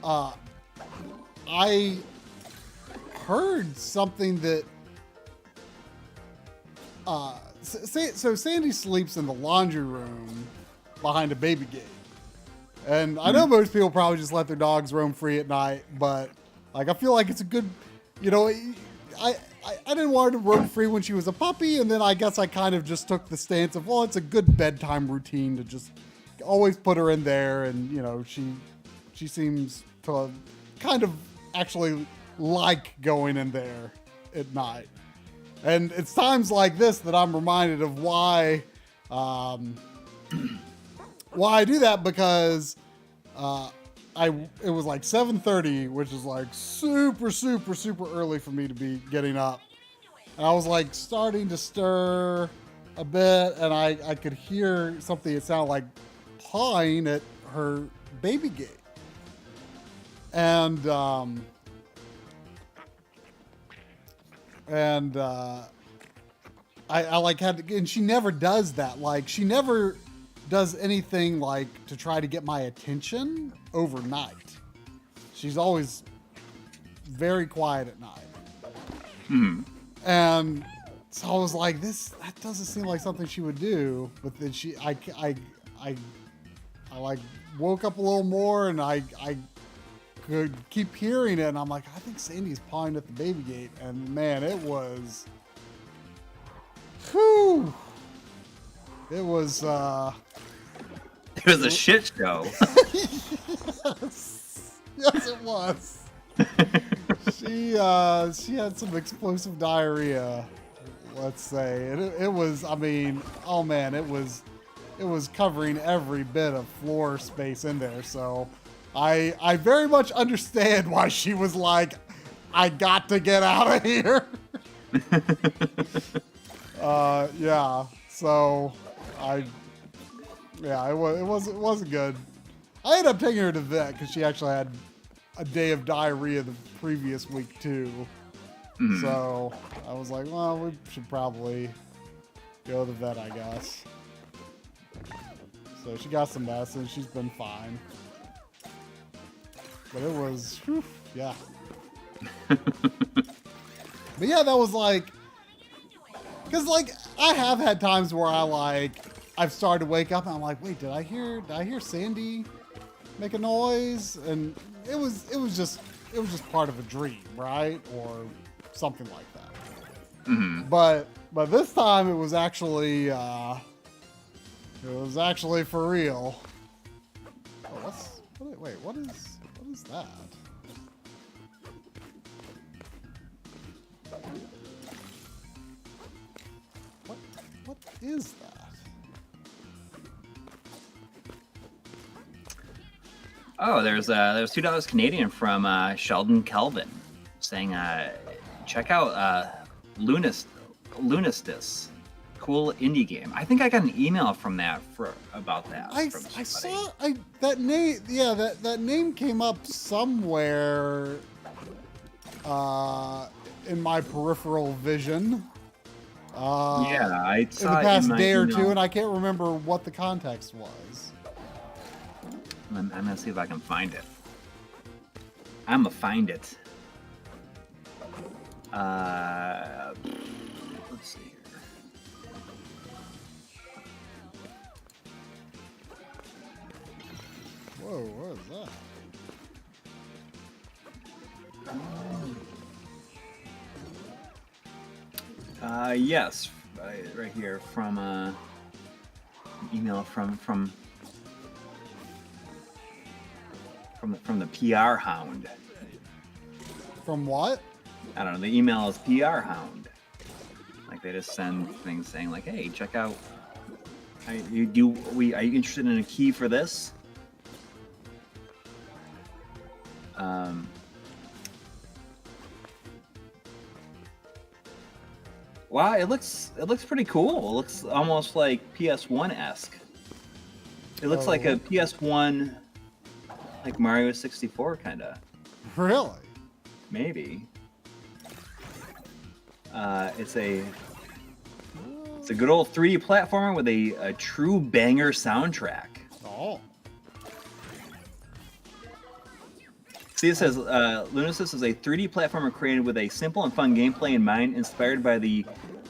Speaker 2: I heard something that so Sandy sleeps in the laundry room behind a baby gate. And I know most people probably just let their dogs roam free at night, but like I feel like it's a good, you know, I didn't want her to roam free when she was a puppy, and then I guess I kind of just took the stance of, well, it's a good bedtime routine to just always put her in there, and you know, she seems to kind of actually like going in there at night. And it's times like this that I'm reminded of why I do that, because it was like 7:30, which is like super early for me to be getting up. And I was like starting to stir a bit, and I could hear something that sounded like pawing at her baby gate. And I like had to, and she never does that. Like she never does anything like to try to get my attention overnight. She's always very quiet at night. And so I was like, that doesn't seem like something she would do. But then I like woke up a little more, and I could keep hearing it, and I'm like, I think Sandy's pawing at the baby gate. And man, it was, whew, it was a
Speaker 1: shit show.
Speaker 2: Yes, it was. She had some explosive diarrhea, let's say. And it was, I mean, oh man, it was covering every bit of floor space in there. So I very much understand why she was like, I got to get out of here. Yeah. So it wasn't good. I ended up taking her to the vet because she actually had a day of diarrhea the previous week too. So I was like, well, we should probably go to the vet, I guess. So she got some medicine. She's been fine. But it was, whew, yeah. But yeah, that was like, because like I have had times where I've started to wake up and I'm like, wait, did I hear Sandy make a noise? And it was just part of a dream, right? Or something like that. But this time it was actually for real. Oh, what is that? What is that?
Speaker 1: Oh, there's $2 Canadian from Sheldon Kelvin saying, check out Lunistis, cool indie game. I think I got an email from that about that.
Speaker 2: I saw that name. Yeah, that name came up somewhere in my peripheral vision.
Speaker 1: Yeah, I saw
Speaker 2: in the past day or
Speaker 1: email.
Speaker 2: two, and I can't remember what the context was.
Speaker 1: I'm gonna see if I can find it. I'm gonna find it. Let's see here.
Speaker 2: Whoa, what is that?
Speaker 1: Yes, right here from email from the PR hound.
Speaker 2: From what?
Speaker 1: I don't know. The email is PR hound. Like they just send things saying like, "Hey, check out. Are you interested in a key for this?" Wow, it looks pretty cool. It looks almost like PS1-esque. It looks like a PS1, like Mario 64 kind of.
Speaker 2: Really?
Speaker 1: Maybe. It's a good old 3D platformer with a true banger soundtrack.
Speaker 2: Oh.
Speaker 1: See, it says Lunisys is a 3D platformer created with a simple and fun gameplay in mind, inspired by the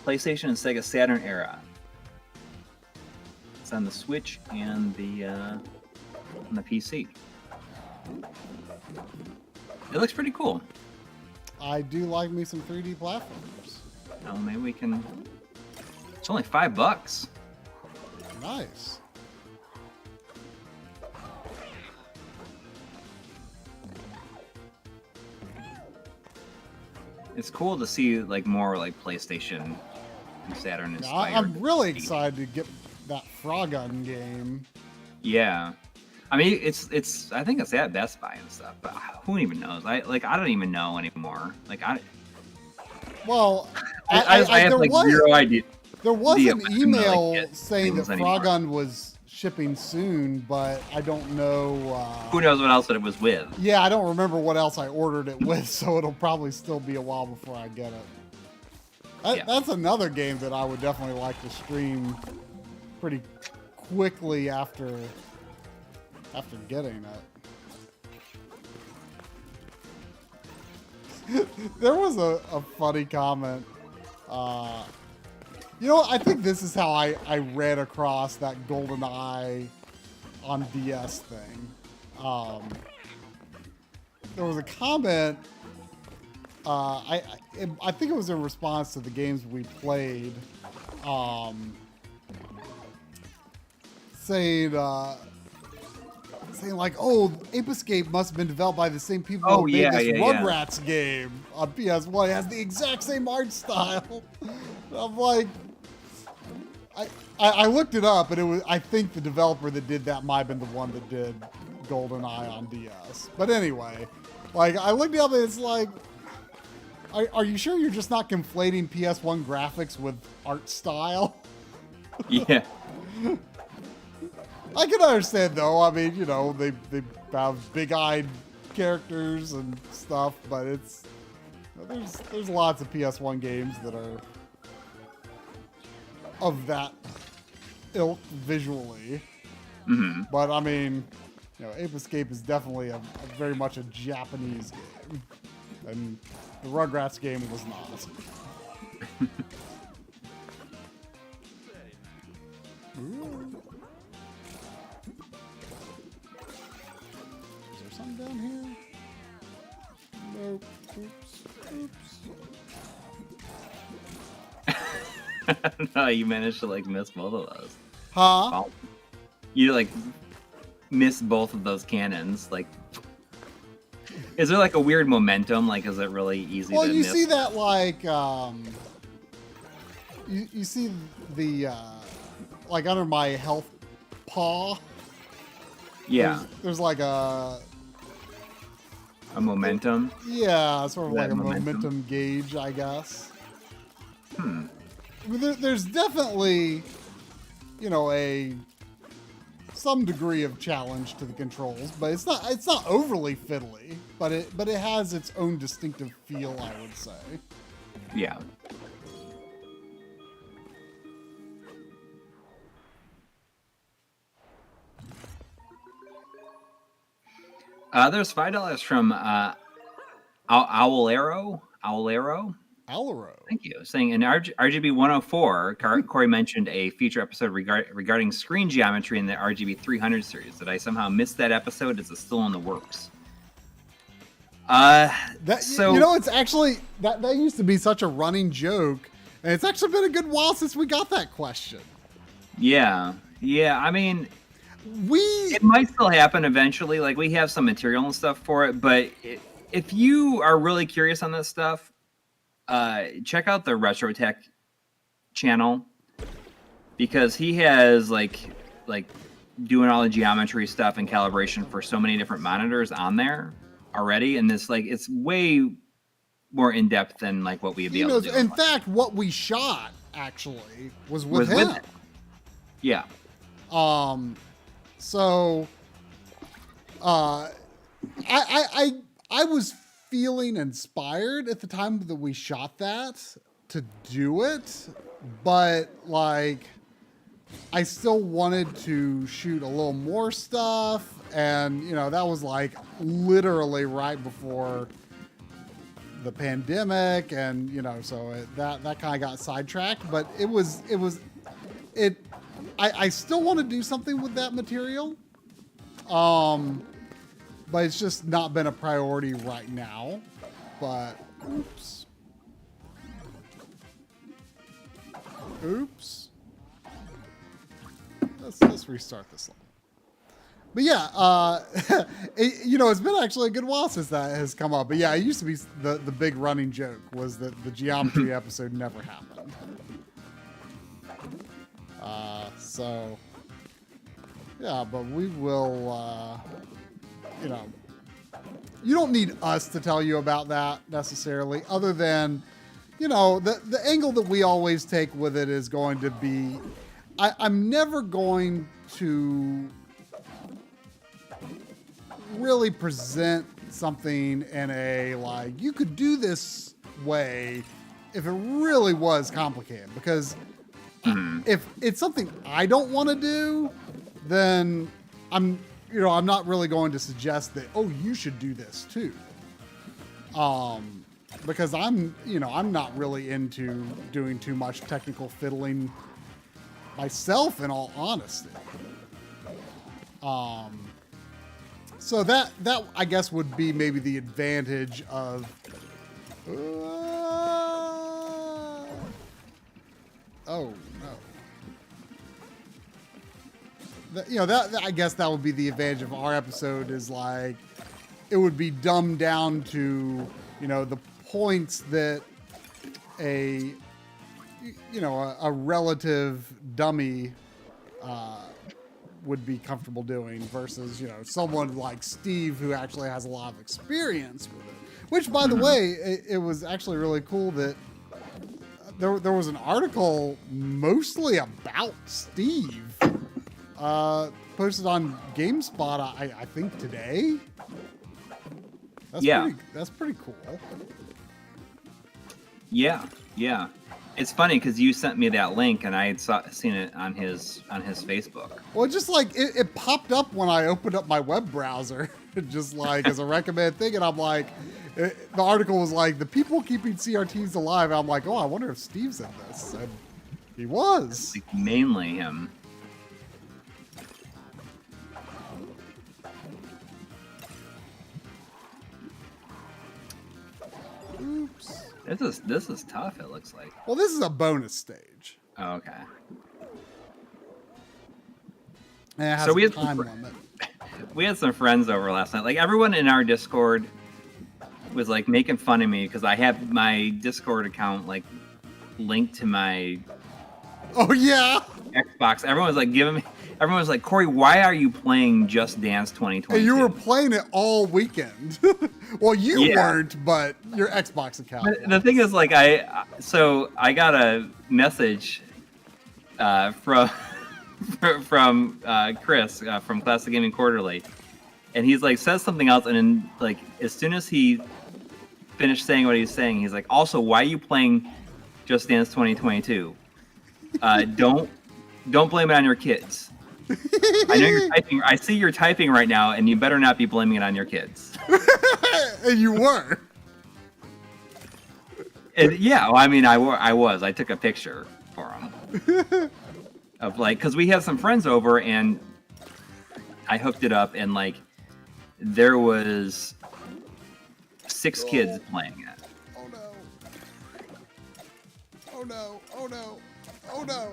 Speaker 1: PlayStation and Sega Saturn era. It's on the Switch and on the PC. It looks pretty cool.
Speaker 2: I do like me some 3D platformers.
Speaker 1: Oh, maybe we can. It's only $5.
Speaker 2: Nice.
Speaker 1: It's cool to see like more like PlayStation and Saturn inspired.
Speaker 2: I'm really excited to get that Frogun game.
Speaker 1: Yeah. I mean, it's. I think it's at Best Buy and stuff, but who even knows? I don't even know anymore. Like
Speaker 2: Well,
Speaker 1: I have like zero idea.
Speaker 2: There was an email
Speaker 1: like,
Speaker 2: saying that
Speaker 1: anymore.
Speaker 2: Frogun was shipping soon, but I don't know.
Speaker 1: Who knows what else that it was with?
Speaker 2: Yeah, I don't remember what else I ordered it with, so it'll probably still be a while before I get it. That's another game that I would definitely like to stream pretty quickly after getting it. There was a funny comment. You know, I think this is how I read across that GoldenEye on DS thing. There was a comment. I think it was in response to the games we played, saying like, "Oh, Ape Escape must have been developed by the same people who made this Rugrats game on PS1. It has the exact same art style." I'm like, I looked it up, and it was, I think the developer that did that might have been the one that did GoldenEye on DS. But anyway, like, I looked it up, and it's like, are you sure you're just not conflating PS1 graphics with art style?
Speaker 1: Yeah.
Speaker 2: I can understand, though. I mean, you know, they have big-eyed characters and stuff, but it's there's lots of PS1 games that are of that ilk visually.
Speaker 1: Mm-hmm.
Speaker 2: But I mean, you know, Ape Escape is definitely a very much a Japanese game, and the Rugrats game was not. Ooh. Is there something down here? Nope. Oops.
Speaker 1: No, you managed to like miss both of those.
Speaker 2: Huh?
Speaker 1: Wow. You like missed both of those cannons. Like, is there like a weird momentum? Like, is it really easy
Speaker 2: Well,
Speaker 1: to
Speaker 2: you
Speaker 1: miss?
Speaker 2: see that like you see the like under my health paw.
Speaker 1: Yeah,
Speaker 2: There's like a
Speaker 1: momentum.
Speaker 2: Yeah, sort of
Speaker 1: That
Speaker 2: like a
Speaker 1: momentum.
Speaker 2: momentum gauge, I guess. I mean, there's definitely, you know, some degree of challenge to the controls, but it's not overly fiddly, but it has its own distinctive feel, I would say.
Speaker 1: Yeah. There's $5 from Owlero.
Speaker 2: Alaro.
Speaker 1: Thank you. Saying in RGB 104, Coury mentioned a future episode regarding screen geometry in the RGB 300 series. Did I somehow miss that episode? Is it still in the works?
Speaker 2: You know, it's actually that used to be such a running joke, and it's actually been a good while since we got that question.
Speaker 1: Yeah. I mean,
Speaker 2: It
Speaker 1: it might still happen eventually. Like, we have some material and stuff for it, but if you are really curious on this stuff, check out the Retro Tech channel, because he has like doing all the geometry stuff and calibration for so many different monitors on there already, and this like it's way more in depth than like what we'd be able to do.
Speaker 2: In fact, what we shot actually was with him.
Speaker 1: Yeah.
Speaker 2: So, I was feeling inspired at the time that we shot that to do it, but like I still wanted to shoot a little more stuff, and you know that was like literally right before the pandemic, and you know so that kind of got sidetracked. But I still want to do something with that material, but it's just not been a priority right now. But oops. Let's restart this line. But yeah, you know, it's been actually a good while since that has come up. But yeah, it used to be the big running joke was that the geometry episode never happened. So Yeah, but we will, you don't need us to tell you about that necessarily, other than, the angle that we always take with it is going to be, I'm never going to really present something in a, like, you could do this way if it really was complicated, because if it's something I don't want to do, then I'm not really going to suggest that, oh, you should do this too. Because I'm not really into doing too much technical fiddling myself, in all honesty. So that I guess would be maybe the advantage of oh no. That I guess that would be the advantage of our episode, is like it would be dumbed down to, the points that a relative dummy would be comfortable doing versus, someone like Steve who actually has a lot of experience with it. Which, by the way, it was actually really cool that there was an article mostly about Steve posted on GameSpot, I think today. That's pretty cool.
Speaker 1: Yeah. It's funny because you sent me that link and I had seen it on his Facebook.
Speaker 2: Well, just like it popped up when I opened up my web browser, just like as a recommended thing, and I'm like, the article was like, the people keeping CRTs alive. I'm like, oh, I wonder if Steve's in this, and he was.
Speaker 1: Like mainly him.
Speaker 2: Oops.
Speaker 1: This is tough, it looks like.
Speaker 2: Well, this is a bonus stage.
Speaker 1: Oh, okay.
Speaker 2: And it has
Speaker 1: So we
Speaker 2: a
Speaker 1: had
Speaker 2: time limit.
Speaker 1: We had some friends over last night. Like everyone in our Discord was like making fun of me because I have my Discord account like linked to my
Speaker 2: Oh yeah.
Speaker 1: Xbox. Everyone was like, Coury, why are you playing Just Dance 2022?
Speaker 2: And you were playing it all weekend. Well, you weren't, but your Xbox account.
Speaker 1: The thing is, like, I got a message from Chris from Classic Gaming Quarterly, and he's like says something else, and then like as soon as he finished saying what he's saying, he's like, also, why are you playing Just Dance 2022? Don't blame it on your kids. I know you're typing. I see you're typing right now, and you better not be blaming it on your kids.
Speaker 2: And you were.
Speaker 1: And, yeah, well, I mean, I was. I took a picture for him of like, because we had some friends over, and I hooked it up, and like, there was 6 kids playing it.
Speaker 2: Oh no! Oh no! Oh no! Oh no!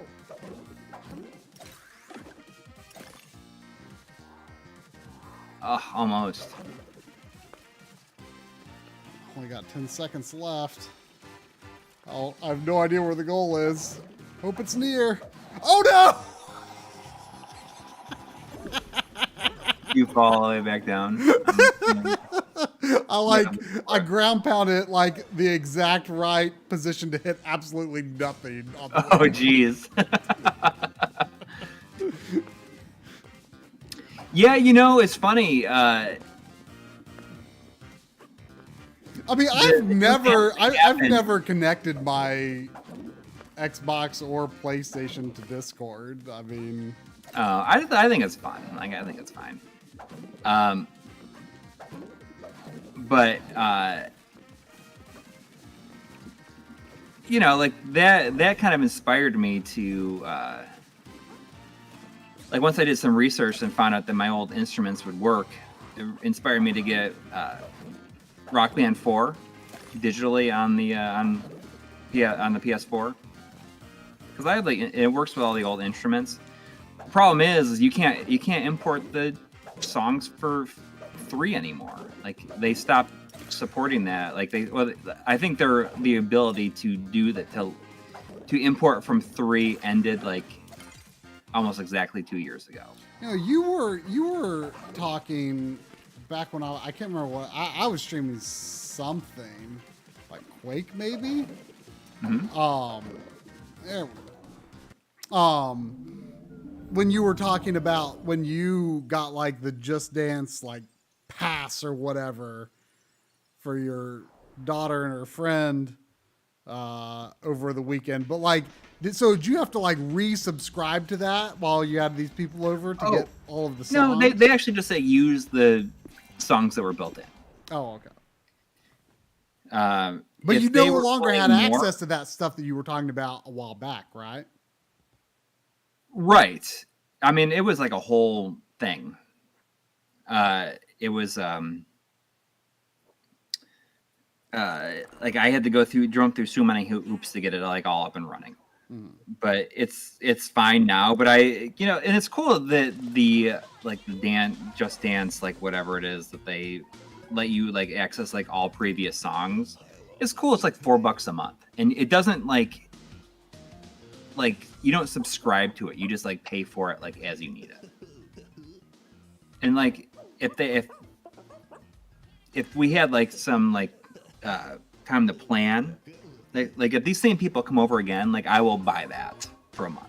Speaker 1: Almost.
Speaker 2: Only got 10 seconds left. I have no idea where the goal is. Hope it's near. Oh no!
Speaker 1: You fall all the way back down.
Speaker 2: I ground pound it like the exact right position to hit absolutely nothing.
Speaker 1: Oh, jeez. Yeah, it's funny.
Speaker 2: I mean, I've never connected my Xbox or PlayStation to Discord. I mean,
Speaker 1: I think it's fun. Like, I think it's fine. But like that kind of inspired me to like once I did some research and found out that my old instruments would work, it inspired me to get Rock Band 4 digitally on the PS4, because I had it works with all the old instruments. The problem is you can't import the songs for 3 anymore. Like they stopped supporting that. Like I think the ability to do that to import from 3 ended like almost exactly 2 years ago.
Speaker 2: You know, you were talking back when I can't remember what I was streaming something like Quake maybe. There we go. When you were talking about when you got like the Just Dance like pass or whatever for your daughter and her friend over the weekend, but like, did you have to like resubscribe to that while you had these people over to get all of the songs?
Speaker 1: No, they actually just say use the songs that were built in.
Speaker 2: Oh, okay. But
Speaker 1: If
Speaker 2: you
Speaker 1: they
Speaker 2: no
Speaker 1: were
Speaker 2: longer
Speaker 1: playing
Speaker 2: had
Speaker 1: more-
Speaker 2: access to that stuff that you were talking about a while back, right?
Speaker 1: Right. I mean, it was like a whole thing. It was like I had to jump through so many hoops to get it like all up and running. But it's fine now. But and it's cool that the Just Dance, like whatever it is that they let you like access like all previous songs. It's cool. It's like $4 a month, and it doesn't like you don't subscribe to it. You just like pay for it like as you need it. And like if we had like some like time to plan, like if these same people come over again, like I will buy that for a month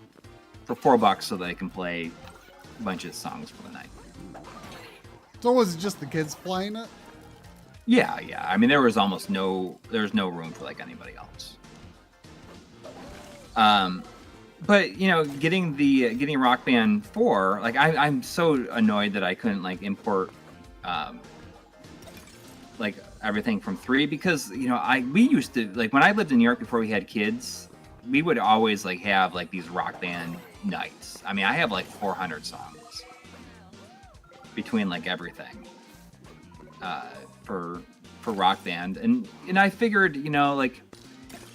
Speaker 1: for $4 so that I can play a bunch of songs for the night.
Speaker 2: So was it just the kids playing it?
Speaker 1: Yeah. I mean, there's no room for like anybody else. But getting Rock Band 4, like I'm so annoyed that I couldn't like import like everything from 3, because we used to, like, when I lived in New York before we had kids, we would always like have like these Rock Band nights. I mean, I have like 400 songs between like everything for Rock Band, and I figured like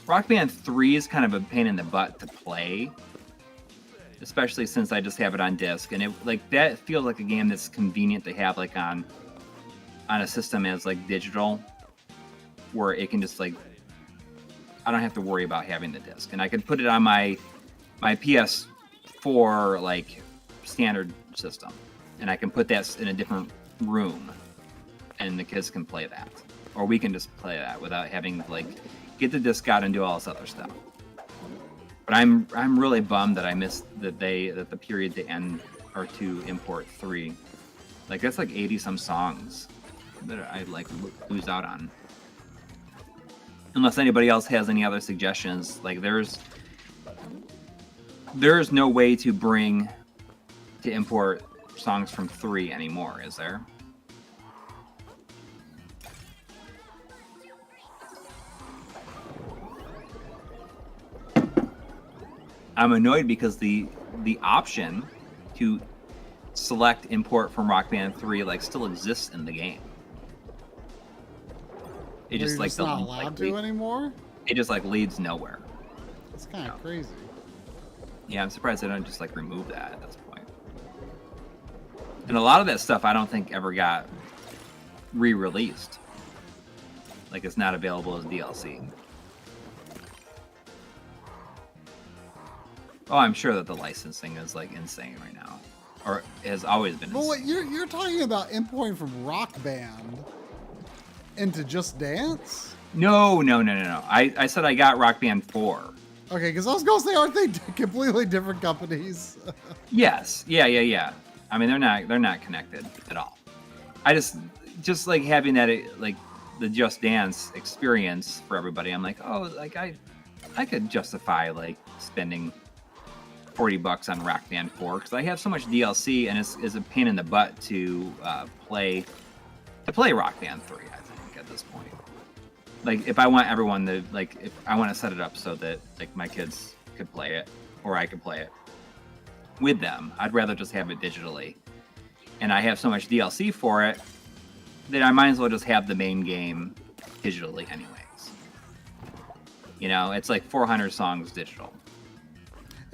Speaker 1: Rock Band 3 is kind of a pain in the butt to play, especially since I just have it on disc, and that feels like a game that's convenient to have like on a system as like digital, where it can just like I don't have to worry about having the disc, and I can put it on my PS4 like standard system, and I can put that in a different room, and the kids can play that, or we can just play that without having to like get the disc out and do all this other stuff. But I'm really bummed that I missed that the period to end or to import 3. Like that's like 80 some songs that I like lose out on. Unless anybody else has any other suggestions, like there's no way to import songs from 3 anymore, is there? I'm annoyed because the option to select import from Rock Band 3 like still exists in the game. It just like
Speaker 2: not allowed to anymore.
Speaker 1: It just like leads nowhere.
Speaker 2: It's kind of crazy.
Speaker 1: Yeah, I'm surprised they don't just like remove that at this point. And a lot of that stuff I don't think ever got re-released. Like it's not available as DLC. Oh, I'm sure that the licensing is like insane right now, or has always been.
Speaker 2: Well, you're talking about importing from Rock Band into Just Dance?
Speaker 1: No. I said I got Rock Band 4.
Speaker 2: Okay, because I was gonna say, aren't they completely different companies?
Speaker 1: Yes. Yeah. I mean, they're not connected at all. I just like having that like the Just Dance experience for everybody. I'm like, oh, like I could justify like spending $40 on Rock Band 4 because I have so much DLC, and it's a pain in the butt to play Rock Band 3. I think at this point, like if I want everyone to like, if I want to set it up so that like my kids could play it or I could play it with them, I'd rather just have it digitally. And I have so much DLC for it that I might as well just have the main game digitally anyways. It's like 400 songs digital.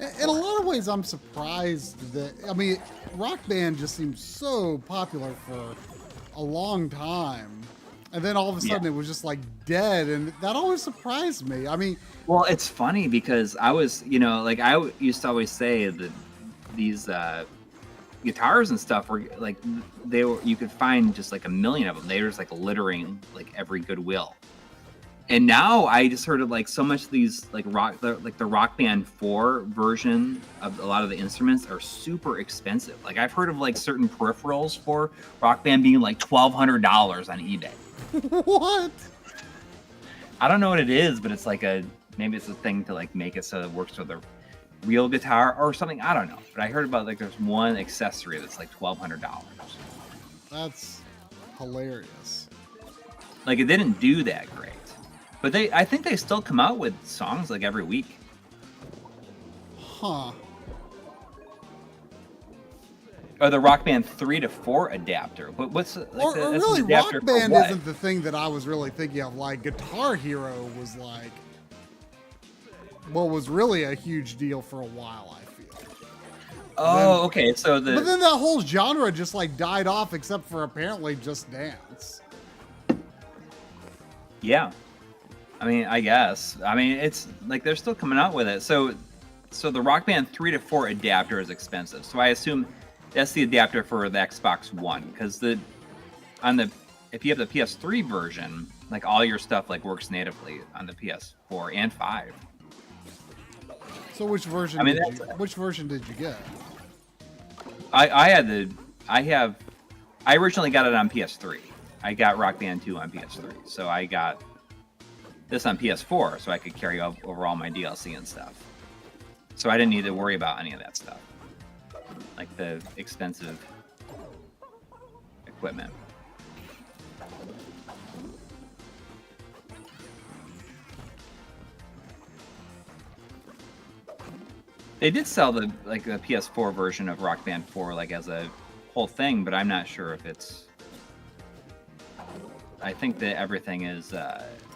Speaker 2: In a lot of ways, I'm surprised that, I mean, Rock Band just seems so popular for a long time. And then all of a sudden it was just like dead. And that always surprised me. I mean,
Speaker 1: well, it's funny because I was, like I used to always say that these guitars and stuff were like you could find just like a million of them. They were just like littering like every Goodwill. And now I just heard of like so much of these like the Rock Band 4 version of a lot of the instruments are super expensive. Like I've heard of like certain peripherals for Rock Band being like $1,200 on eBay.
Speaker 2: What?
Speaker 1: I don't know what it is, but it's like maybe it's a thing to like make it so it works with a real guitar or something. I don't know. But I heard about like there's one accessory that's like $1,200.
Speaker 2: That's hilarious.
Speaker 1: Like it didn't do that great. But I think they still come out with songs like every week.
Speaker 2: Huh.
Speaker 1: Or the Rock Band 3 to 4 adapter. But what's like
Speaker 2: Or
Speaker 1: that's
Speaker 2: really,
Speaker 1: an adapter
Speaker 2: Rock Band
Speaker 1: for what?
Speaker 2: isn't the thing that I was really thinking of. Like Guitar Hero was like, was really a huge deal for a while, I feel.
Speaker 1: Oh, okay. So
Speaker 2: But then that whole genre just like died off, except for apparently Just Dance.
Speaker 1: Yeah. I mean, I guess. I mean, it's like they're still coming out with it. So the Rock Band 3 to 4 adapter is expensive. So I assume that's the adapter for the Xbox One, because if you have the PS3 version, like all your stuff like works natively on the PS4 and 5.
Speaker 2: So which version? Which version did you get?
Speaker 1: I originally got it on PS3. I got Rock Band 2 on PS3, so I got this on PS4, so I could carry over all my DLC and stuff. So I didn't need to worry about any of that stuff, like the expensive equipment. They did sell the PS4 version of Rock Band 4 like as a whole thing, but I'm not sure if it's. I think that everything is.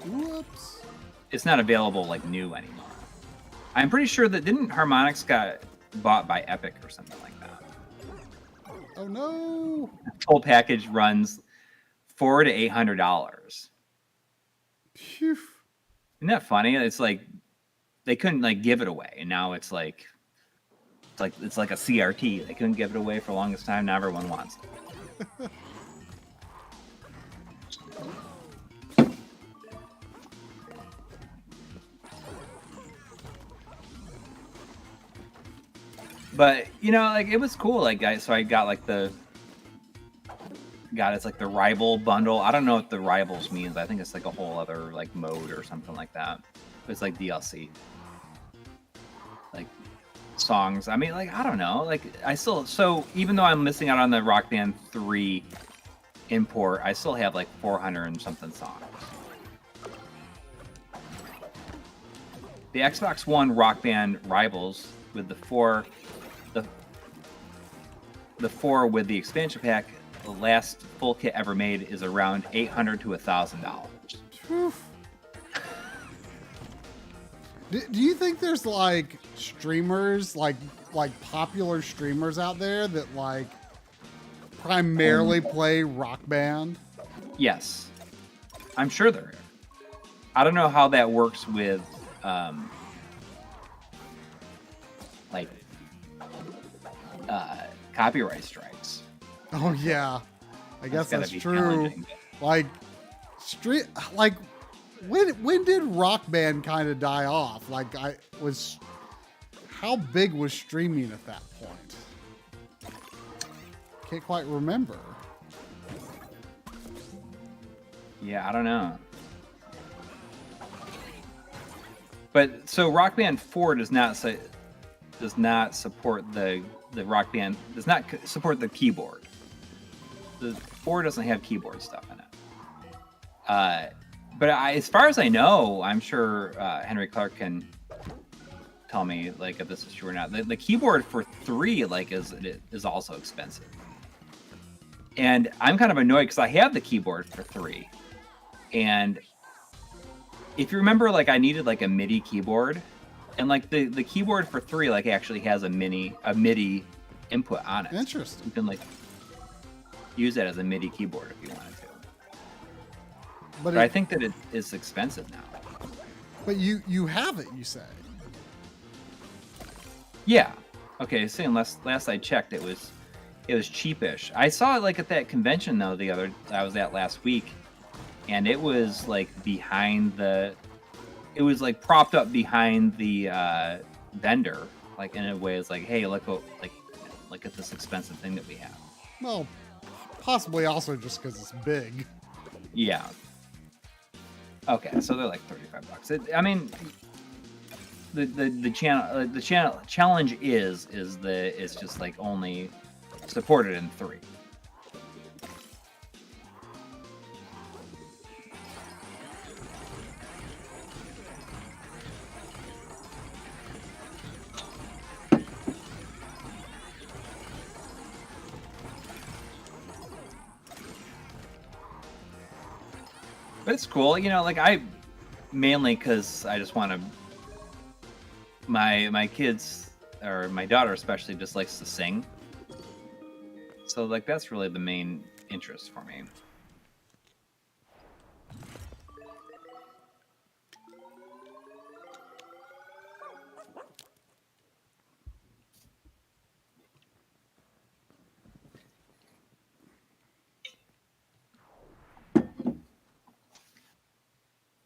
Speaker 2: Whoops.
Speaker 1: It's not available like new anymore. I'm pretty sure that didn't Harmonix got bought by Epic or something like that.
Speaker 2: Oh no!
Speaker 1: The full package runs $400 to $800.
Speaker 2: Phew.
Speaker 1: Isn't that funny? It's like they couldn't like give it away, and now it's like a CRT. They couldn't give it away for the longest time. Now everyone wants it. But like it was cool. Like I got like it's like the Rival bundle. I don't know what the Rivals means. I think it's like a whole other like mode or something like that. It's like DLC, like songs. I mean, like I don't know. Like so even though I'm missing out on the Rock Band 3 import, I still have like 400 and something songs. The Xbox One Rock Band Rivals with the 4 with the expansion pack, the last full kit ever made is around $800 to $1,000.
Speaker 2: Do you think there's like streamers, like popular streamers out there that like primarily play Rock Band?
Speaker 1: Yes, I'm sure there are. I don't know how that works with copyright strikes.
Speaker 2: Oh yeah, I guess that's true.
Speaker 1: Challenging.
Speaker 2: Like when did Rock Band kind of die off? Like how big was streaming at that point? Can't quite remember.
Speaker 1: Yeah, I don't know. But so Rock Band 4 does not support the Rock Band, does not support the keyboard. The 4 doesn't have keyboard stuff in it. But as far as I know, I'm sure Henry Clark can tell me like if this is true or not. The keyboard for 3 like is also expensive, and I'm kind of annoyed because I have the keyboard for 3, and if you remember, like I needed like a MIDI keyboard, and like the keyboard for 3 like actually has a MIDI input on it.
Speaker 2: Interesting.
Speaker 1: You can like use that as a MIDI keyboard if you wanted to. But I think that it is expensive now.
Speaker 2: But you have it, you say?
Speaker 1: Yeah. Okay, saying last I checked, it was cheapish. I saw it like at that convention though I was at last week, and it was like it was like propped up behind the vendor, like in a way. It's like, hey, look at this expensive thing that we have.
Speaker 2: Well, possibly also just because it's big.
Speaker 1: Yeah. Okay, so they're like $35. I mean, the challenge is just like only supported in 3. But it's cool, you know, like mainly because I just want to, my kids, or my daughter especially, just likes to sing. So like that's really the main interest for me.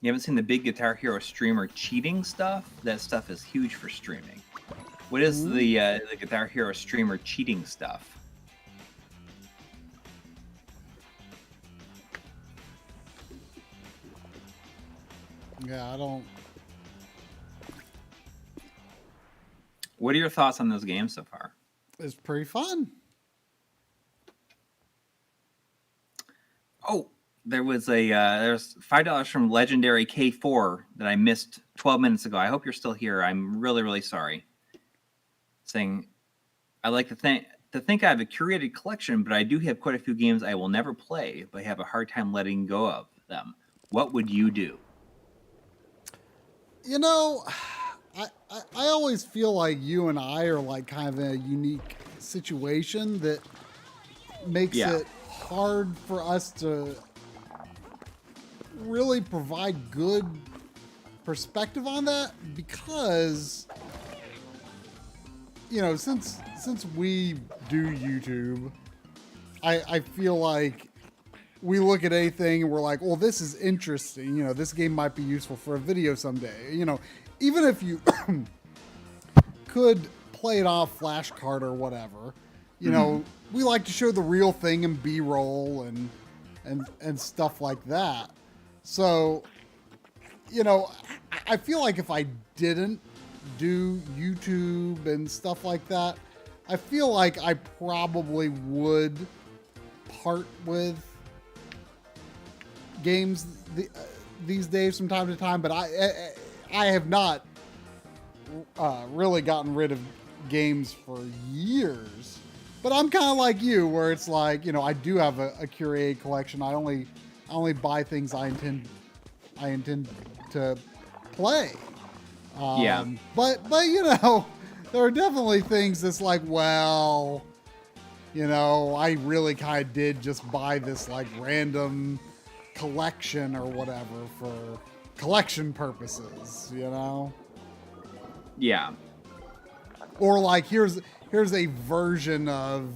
Speaker 1: You haven't seen the big Guitar Hero streamer cheating stuff? That stuff is huge for streaming. What is the Guitar Hero streamer cheating stuff?
Speaker 2: Yeah, I don't.
Speaker 1: What are your thoughts on those games so far?
Speaker 2: It's pretty fun.
Speaker 1: Oh, there's $5 from Legendary K4 that I missed 12 minutes ago. I hope you're still here. I'm really, really sorry. Saying, I like to think I have a curated collection, but I do have quite a few games I will never play, but I have a hard time letting go of them. What would you do?
Speaker 2: You know, I always feel like you and I are like kind of in a unique situation that makes it hard for us to really provide good perspective on that, because, you know, since we do YouTube, I feel like we look at anything and we're like, well, this is interesting. You know, this game might be useful for a video someday. You know, even if you could play it off flash card or whatever, you know, we like to show the real thing in B-roll and stuff like that. So, you know, I feel like if I didn't do YouTube and stuff like that, I feel like I probably would part with games these days from time to time, but I have not really gotten rid of games for years. But I'm kind of like you, where it's like, you know, I do have a curated collection. I only buy things I intend to play.
Speaker 1: Yeah.
Speaker 2: But you know, there are definitely things that's like, well, you know, I really kind of did just buy this like random collection or whatever for collection purposes, you know?
Speaker 1: Yeah.
Speaker 2: Or like here's a version of,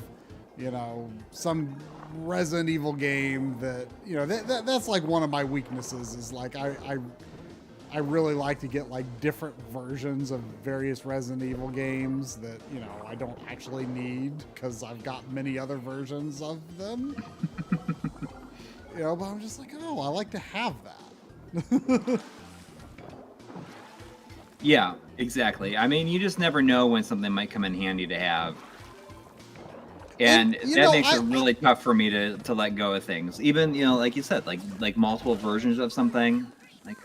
Speaker 2: you know, some Resident Evil game that, you know, that's like one of my weaknesses, is like I really like to get like different versions of various Resident Evil games that, you know, I don't actually need because I've got many other versions of them. You know, but I'm just like, oh, I like to have that.
Speaker 1: Yeah, exactly. I mean, you just never know when something might come in handy to have. And that makes it really tough for me to let go of things. Even, you know, like you said, like multiple versions of something. Like,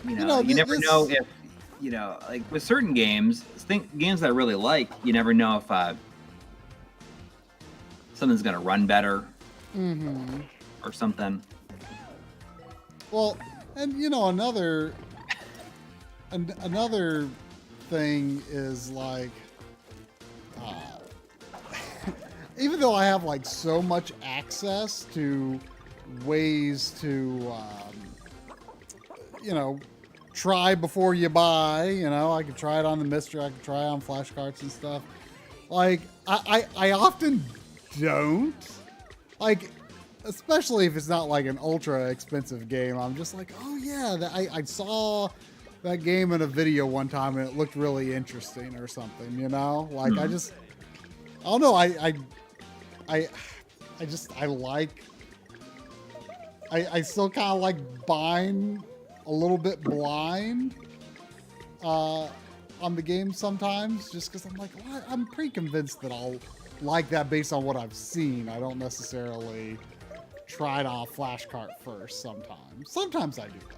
Speaker 1: you never know if, you know, like with certain games that I really like, you never know if something's going to run better.
Speaker 2: Mm-hmm.
Speaker 1: Or something.
Speaker 2: Well, and you know, another thing is like, even though I have like so much access to ways to, you know, try before you buy. You know, I could try it on the Mister. I could try it on flashcards and stuff. Like, I often don't. Like, especially if it's not like an ultra expensive game. I'm just like, oh yeah, I saw that game in a video one time and it looked really interesting or something, you know? Like, I don't know. I still kind of like buying a little bit blind on the game sometimes, just because I'm like, well, I'm pretty convinced that I'll like that based on what I've seen. I don't necessarily try it on a flashcard first sometimes. Sometimes I do that.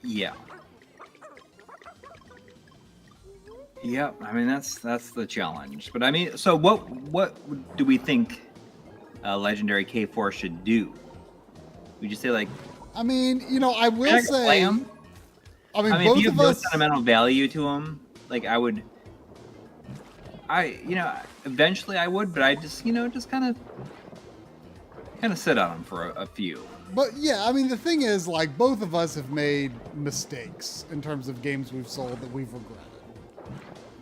Speaker 1: Yeah. Yeah, I mean that's the challenge. But I mean, so what do we think Legendary K4 should do? We just say like,
Speaker 2: I mean, you know, I will
Speaker 1: can I go play
Speaker 2: say,
Speaker 1: 'em?
Speaker 2: I mean,
Speaker 1: I mean,
Speaker 2: both
Speaker 1: if you
Speaker 2: of
Speaker 1: have no
Speaker 2: us,
Speaker 1: sentimental value to them, like you know, eventually I would, but I just, you know, just kind of sit on them for a few.
Speaker 2: but yeah, I mean, the thing is, like, both of us have made mistakes in terms of games we've sold that we've regretted.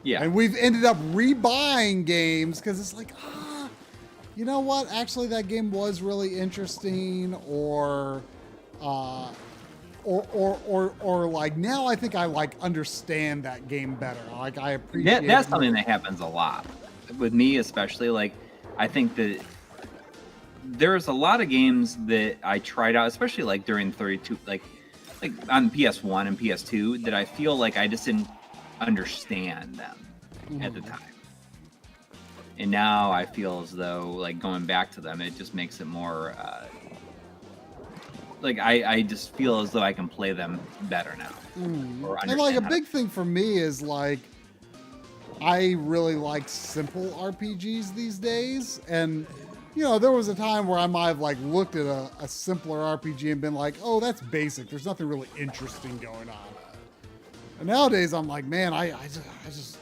Speaker 1: Yeah.
Speaker 2: And we've ended up rebuying games because it's like, you know what? Actually, that game was really interesting, or like now I think I like understand that game better. Like I appreciate.
Speaker 1: That's something that happens a lot with me, especially. Like, I think that there's a lot of games that I tried out, especially like during 32, like on PS1 and PS2, that I feel like I just didn't understand them at the time. And now I feel as though, like, going back to them, it just makes it more like I just feel as though I can play them better now. Or
Speaker 2: And like a
Speaker 1: understand
Speaker 2: big thing for me is like I really like simple RPGs these days, and you know there was a time where I might have like looked at a simpler RPG and been like, oh, that's basic. There's nothing really interesting going on. And nowadays I'm like, man, I just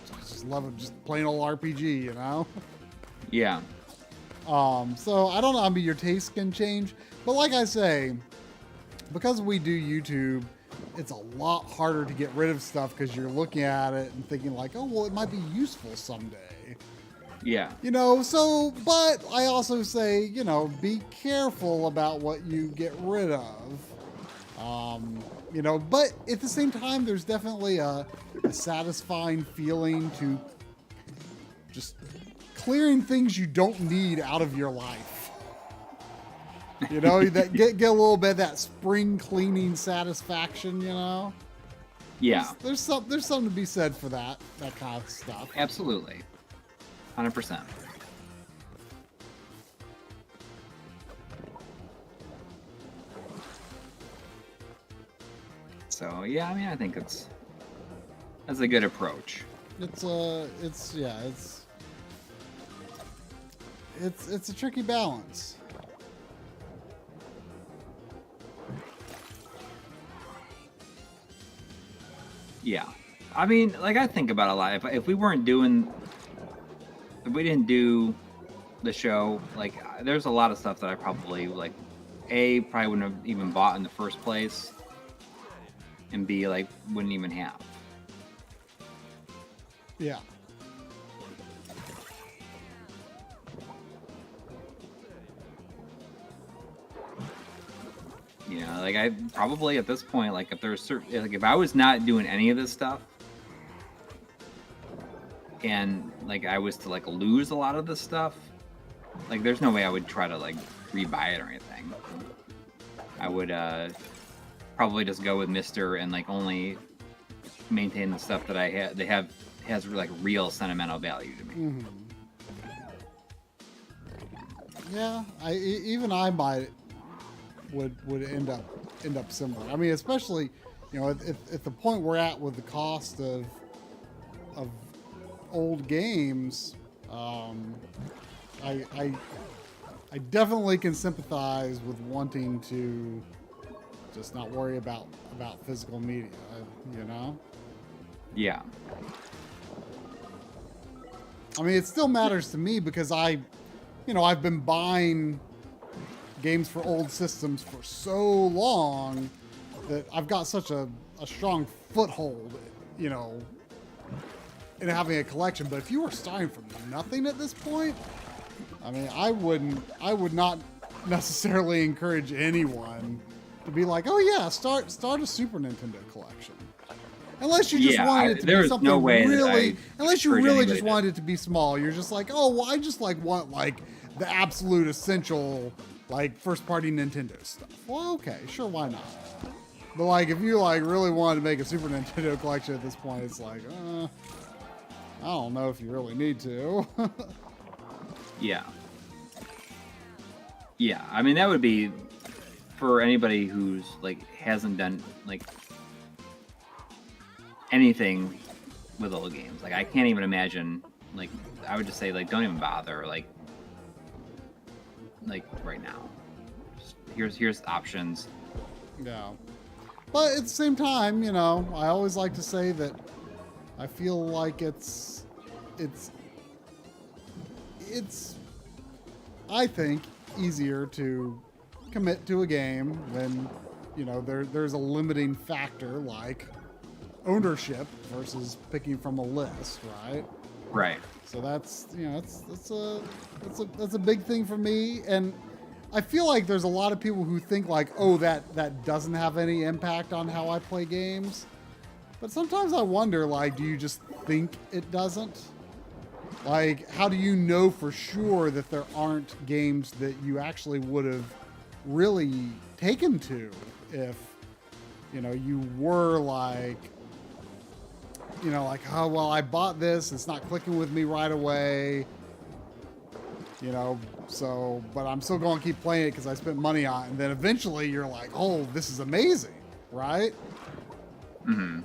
Speaker 2: love it, just plain old RPG, you know?
Speaker 1: Yeah.
Speaker 2: So I don't know, I mean, your taste can change, but like I say, because we do YouTube, it's a lot harder to get rid of stuff because you're looking at it and thinking like, oh, well, it might be useful someday.
Speaker 1: Yeah.
Speaker 2: You know, so, but I also say, you know, be careful about what you get rid of. You know, but at the same time, there's definitely a satisfying feeling to just clearing things you don't need out of your life. You know, that get a little bit of that spring cleaning satisfaction, you know?
Speaker 1: Yeah.
Speaker 2: There's something to be said for that kind of stuff.
Speaker 1: Absolutely. 100%. So yeah, I mean, I think that's a good approach.
Speaker 2: It's a tricky balance.
Speaker 1: Yeah, I mean, like I think about it a lot. If we didn't do the show, like there's a lot of stuff that I probably like probably wouldn't have even bought in the first place, and B, like wouldn't even have.
Speaker 2: Yeah.
Speaker 1: You know, like I probably at this point, like if there's certain, like if I was not doing any of this stuff, and like I was to like lose a lot of this stuff, like there's no way I would try to like rebuy it or anything. I would probably just go with Mister and like only maintain the stuff that I have has like real sentimental value to me.
Speaker 2: Mm-hmm. Yeah, even I might would end up similar. I mean, especially, you know, at the point we're at with the cost of old games, I definitely can sympathize with wanting to just not worry about physical media, you know?
Speaker 1: Yeah.
Speaker 2: I mean, it still matters to me because I you know, I've been buying games for old systems for so long that I've got such a strong foothold, you know, in having a collection. But if you were starting from nothing at this point, I mean, I would not necessarily encourage anyone to be like, oh yeah, start a Super Nintendo collection. Unless you just wanted it to be something really, unless you really just wanted it to be small. You're just like, oh, well, I just like want like the absolute essential, like first party Nintendo stuff. Well, okay, sure, why not? But like, if you like really wanted to make a Super Nintendo collection at this point, it's like, I don't know if you really need to.
Speaker 1: Yeah. Yeah, I mean, that would be for anybody who's like hasn't done like anything with old games. Like, I can't even imagine. Like, I would just say, like, don't even bother. Like right now. Just, here's options.
Speaker 2: Yeah. But at the same time, you know, I always like to say that I feel like it's I think easier to commit to a game when, you know, there's a limiting factor like ownership versus picking from a list, right?
Speaker 1: Right.
Speaker 2: So that's, you know, that's a big thing for me. And I feel like there's a lot of people who think like, oh, that doesn't have any impact on how I play games. But sometimes I wonder, like, do you just think it doesn't? Like, how do you know for sure that there aren't games that you actually would have really taken to if, you know, you were like, you know, like, oh, well, I bought this, it's not clicking with me right away, you know, so, but I'm still going to keep playing it because I spent money on it. And then eventually you're like, oh, this is amazing, right?
Speaker 1: Mm-hmm.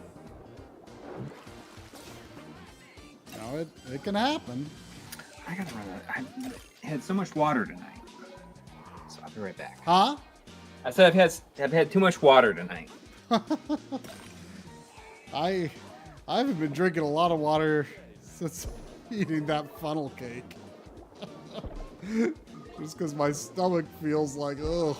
Speaker 2: You know, it can happen.
Speaker 1: I gotta run out. I had so much water tonight. So I'll be right back.
Speaker 2: Huh?
Speaker 1: I said I've had too much water tonight.
Speaker 2: I haven't been drinking a lot of water since eating that funnel cake. Just because my stomach feels like, ugh.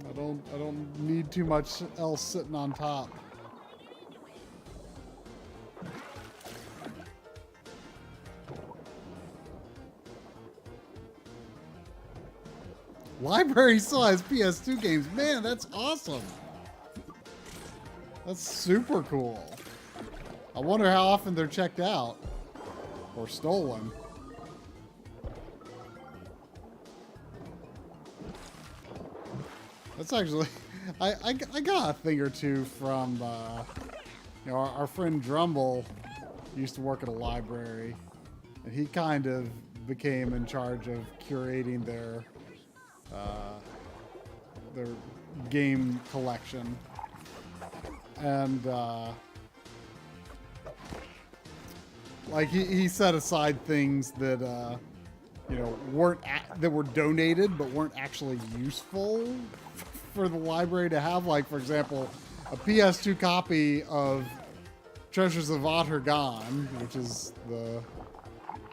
Speaker 2: I don't need too much else sitting on top. Library still has PS2 games. Man, that's awesome. That's super cool. I wonder how often they're checked out or stolen. That's actually, I got a thing or two from, you know, our friend Drumble used to work at a library, and he kind of became in charge of curating their game collection. And like he set aside things that you know that were donated but weren't actually useful for the library to have. Like, for example, a PS2 copy of Treasures of Otter Gone, which is the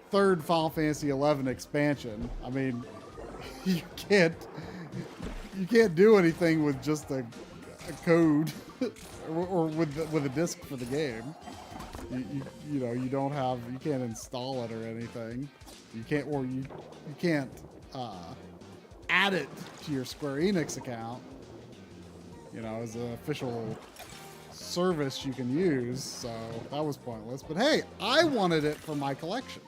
Speaker 2: third Final Fantasy XI expansion. I mean, you can't do anything with just a code or with a disc for the game. You know, you can't install it or anything. You can't add it to your Square Enix account, you know, as an official service you can use. So that was pointless. But hey, I wanted it for my collection.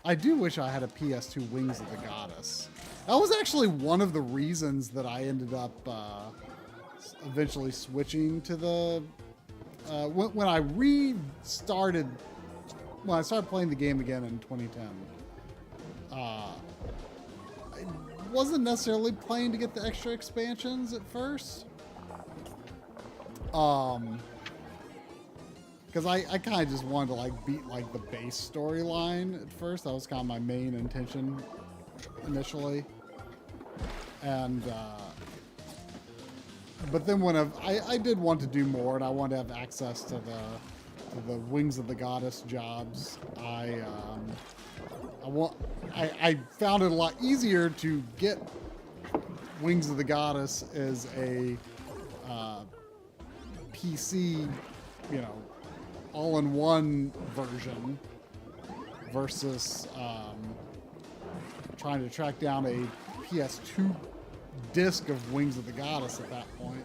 Speaker 2: I do wish I had a PS2 Wings of the Goddess. That was actually one of the reasons that I ended up eventually switching to the... when I started playing the game again in 2010, I wasn't necessarily playing to get the extra expansions at first. Because I kind of just wanted to like beat like the base storyline at first. That was kind of my main intention initially. And but then when I did want to do more, and I wanted to have access to the Wings of the Goddess jobs. I found it a lot easier to get Wings of the Goddess as a PC, all-in-one version versus trying to track down a PS2 disc of Wings of the Goddess at that point.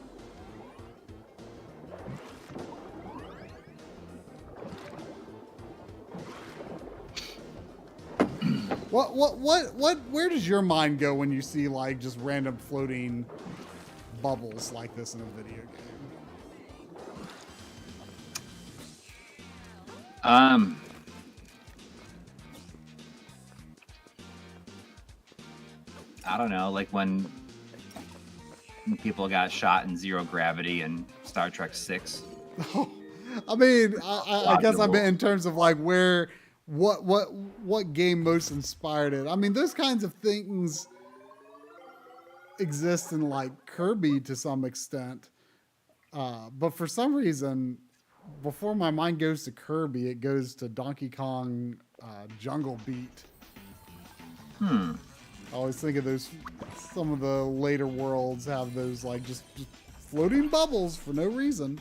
Speaker 2: Where does your mind go when you see like just random floating bubbles like this in a video game?
Speaker 1: I don't know, like when people got shot in zero gravity in Star Trek 6.
Speaker 2: I mean, I guess I meant in terms of like what game most inspired it. I mean, those kinds of things exist in like Kirby to some extent, but for some reason, before my mind goes to Kirby, it goes to Donkey Kong Jungle Beat. I always think of those. Some of the later worlds have those like just floating bubbles for no reason.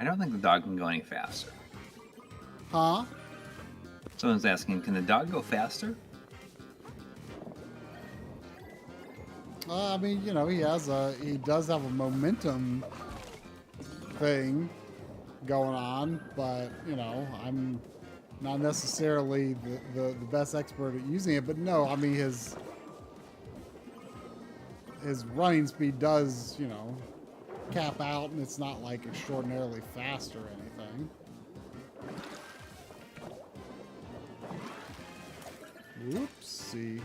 Speaker 1: I don't think the dog can go any faster.
Speaker 2: Huh?
Speaker 1: Someone's asking, can the dog go faster?
Speaker 2: I mean, he does have a momentum thing going on, but I'm not necessarily the best expert at using it. But no, I mean his running speed does cap out, and it's not like extraordinarily fast or anything. Whoopsie.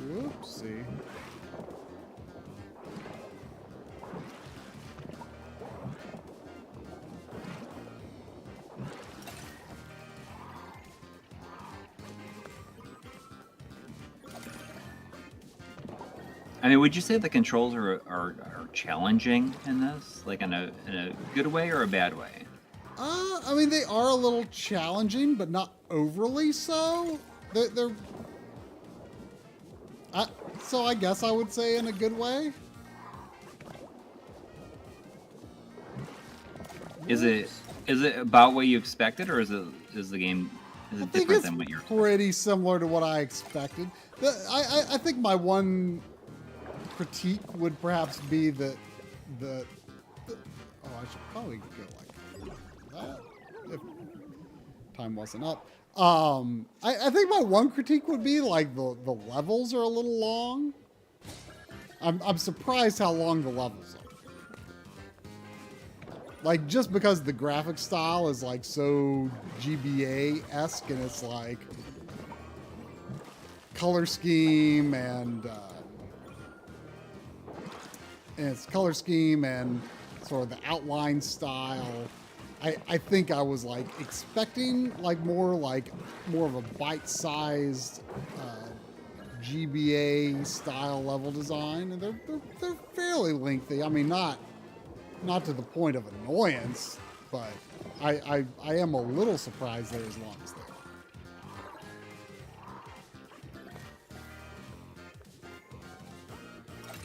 Speaker 2: Whoopsie.
Speaker 1: I mean, would you say the controls are challenging in this, like in a good way or a bad way?
Speaker 2: I mean, they are a little challenging, but not overly so. So I guess I would say in a good way.
Speaker 1: Is it about what you expected, or is the game different than what you're expecting?
Speaker 2: Pretty similar to what I expected. I think my one critique would perhaps be that I should probably go like that if time wasn't up. I think my one critique would be like the levels are a little long. I'm surprised how long the levels are. Like, just because the graphic style is like so GBA-esque, and it's like color scheme and sort of the outline style. I think I was like expecting like more of a bite-sized GBA style level design, and they're fairly lengthy. I mean, not to the point of annoyance, but I am a little surprised they're as long as they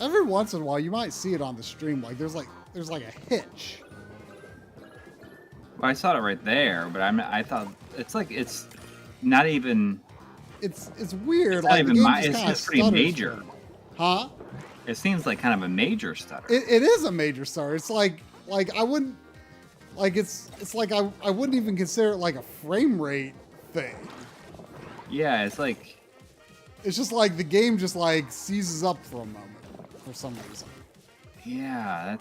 Speaker 2: are. Every once in a while, you might see it on the stream. Like there's like a hitch.
Speaker 1: Well, I saw it right there, but I thought it's not even.
Speaker 2: It's weird.
Speaker 1: It's not even. It's pretty major.
Speaker 2: Huh?
Speaker 1: It seems like kind of a major stutter.
Speaker 2: It is a major stutter. It's like I wouldn't like it's like I wouldn't even consider it like a frame rate thing.
Speaker 1: Yeah, it's like
Speaker 2: it's just like the game just like seizes up for a moment for some reason.
Speaker 1: Yeah,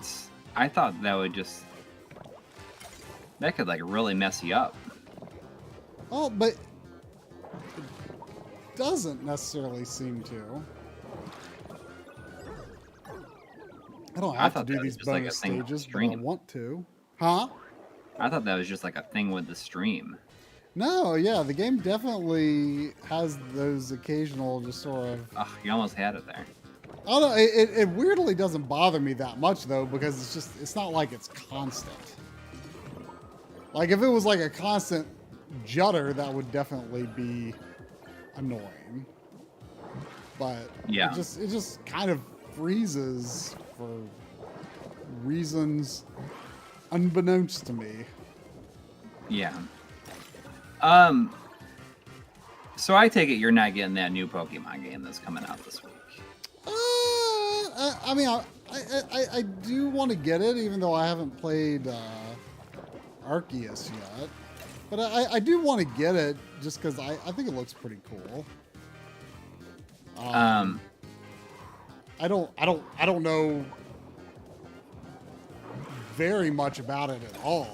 Speaker 1: I thought that could like really mess you up.
Speaker 2: Oh, but it doesn't necessarily seem to. I don't
Speaker 1: I
Speaker 2: have to
Speaker 1: thought
Speaker 2: do
Speaker 1: that was
Speaker 2: these
Speaker 1: just like a
Speaker 2: bonus
Speaker 1: thing with the
Speaker 2: stages, but I
Speaker 1: stream.
Speaker 2: want to. Huh?
Speaker 1: I thought that was just like a thing with the stream.
Speaker 2: No, yeah, the game definitely has those occasional just sort of.
Speaker 1: Ugh, you almost had it there.
Speaker 2: I don't know. It weirdly doesn't bother me that much though, because it's not like it's constant. Like if it was like a constant judder, that would definitely be annoying. But
Speaker 1: Yeah.
Speaker 2: it just kind of freezes for reasons unbeknownst to me.
Speaker 1: Yeah. So I take it you're not getting that new Pokemon game that's coming out this week.
Speaker 2: I mean, I do want to get it, even though I haven't played Arceus yet. But I do want to get it just because I think it looks pretty cool. I don't know very much about it at all.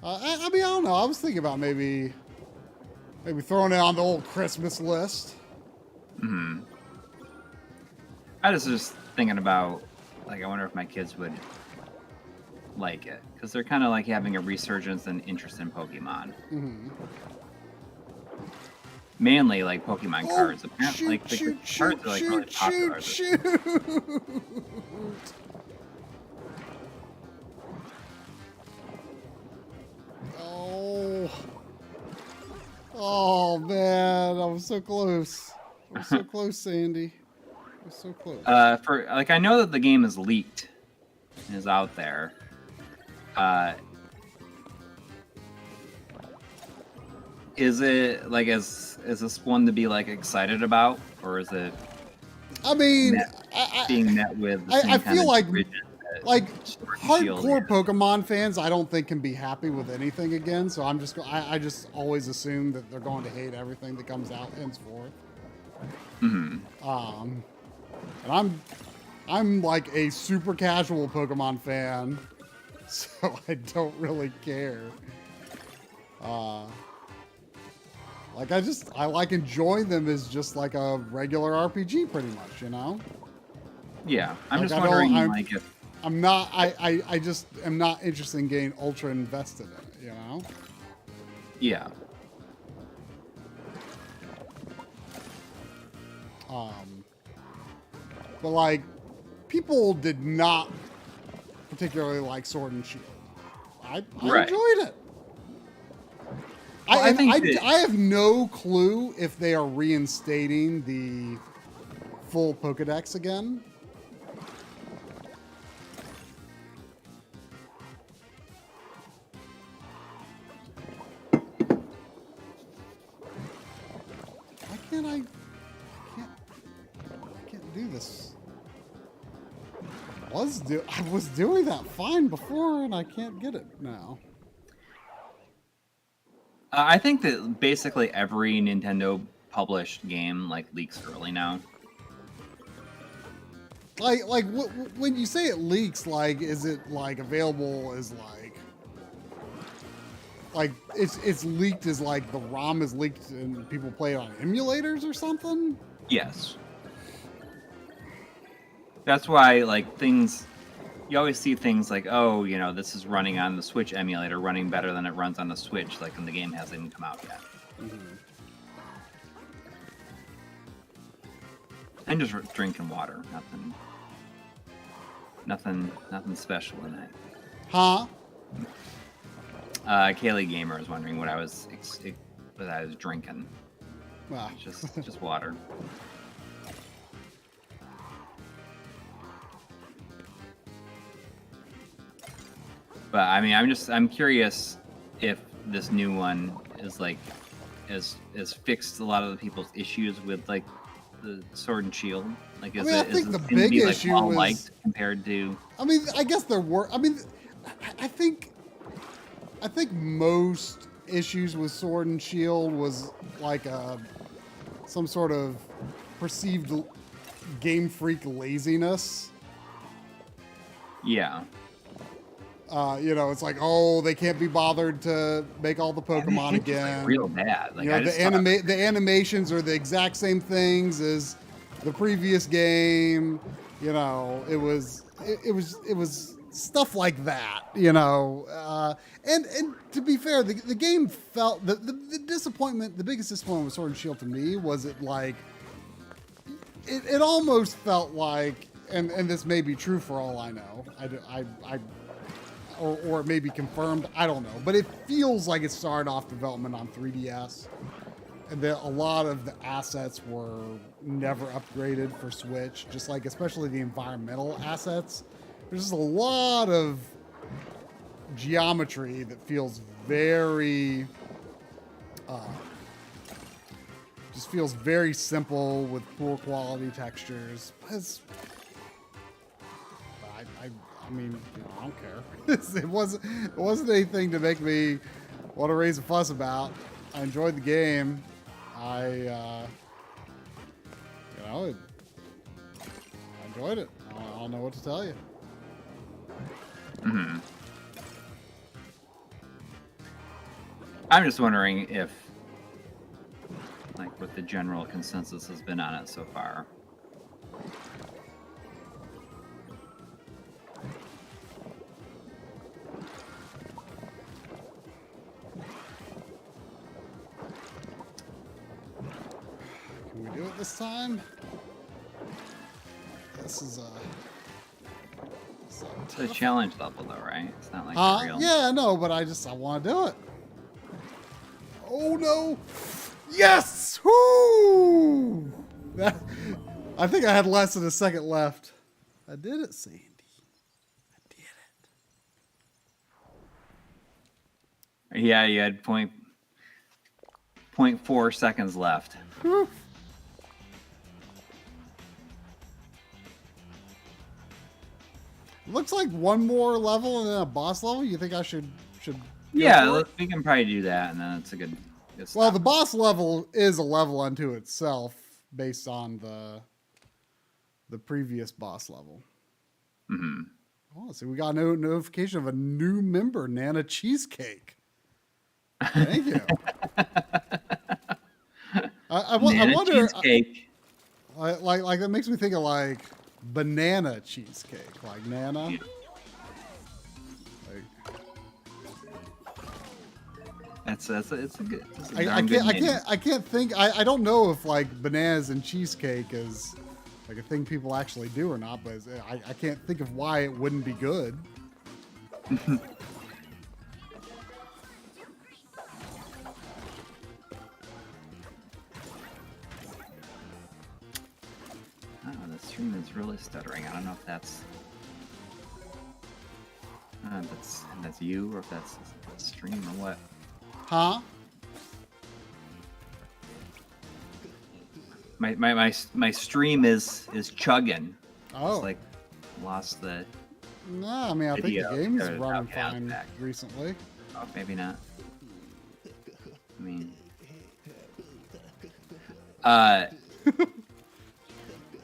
Speaker 2: I mean, I don't know. I was thinking about maybe throwing it on the old Christmas list.
Speaker 1: Hmm. I was just thinking about, like, I wonder if my kids would like it, because they're kind of like having a resurgence and interest in Pokemon.
Speaker 2: Mm-hmm.
Speaker 1: Mainly like Pokemon cards. Apparently,
Speaker 2: Shoot,
Speaker 1: like the
Speaker 2: shoot,
Speaker 1: cards are like really popular.
Speaker 2: shoot. Oh man, I was so close. I was so close, Sandy. I was so close.
Speaker 1: For like, I know that the game is leaked and is out there. Is it like is this one to be like excited about, or is it?
Speaker 2: I mean,
Speaker 1: Being met with. The
Speaker 2: I
Speaker 1: same kind
Speaker 2: feel
Speaker 1: of
Speaker 2: like
Speaker 1: rigid that
Speaker 2: like
Speaker 1: Sword and Shield
Speaker 2: hardcore
Speaker 1: is?
Speaker 2: Pokemon fans, I don't think can be happy with anything again. So I'm just I just always assume that they're going to hate everything that comes out henceforth.
Speaker 1: Mm-hmm.
Speaker 2: And I'm like a super casual Pokemon fan, so I don't really care. Like I like enjoying them as just like a regular RPG, pretty much, you know.
Speaker 1: Yeah, I'm
Speaker 2: Like,
Speaker 1: just
Speaker 2: I don't-
Speaker 1: wondering,
Speaker 2: I'm-
Speaker 1: like, if
Speaker 2: I'm not. I just am not interested in getting ultra invested in it, you know.
Speaker 1: yeah,
Speaker 2: But like, people did not particularly like Sword and Shield. I
Speaker 1: Right.
Speaker 2: enjoyed it.
Speaker 1: Well, I think that-
Speaker 2: I have no clue if they are reinstating the full Pokedex again. Why can't I can't do this. I was doing that fine before, and I can't get it now.
Speaker 1: I think that basically every Nintendo published game like leaks early now.
Speaker 2: Like when you say it leaks, like, is it like available as like it's leaked as like the ROM is leaked and people play it on emulators or something?
Speaker 1: Yes. That's why, like, things, you always see things like, oh, you know, this is running on the Switch emulator, running better than it runs on the Switch, like, when the game hasn't even come out yet.
Speaker 2: Mm-hmm.
Speaker 1: I'm just drinking water, nothing special in it.
Speaker 2: Huh?
Speaker 1: Kaylee Gamer is wondering what I was drinking.
Speaker 2: Well,
Speaker 1: Just water. But I mean, I'm curious if this new one is like has fixed a lot of the people's issues with like the Sword and Shield. Like, is
Speaker 2: I
Speaker 1: it
Speaker 2: think
Speaker 1: is
Speaker 2: the
Speaker 1: it seem to
Speaker 2: big
Speaker 1: be, like,
Speaker 2: issue
Speaker 1: well
Speaker 2: was-
Speaker 1: liked compared to?
Speaker 2: I mean, I guess there were. I mean, I think most issues with Sword and Shield was like some sort of perceived Game Freak laziness.
Speaker 1: Yeah.
Speaker 2: You know, it's like, oh, they can't be bothered to make all the Pokemon
Speaker 1: It's just, like,
Speaker 2: again.
Speaker 1: real bad. Like,
Speaker 2: You know,
Speaker 1: I just thought-
Speaker 2: the animations are the exact same things as the previous game. You know, it was it was stuff like that, you know. And to be fair, the game felt the disappointment. The biggest disappointment with Sword and Shield to me was it almost felt like, and this may be true for all I know. Or it may be confirmed. I don't know, but it feels like it started off development on 3DS, and that a lot of the assets were never upgraded for Switch. Just like, especially the environmental assets, there's just a lot of geometry that feels very, just feels very simple with poor quality textures. I mean, you know, I don't care. It wasn't anything to make me want to raise a fuss about. I enjoyed the game. I enjoyed it. I don't know what to tell you.
Speaker 1: Mm-hmm. I'm just wondering if, like, what the general consensus has been on it so far.
Speaker 2: Can we do it this time? This is
Speaker 1: It's a challenge level, though, right? It's not like real.
Speaker 2: Yeah, no, but I want to do it. Oh no! Yes! Woo! I think I had less than a second left. I did it, Sandy. I did it.
Speaker 1: Yeah, you had 0.4 seconds left.
Speaker 2: Whew. Looks like one more level and then a boss level. You think I should?
Speaker 1: Yeah, we can probably do that, and then it's a good stop.
Speaker 2: Well, the boss level is a level unto itself based on the previous boss level.
Speaker 1: Mm-hmm.
Speaker 2: Oh, so we got a notification of a new member, Nana Cheesecake. Thank you. I wonder.
Speaker 1: Cheesecake.
Speaker 2: Like that makes me think of like banana cheesecake, like Nana.
Speaker 1: Yeah. It's a good.
Speaker 2: I can't think. I don't know if like bananas and cheesecake is like a thing people actually do or not, but I can't think of why it wouldn't be good.
Speaker 1: Oh, the stream is really stuttering. I don't know if that's you or if that's the stream or what.
Speaker 2: Huh?
Speaker 1: My stream is chugging.
Speaker 2: Oh.
Speaker 1: It's like lost the.
Speaker 2: No, I mean I think
Speaker 1: video.
Speaker 2: the game's
Speaker 1: Okay,
Speaker 2: running
Speaker 1: I'll
Speaker 2: fine
Speaker 1: back.
Speaker 2: recently.
Speaker 1: Oh, maybe not. I mean.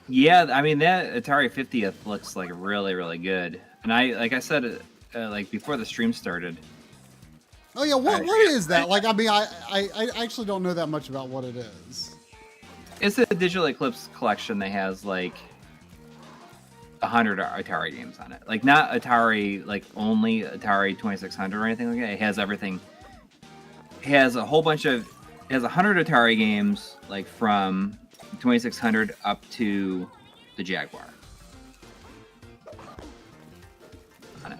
Speaker 1: Yeah, I mean that Atari 50th looks like really, really good. And like I said, like before the stream started.
Speaker 2: Oh yeah, what is that? Like, I mean, I actually don't know that much about what it is.
Speaker 1: It's a Digital Eclipse collection that has like 100 Atari games on it. Like not Atari, like only Atari 2600 or anything like that. It has everything. It has a whole bunch of. It has 100 Atari games, like from 2600 up to the Jaguar. On it.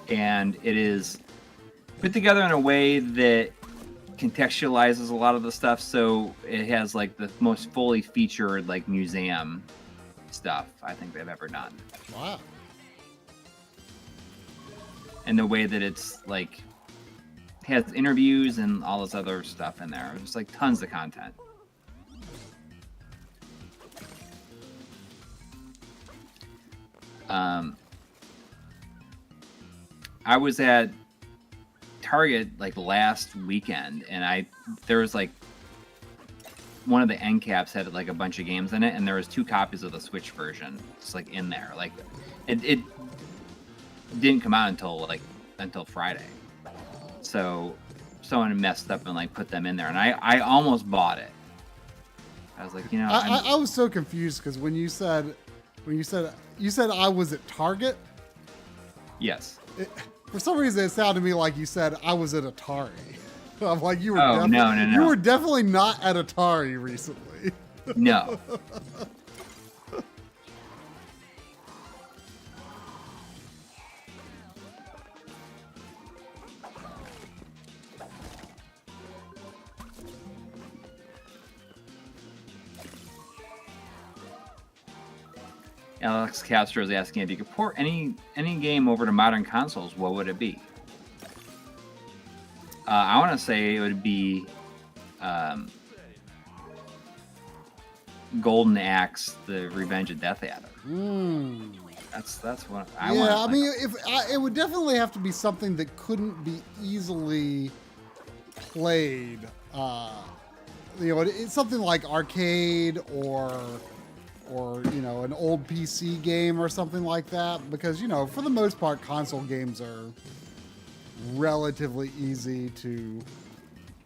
Speaker 1: And it is put together in a way that contextualizes a lot of the stuff, so it has like the most fully featured like museum stuff I think they've ever done.
Speaker 2: Wow.
Speaker 1: And the way that it's like has interviews and all this other stuff in there. There's like tons of content. I was at Target like last weekend, and there was like one of the end caps had like a bunch of games in it, and there was 2 copies of the Switch version just like in there. Like it didn't come out until Friday, so someone messed up and like put them in there, and I almost bought it. I was like, you know,
Speaker 2: I was so confused because when you said you said I was at Target.
Speaker 1: Yes.
Speaker 2: For some reason, it sounded to me like you said I was at Atari. I'm like, you were.
Speaker 1: Oh, no.
Speaker 2: You were definitely not at Atari recently.
Speaker 1: No. Alex Castro is asking if you could port any game over to modern consoles, what would it be? I want to say it would be Golden Axe: The Revenge of Death Adder. That's what I want.
Speaker 2: Yeah, I mean, it would definitely have to be something that couldn't be easily played. It's something like arcade or an old PC game or something like that, because for the most part console games are relatively easy to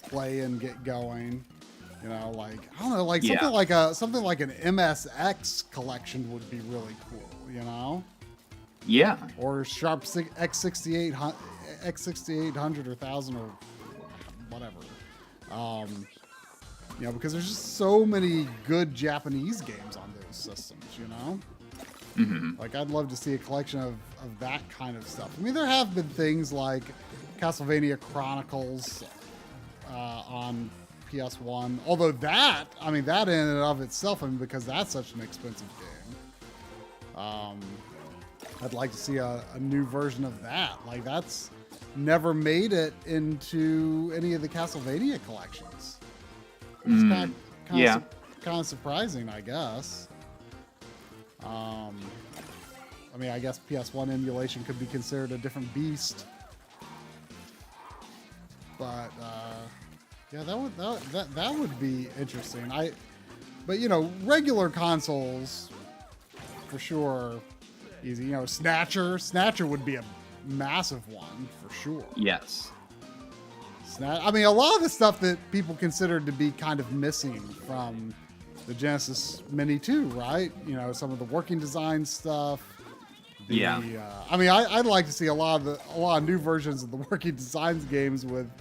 Speaker 2: play and get going. Like I don't know, like something like an MSX collection would be really cool,
Speaker 1: Yeah.
Speaker 2: or Sharp X6800 or 1000 or whatever. Because there's just so many good Japanese games on those systems,
Speaker 1: Mm-hmm.
Speaker 2: Like, I'd love to see a collection of that kind of stuff. I mean, there have been things like Castlevania Chronicles on PS1. Although that in and of itself, because that's such an expensive game, I'd like to see a new version of that. Like, that's never made it into any of the Castlevania collections. It's kind of surprising, I guess. I guess PS1 emulation could be considered a different beast. But yeah, that would be interesting. But regular consoles for sure easy. Snatcher would be a massive one for sure.
Speaker 1: Yes.
Speaker 2: A lot of the stuff that people considered to be kind of missing from the Genesis Mini 2, right? Some of the working design stuff.
Speaker 1: Yeah.
Speaker 2: I'd like to see a lot of new versions of the working designs games with,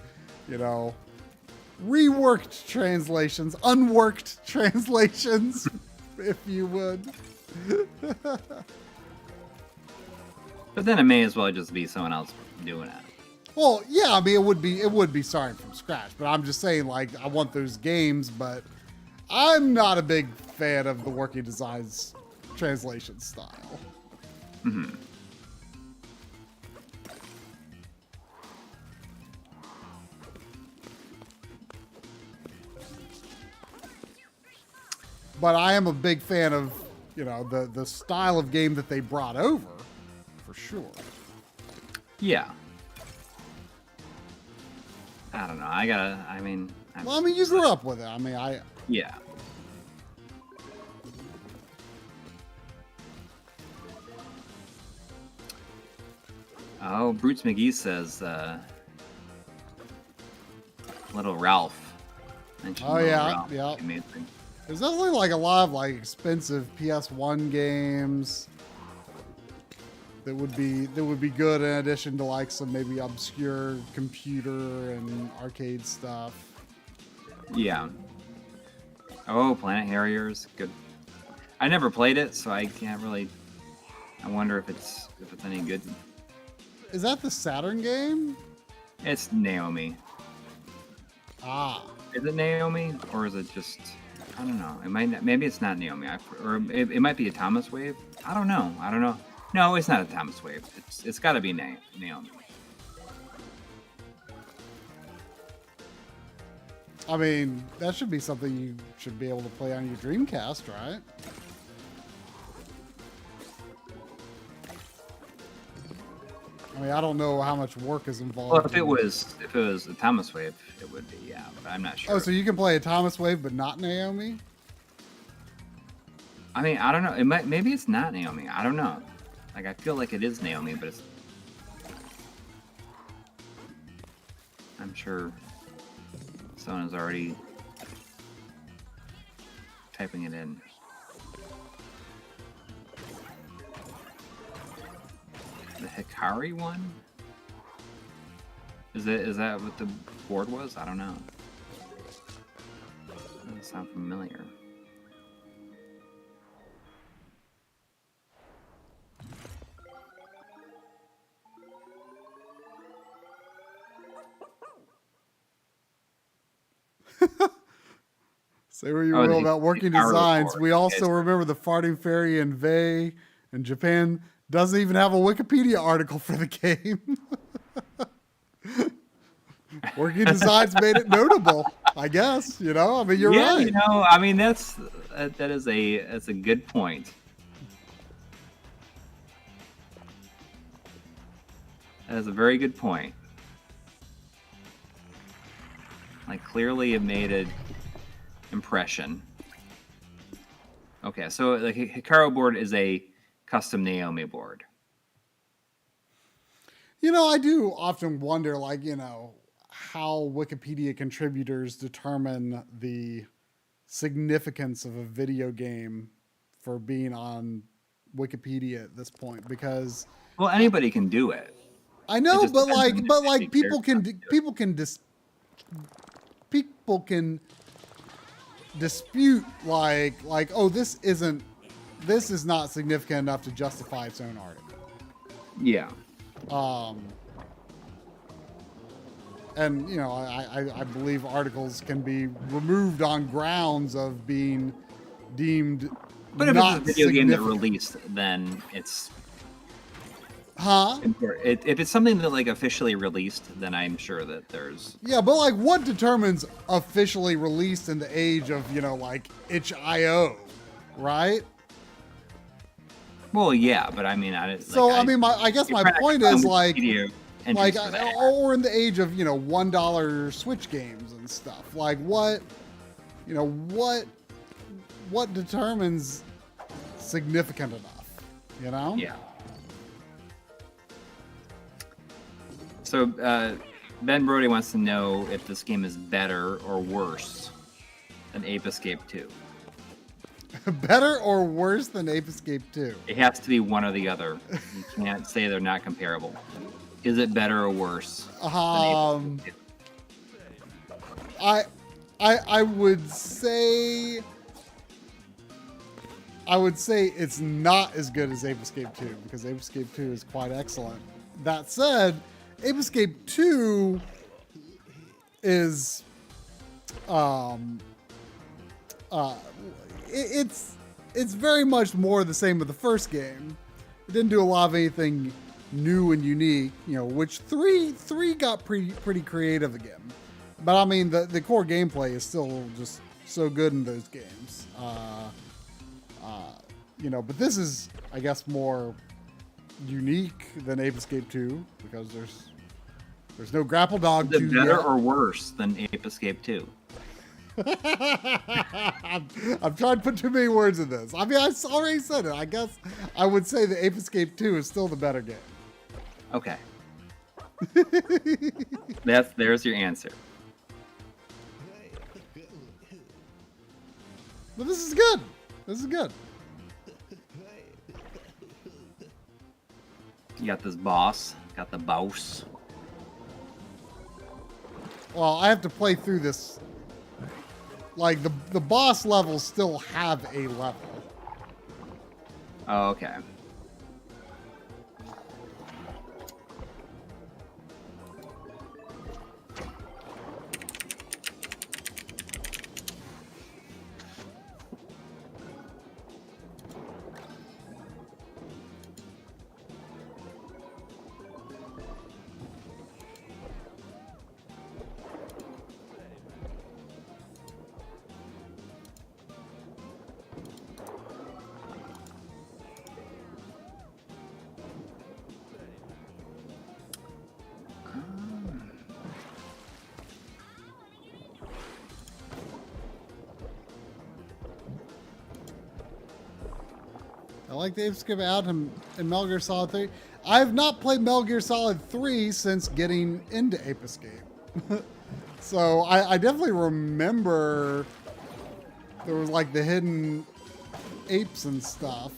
Speaker 2: reworked translations, unworked translations, if you would.
Speaker 1: But then it may as well just be someone else doing it.
Speaker 2: Well, yeah, it would be starting from scratch, but I'm just saying, like, I want those games, but I'm not a big fan of the working designs translation style.
Speaker 1: Mm-hmm.
Speaker 2: But I am a big fan of, the style of game that they brought over, for sure.
Speaker 1: Yeah. I don't know.
Speaker 2: You grew up with it.
Speaker 1: Yeah. Oh, Brutes McGee says, Little Ralph.
Speaker 2: Oh, yeah.
Speaker 1: Amazing.
Speaker 2: There's definitely like a lot of like expensive PS1 games that would be good in addition to like some maybe obscure computer and arcade stuff.
Speaker 1: Yeah. Oh, Planet Harriers, good. I never played it, so I can't really. I wonder if it's any good.
Speaker 2: Is that the Saturn game?
Speaker 1: It's Naomi.
Speaker 2: Ah.
Speaker 1: Is it Naomi, or is it just? I don't know. It might. Maybe it's not Naomi. Or it might be a Thomas Wave. I don't know. No, it's not a Thomas Wave. It's got to be Naomi.
Speaker 2: That should be something you should be able to play on your Dreamcast, right? I don't know how much work is involved.
Speaker 1: Well, if it was a Thomas Wave, it would be, yeah, but I'm not sure.
Speaker 2: Oh, so you can play a Thomas Wave but not Naomi?
Speaker 1: I don't know. Maybe it's not Naomi. I don't know. Like, I feel like it is Naomi, but I'm sure someone is already typing it in. The Hikari one? Is that what the board was? I don't know. Doesn't sound familiar.
Speaker 2: Say what you
Speaker 1: Oh,
Speaker 2: will about working
Speaker 1: the Hikari
Speaker 2: designs.
Speaker 1: board.
Speaker 2: We also
Speaker 1: Yes.
Speaker 2: remember the farting fairy in Vey, and Japan doesn't even have a Wikipedia article for the game. Working designs made it notable, I guess. You know, I mean, you're
Speaker 1: Yeah,
Speaker 2: right.
Speaker 1: you know, I mean that's a good point. That is a very good point. Like clearly it made an impression. Okay, so the Hikaru board is a custom Naomi board.
Speaker 2: You know, I do often wonder, like, you know, how Wikipedia contributors determine the significance of a video game for being on Wikipedia at this point, because
Speaker 1: Well, anybody can do it.
Speaker 2: I know,
Speaker 1: just
Speaker 2: but
Speaker 1: depends on
Speaker 2: like,
Speaker 1: if they care
Speaker 2: people
Speaker 1: enough to do it.
Speaker 2: people can dispute like, oh, this is not significant enough to justify its own article.
Speaker 1: Yeah.
Speaker 2: And you know, I believe articles can be removed on grounds of being deemed
Speaker 1: But if
Speaker 2: not
Speaker 1: it's a video game that
Speaker 2: significant.
Speaker 1: released, then it's
Speaker 2: Huh?
Speaker 1: important. If it's something that like officially released, then I'm sure that there's
Speaker 2: Yeah, but like, what determines officially released in the age of, you know, like itch.io, right?
Speaker 1: well, yeah, but I mean,
Speaker 2: So I mean, I guess my point is like or in the age of, you know, $1 Switch games and stuff. Like what determines significant enough, you know?
Speaker 1: Yeah. So Ben Brody wants to know if this game is better or worse than Ape Escape 2.
Speaker 2: Better or worse than Ape Escape 2?
Speaker 1: It has to be one or the other. You can't say they're not comparable. Is it better or worse than Ape Escape 2?
Speaker 2: I would say it's not as good as Ape Escape 2, because Ape Escape 2 is quite excellent. That said, Ape Escape 2 is it's very much more the same with the first game. It didn't do a lot of anything new and unique, you know, which three got pretty creative again. But I mean, the core gameplay is still just so good in those games. You know, but this is, I guess, more unique than Ape Escape 2, because there's no Grapple Dog.
Speaker 1: Is it better or worse than Ape Escape 2?
Speaker 2: I'm trying to put too many words in this. I mean, I already said it. I guess I would say the Ape Escape 2 is still the better game.
Speaker 1: Okay. There's your answer.
Speaker 2: But this is good. This is good.
Speaker 1: You got this boss. Got the boss.
Speaker 2: Well, I have to play through this. Like, the boss levels still have a level.
Speaker 1: Oh, okay.
Speaker 2: I like the Ape Escape out in Metal Gear Solid 3. I have not played Metal Gear Solid 3 since getting into Ape Escape. So I definitely remember there was like the hidden apes and stuff.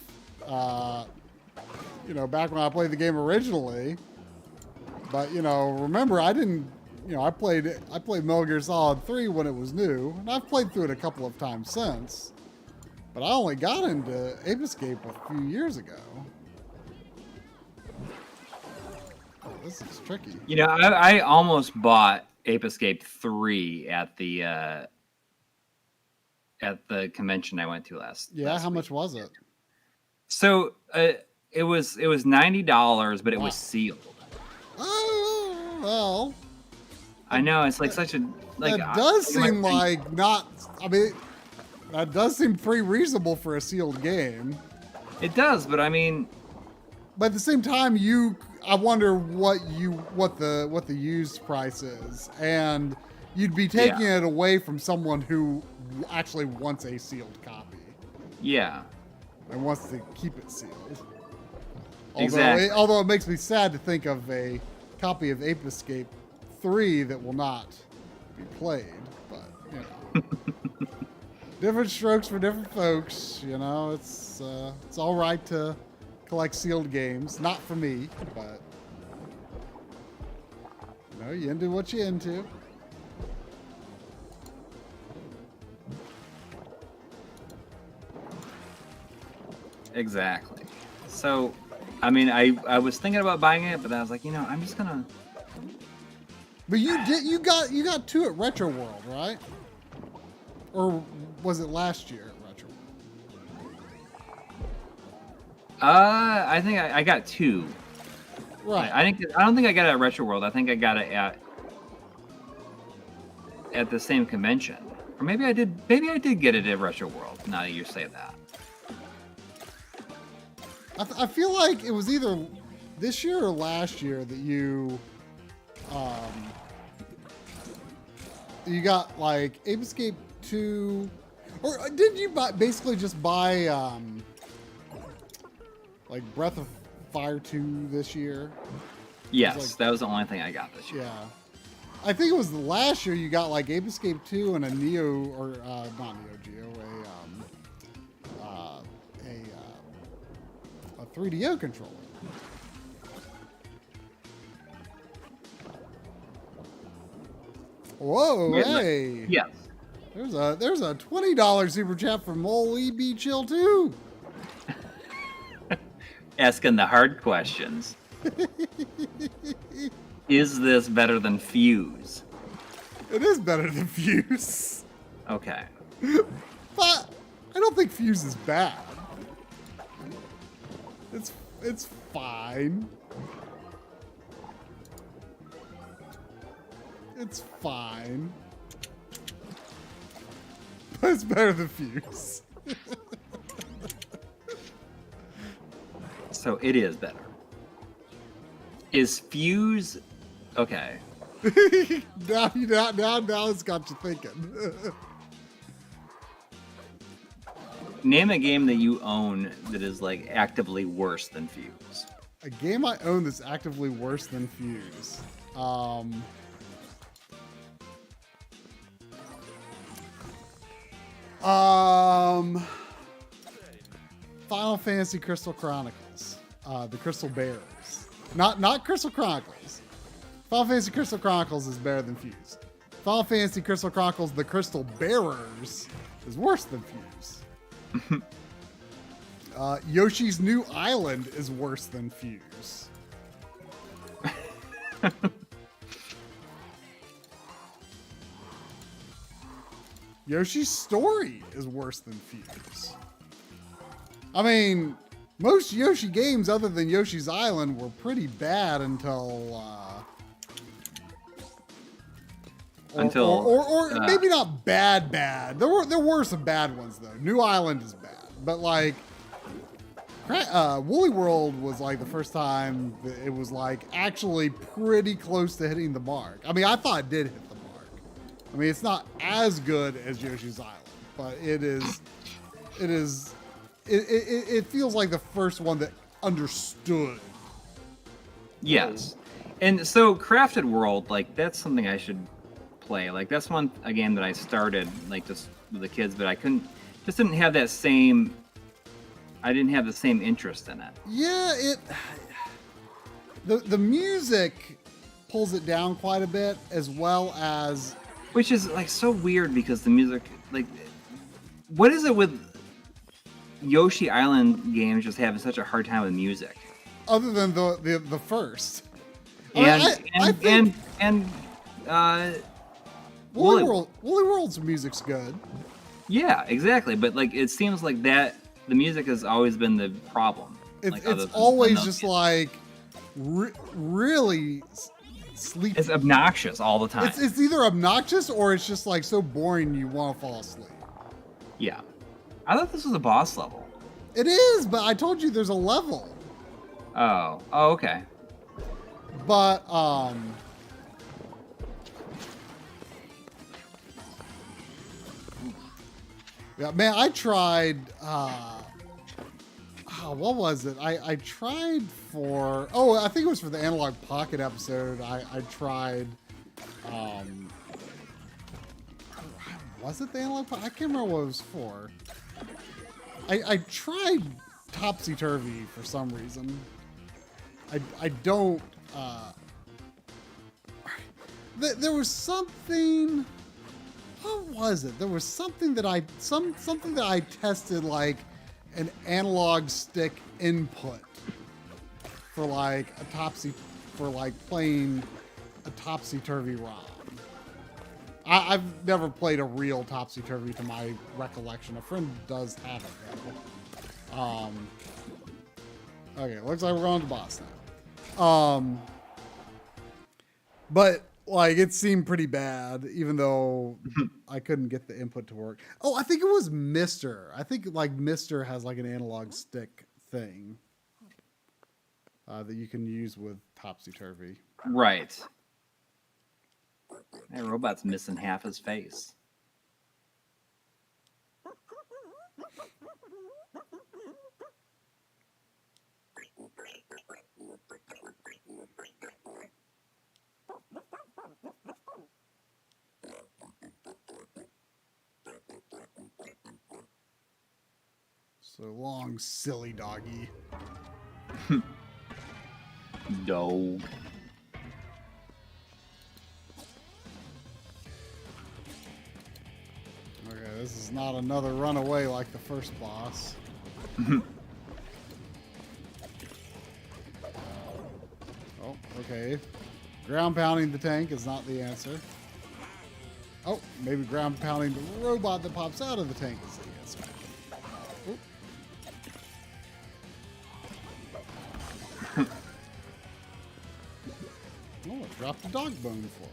Speaker 2: back when I played the game originally. But, remember, I didn't, I played Metal Gear Solid 3 when it was new, and I've played through it a couple of times since. But I only got into Ape Escape a few years ago. Oh, this is tricky.
Speaker 1: I almost bought Ape Escape 3 at the convention I went to last.
Speaker 2: Yeah, how
Speaker 1: week.
Speaker 2: much was it?
Speaker 1: So it was $90, but it was sealed.
Speaker 2: Oh, well.
Speaker 1: I know, it's like such a like.
Speaker 2: That does seem like not. I mean, that does seem pretty reasonable for a sealed game.
Speaker 1: It does, but I mean.
Speaker 2: But at the same time, I wonder what the used price is, and you'd be taking it away from someone who actually wants a sealed copy.
Speaker 1: Yeah.
Speaker 2: And wants to keep it sealed.
Speaker 1: Exactly.
Speaker 2: Although it makes me sad to think of a copy of Ape Escape 3 that will not be played, but different strokes for different folks. It's all right to collect sealed games. Not for me, but you into what you into.
Speaker 1: Exactly. So, I mean, I was thinking about buying it, but I was like, I'm just gonna.
Speaker 2: But you got two at Retro World, right? Or was it last year at Retro World?
Speaker 1: I think I got two.
Speaker 2: Right.
Speaker 1: I don't think I got it at Retro World. I think I got it at the same convention, or maybe I did. Maybe I did get it at Retro World. Now that you say that.
Speaker 2: I feel like it was either this year or last year that you got like Ape Escape 2, or did you basically just buy like Breath of Fire 2 this year?
Speaker 1: Yes, that was the only thing I got this year.
Speaker 2: Yeah. I think it was last year you got like Ape Escape 2 and a Neo, or not Neo Geo, a 3DO controller. Whoa, hey.
Speaker 1: Yes.
Speaker 2: There's a $20 super chat from Ol EB Chill 2.
Speaker 1: Asking the hard questions. Is this better than Fuse?
Speaker 2: It is better than Fuse.
Speaker 1: Okay.
Speaker 2: But I don't think Fuse is bad. It's fine. It's fine. But it's better than Fuse.
Speaker 1: So it is better. Is Fuse okay?
Speaker 2: now it's got you thinking.
Speaker 1: Name a game that you own that is like actively worse than Fuse.
Speaker 2: A game I own that's actively worse than Fuse. Final Fantasy Crystal Chronicles. The Crystal Bearers. Not Crystal Chronicles. Final Fantasy Crystal Chronicles is better than Fuse. Final Fantasy Crystal Chronicles The Crystal Bearers is worse than Fuse. Yoshi's New Island is worse than Fuse. Yoshi's Story is worse than Fuse. I mean, most Yoshi games other than Yoshi's Island were pretty bad until maybe not bad. There were some bad ones though. New Island is bad, but like Woolly World was like the first time that it was like actually pretty close to hitting the mark. I mean, I thought it did hit the mark. I mean, it's not as good as Yoshi's Island, but it feels like the first one that understood.
Speaker 1: Yes. And so Crafted World, like that's something I should play. Like that's a game that I started like just with the kids, but I didn't have that same I didn't have the same interest in it.
Speaker 2: Yeah, the music pulls it down quite a bit, as well as,
Speaker 1: Which is like so weird because the music, like, what is it with Yoshi Island games just having such a hard time with music?
Speaker 2: other than the first.
Speaker 1: And
Speaker 2: I think
Speaker 1: Woolly
Speaker 2: Woolly World's music's good.
Speaker 1: yeah, exactly. But like, it seems like that the music has always been the problem. Like, other
Speaker 2: It's
Speaker 1: than
Speaker 2: always
Speaker 1: the
Speaker 2: just
Speaker 1: music.
Speaker 2: like really sleepy.
Speaker 1: It's obnoxious all the time.
Speaker 2: It's either obnoxious or it's just like so boring you want to fall asleep.
Speaker 1: Yeah, I thought this was a boss level.
Speaker 2: It is, but I told you there's a level.
Speaker 1: Oh, okay.
Speaker 2: But yeah, man, I tried what was it? I tried for I think it was for the Analog Pocket episode. I tried was it the Analog Pocket? I can't remember what it was for. I tried Topsy Turvy for some reason. I don't there was something. What was it? There was something that I tested, like an analog stick input for like playing a Topsy-Turvy ROM. I've never played a real Topsy-Turvy to my recollection. A friend does have it though. Okay, looks like we're going to boss now. But like it seemed pretty bad, even though I couldn't get the input to work. Oh, I think it was Mister. I think like Mister has like an analog stick thing that you can use with Topsy Turvy.
Speaker 1: Right. That robot's missing half his face.
Speaker 2: So long, silly doggy.
Speaker 1: Dog.
Speaker 2: Okay, this is not another runaway like the first boss. Oh, okay. Ground pounding the tank is not the answer. Oh, maybe ground pounding the robot that pops out of the tank is the answer. Oop. Oh, it dropped a dog bone for me.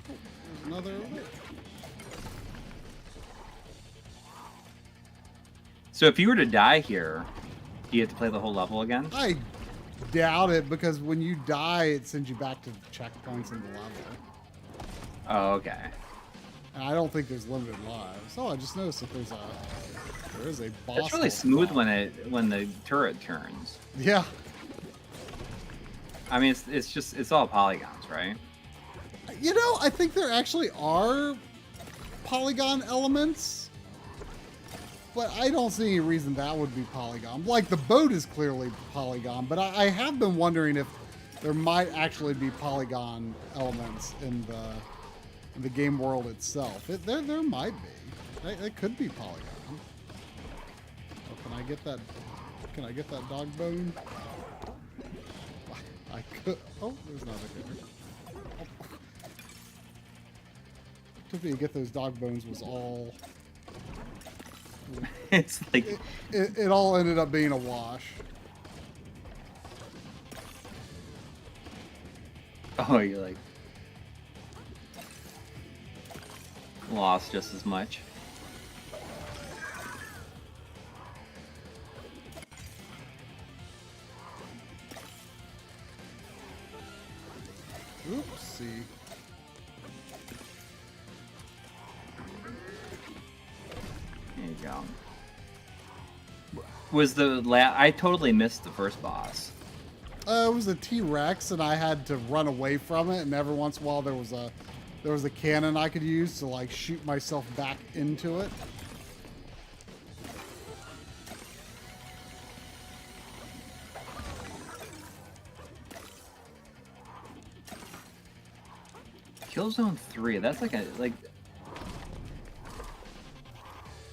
Speaker 2: Oh, there's another.
Speaker 1: So if you were to die here, do you have to play the whole level again?
Speaker 2: I doubt it, because when you die, it sends you back to checkpoints in the level.
Speaker 1: Oh, okay.
Speaker 2: And I don't think there's limited lives. Oh, I just noticed that there is a boss.
Speaker 1: It's really smooth when the turret turns.
Speaker 2: Yeah.
Speaker 1: I mean, it's all polygons, right?
Speaker 2: You know, I think there actually are polygon elements, but I don't see any reason that would be polygon. Like, the boat is clearly polygon, but I have been wondering if there might actually be polygon elements in the game world itself. There might be. It could be polygon. Oh, can I get that dog bone? I could. Oh, there's another here. Oh. Took me to get those dog bones was all.
Speaker 1: It's like
Speaker 2: It all ended up being a wash.
Speaker 1: oh, you're like lost just as much.
Speaker 2: Oopsie.
Speaker 1: There you go. Was I totally missed the first boss.
Speaker 2: It was a T-Rex, and I had to run away from it. And every once in a while, there was a cannon I could use to like shoot myself back into it.
Speaker 1: Killzone 3. That's like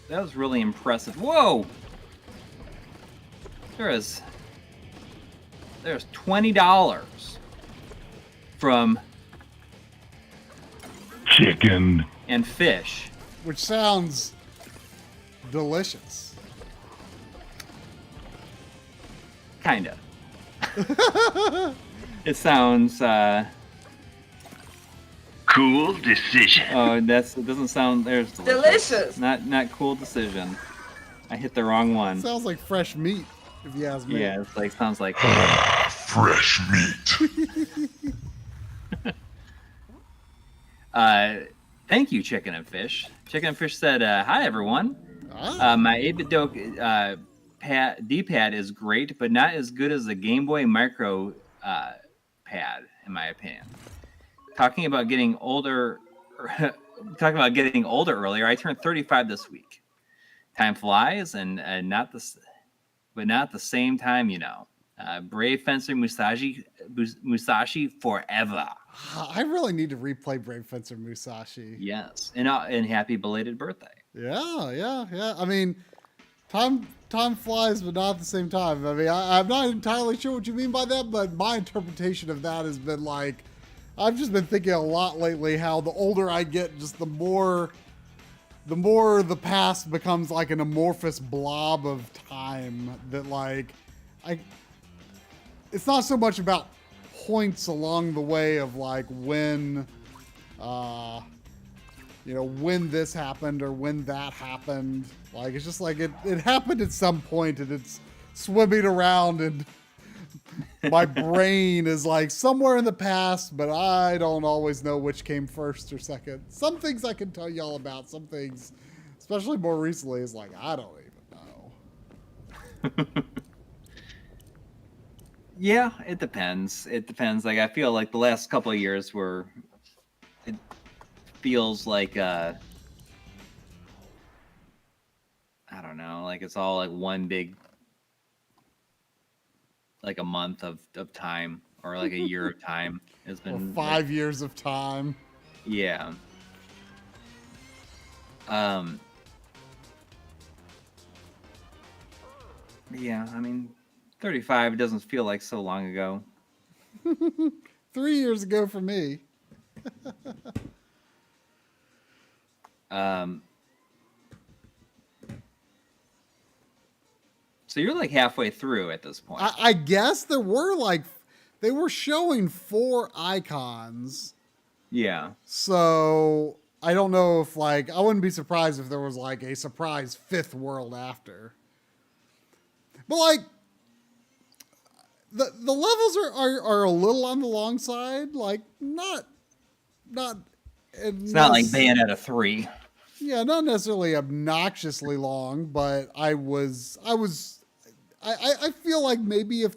Speaker 1: that was really impressive. Whoa! There's $20 from
Speaker 4: Chicken.
Speaker 1: and fish.
Speaker 2: Which sounds delicious.
Speaker 1: Kinda. It sounds
Speaker 4: Cool decision.
Speaker 1: oh, it doesn't sound there's
Speaker 3: Delicious.
Speaker 1: Not cool decision. I hit the wrong one.
Speaker 2: Sounds like fresh meat, if you ask me.
Speaker 1: Yeah, it's like sounds like
Speaker 4: Fresh meat.
Speaker 1: thank you, Chicken and Fish. Chicken and Fish said, hi everyone.
Speaker 2: Ah.
Speaker 1: My 8-bit doke D-pad is great, but not as good as the Game Boy Micro pad, in my opinion. Talking about getting older earlier, I turned 35 this week. Time flies, and not at the same time, you know. Brave Fencer Musashi forever.
Speaker 2: I really need to replay Brave Fencer Musashi.
Speaker 1: Yes, and happy belated birthday.
Speaker 2: Yeah. I mean, time flies, but not at the same time. I mean, I'm not entirely sure what you mean by that, but my interpretation of that has been like, I've just been thinking a lot lately how the older I get, just the more the past becomes like an amorphous blob of time that like, it's not so much about points along the way of like when, when this happened or when that happened. Like, it's just like it happened at some point and it's swimming around and my brain is like somewhere in the past, but I don't always know which came first or second. Some things I can tell y'all about. Some things, especially more recently, is like, I don't even know.
Speaker 1: Yeah, it depends. Like, I feel like the last couple of years it feels like I don't know, like it's all like one big, like a month of time or like a year of time. It's been
Speaker 2: Or 5 years of time.
Speaker 1: Yeah. Yeah, I mean, 35 doesn't feel like so long ago.
Speaker 2: 3 years ago for me.
Speaker 1: So you're like halfway through at this point.
Speaker 2: I guess they were showing 4 icons.
Speaker 1: Yeah.
Speaker 2: So I don't know if like, I wouldn't be surprised if there was like a surprise 5th world after. But like, the levels are a little on the long side. Like not.
Speaker 1: It's not like Bayonetta 3.
Speaker 2: Yeah, not necessarily obnoxiously long, but I feel like maybe if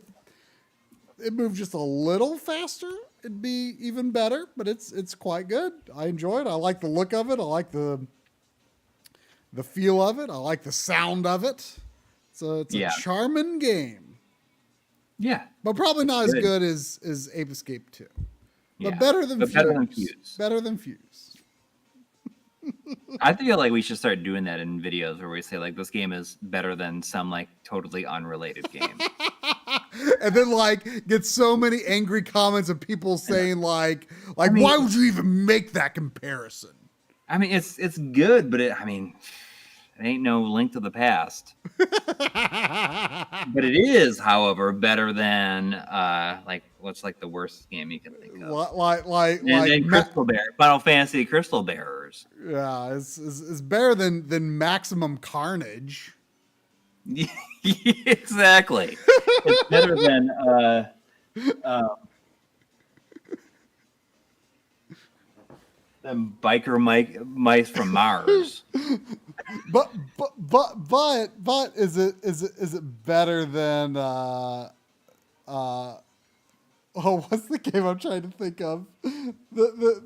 Speaker 2: it moved just a little faster, it'd be even better, but it's quite good. I enjoy it. I like the look of it. I like the feel of it. I like the sound of it. So it's a charming game.
Speaker 1: Yeah.
Speaker 2: But probably not as good as Ape Escape 2. But better than Fuse. Better than Fuse.
Speaker 1: I feel like we should start doing that in videos where we say like this game is better than some like totally unrelated game.
Speaker 2: And then like get so many angry comments of people saying like I mean, why would you even make that comparison?
Speaker 1: I mean, it's good, but it ain't no Link to the Past. But it is, however, better than like what's like the worst game you can think of.
Speaker 2: Like
Speaker 1: Crystal Bear, Final Fantasy Crystal Bearers.
Speaker 2: Yeah, it's better than Maximum Carnage.
Speaker 1: Exactly. It's better than biker mice from Mars.
Speaker 2: But is it better than Oh, what's the game I'm trying to think of? The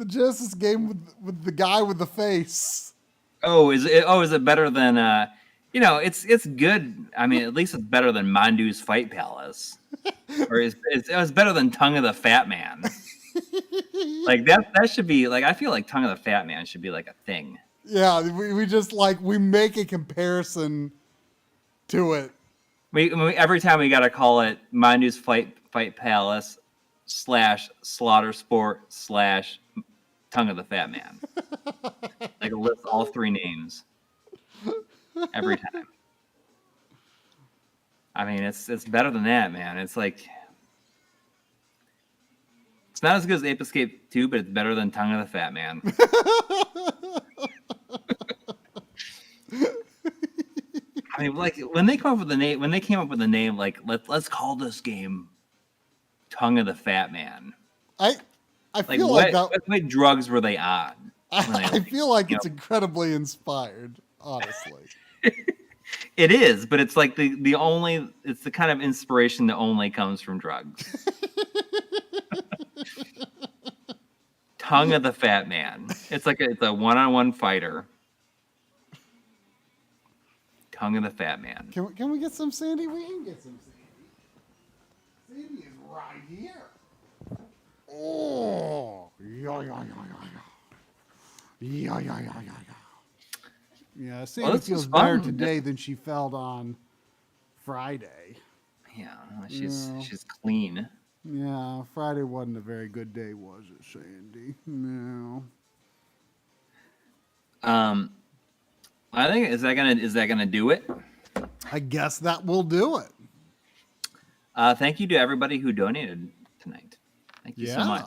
Speaker 2: Genesis game with the guy with the face.
Speaker 1: Oh, is it better than it's good. I mean, at least it's better than Mandu's Fight Palace. Or it was better than Tongue of the Fat Man. Like that should be like, I feel like Tongue of the Fat Man should be like a thing.
Speaker 2: Yeah, we just like we make a comparison to it.
Speaker 1: We every time we gotta call it Mandu's Fight Palace / Slaughter Sport / Tongue of the Fat Man. Like list all 3 names every time. I mean, it's better than that, man. It's like it's not as good as Ape Escape 2, but it's better than Tongue of the Fat Man. I mean, like when they came up with the name, like let's call this game Tongue of the Fat Man.
Speaker 2: I
Speaker 1: Like
Speaker 2: feel like that.
Speaker 1: What drugs were they on?
Speaker 2: I feel like it's incredibly inspired, honestly.
Speaker 1: It is, but it's like it's the kind of inspiration that only comes from drugs. Tongue of the Fat Man. It's a one-on-one fighter. Tongue of the Fat Man.
Speaker 2: Can we get some Sandy? We can get some Sandy. Sandy is right here. Oh, yeah. Yeah, Sandy feels better today than she felt on Friday.
Speaker 1: Yeah, she's clean.
Speaker 2: Yeah, Friday wasn't a very good day, was it, Sandy? No.
Speaker 1: I think is that gonna do it?
Speaker 2: I guess that will do it.
Speaker 1: Thank you to everybody who donated tonight. Thank you so much.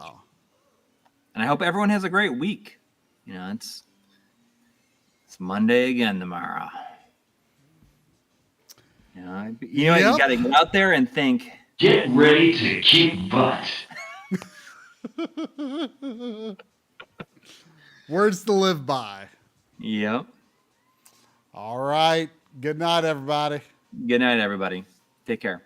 Speaker 1: And I hope everyone has a great week. You know, it's Monday again tomorrow. You know, you got to get out there and think.
Speaker 4: Get ready to kick butt.
Speaker 2: Words to live by.
Speaker 1: Yep.
Speaker 2: All right. Good night, everybody.
Speaker 1: Good night, everybody. Take care.